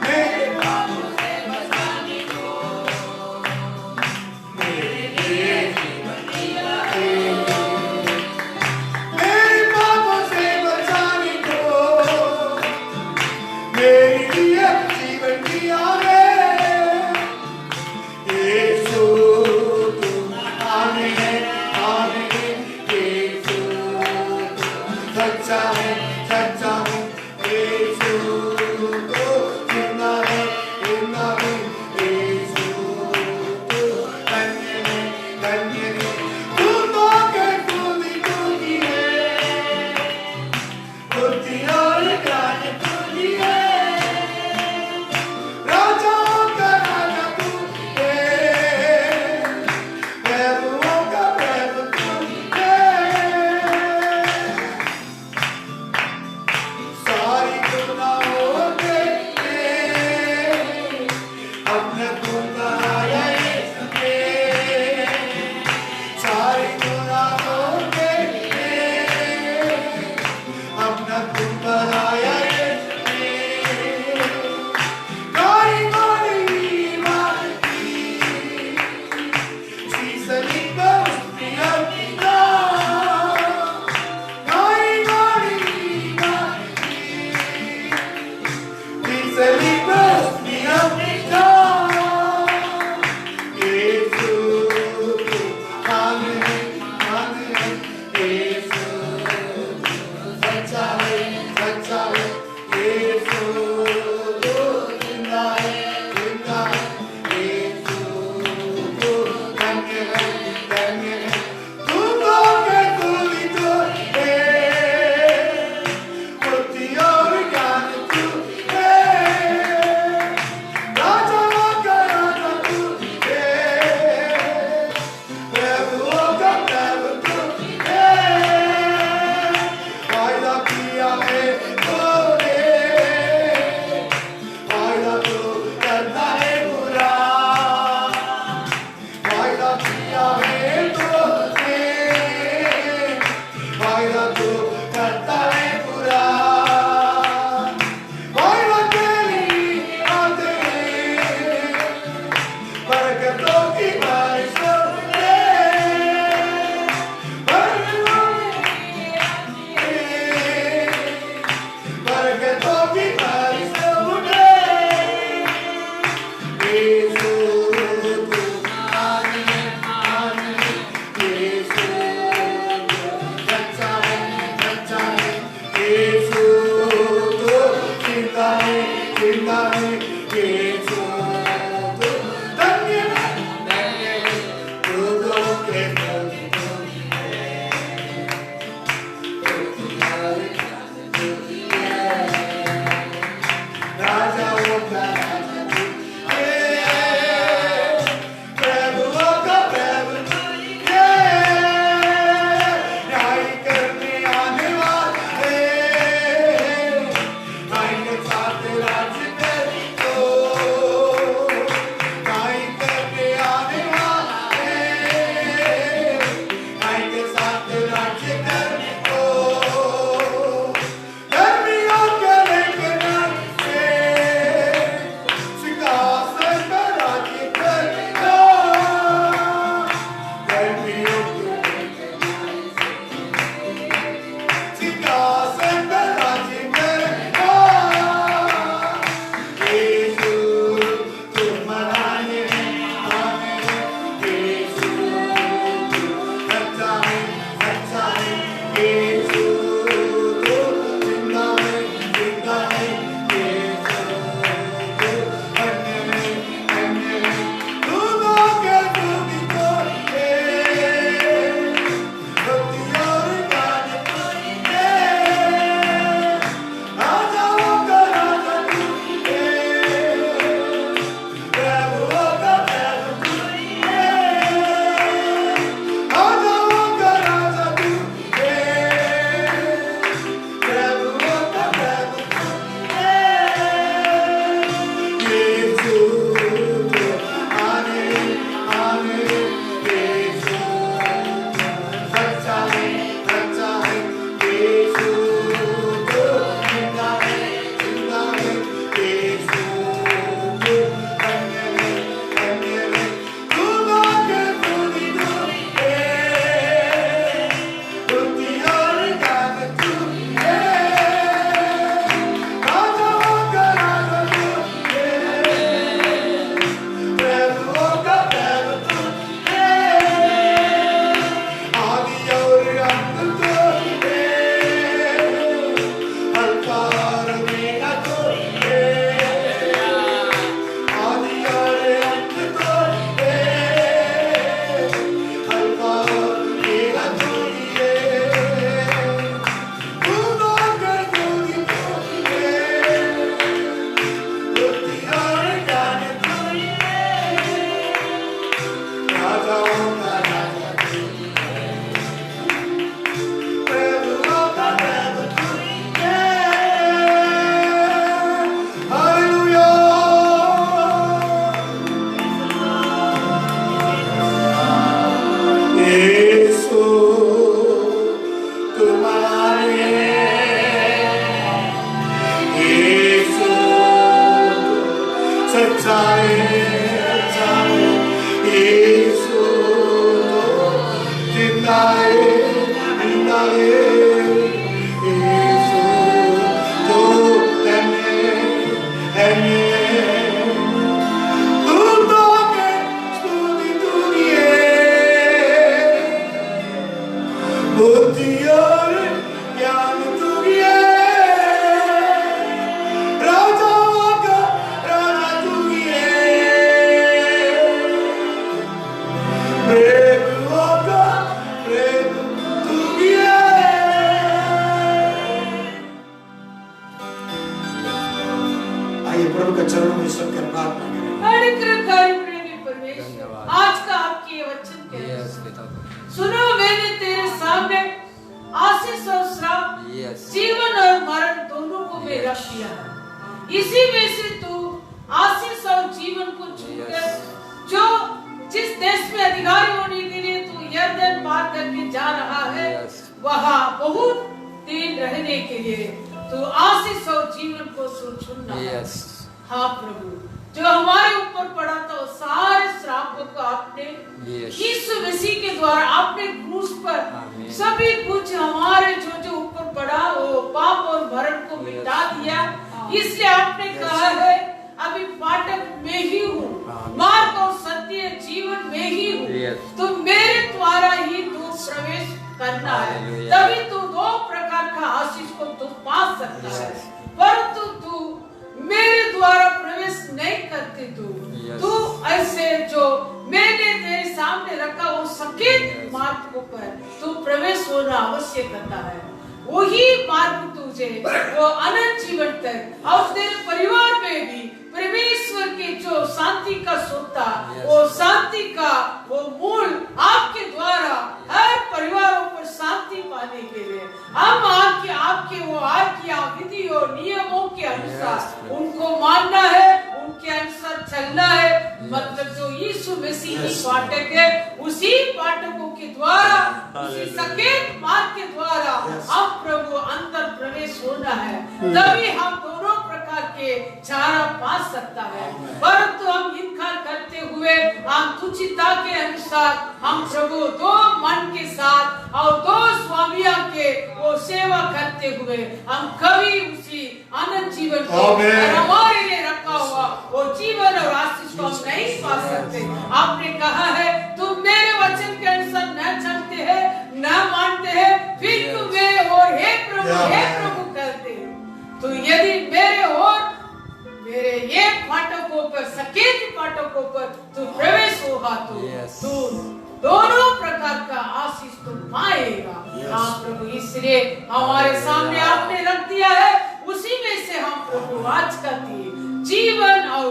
मेरे पापों से बचाने को मेरे लिए जीवन दिया है। मेरे पापों से बचाने को मेरे लिए जीवन दिया है। यीशु तू महान है, महान Yes. जीवन और मरण दोनों को मैं रख दिया है। इसी में से तू आशीष और जीवन को चुनकर जो जिस देश में अधिकारी होने के लिए तू यरदन पार करके जा रहा है, वहाँ बहुत दिन रहने के लिए तू आशीष और जीवन को चुनना है। हाँ प्रभु, जो हमारे ऊपर पड़ा था सारे श्रापों को आपने यीशु मसीह के द्वारा आपने क्रूस पर सभी कुछ हमारे जो ऊपर पड़ा वो पाप और मरण को मिटा दिया। इसलिए आपने कहा है अभी फाटक में ही हूँ, मार्ग और सत्य जीवन में ही हूँ, तो मेरे द्वारा ही तू प्रवेश करना है, तभी तू दो प्रकार का आशीष को तू पा सकता है। परंतु तू मेरे द्वारा प्रवेश नहीं करते, तू ऐसे जो मैंने तेरे सामने रखा वो सकेत मार्ग पर तू प्रवेश होना आवश्यक करता है। वही मार्ग तुझे वो अनंत जीवन तक और तेरे परिवार में भी परमेश्वर के जो शांति का सोता वो शांति का वो मूल आपके द्वारा हर परिवारों पर शांति पाने के लिए हम आपके वो आज्ञा विधि और नियमों के अनुसार उनको मानना है, उनके अनुसार चलना है। मतलब जो यीशु मसीह की फाटक है उसी फाटकों के द्वारा उसी सकेत मार्ग के द्वारा हम प्रभु अंदर प्रवेश होना है, तभी हम दोनों प्रकार के चारा पा सकता है। परंतु हम इनकार करते हुए हम तुच्छता के अनुसार हम प्रभु दो मन के साथ और दो स्वामियों के वो सेवा करते हुए हम कभी उसी अनंत जीवन को हमारे लिए रखा हुआ वो जीवन और आशीष को हम नहीं पा सकते। आपने कहा है तुम मेरे वचन के अनुसार न चलते हैं न मानते हैं, फिर तुम मेरे और हे प्रभु करते हो। तो यदि मेरे और मेरे ये फाटकों पर सकेत फाटकों पर तू प्रवेश होगा तो दोनों प्रकार का आशीष तो पाएगा। हाँ प्रभु, इसलिए हमारे सामने आपने रख दिया है, उसी में से हम प्रभु आज का जीवन और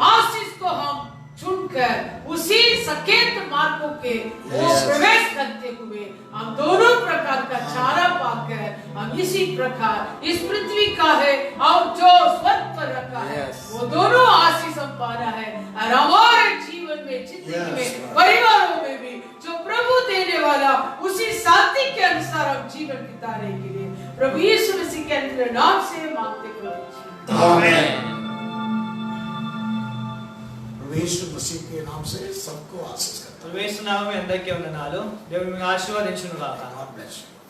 आशीष को हम चुनकर उसी सकेत मार्गों के वो प्रवेश करते हुए हम दोनों प्रकार का चारा पाकर हम इसी प्रकार इस पृथ्वी का है और जो स्वर्ग पर रखा है वो दोनों आशीष हम पाना है। और हमारे जीवन में जिंदगी में परिवारों में भी जो प्रभु देने वाला उसी शांति के अनुसार हम जीवन बिताने के लिए प्रभु यीशु मसीह के नाम से मांगते प्रभु। आमीन। यीशु मसीह के नाम से सबको आशीष करता हूं। प्रभु यीशु नाम में అందరికీ వందనాలు। దేవుడు మీకు ఆశీర్వదించును గాక। God bless you.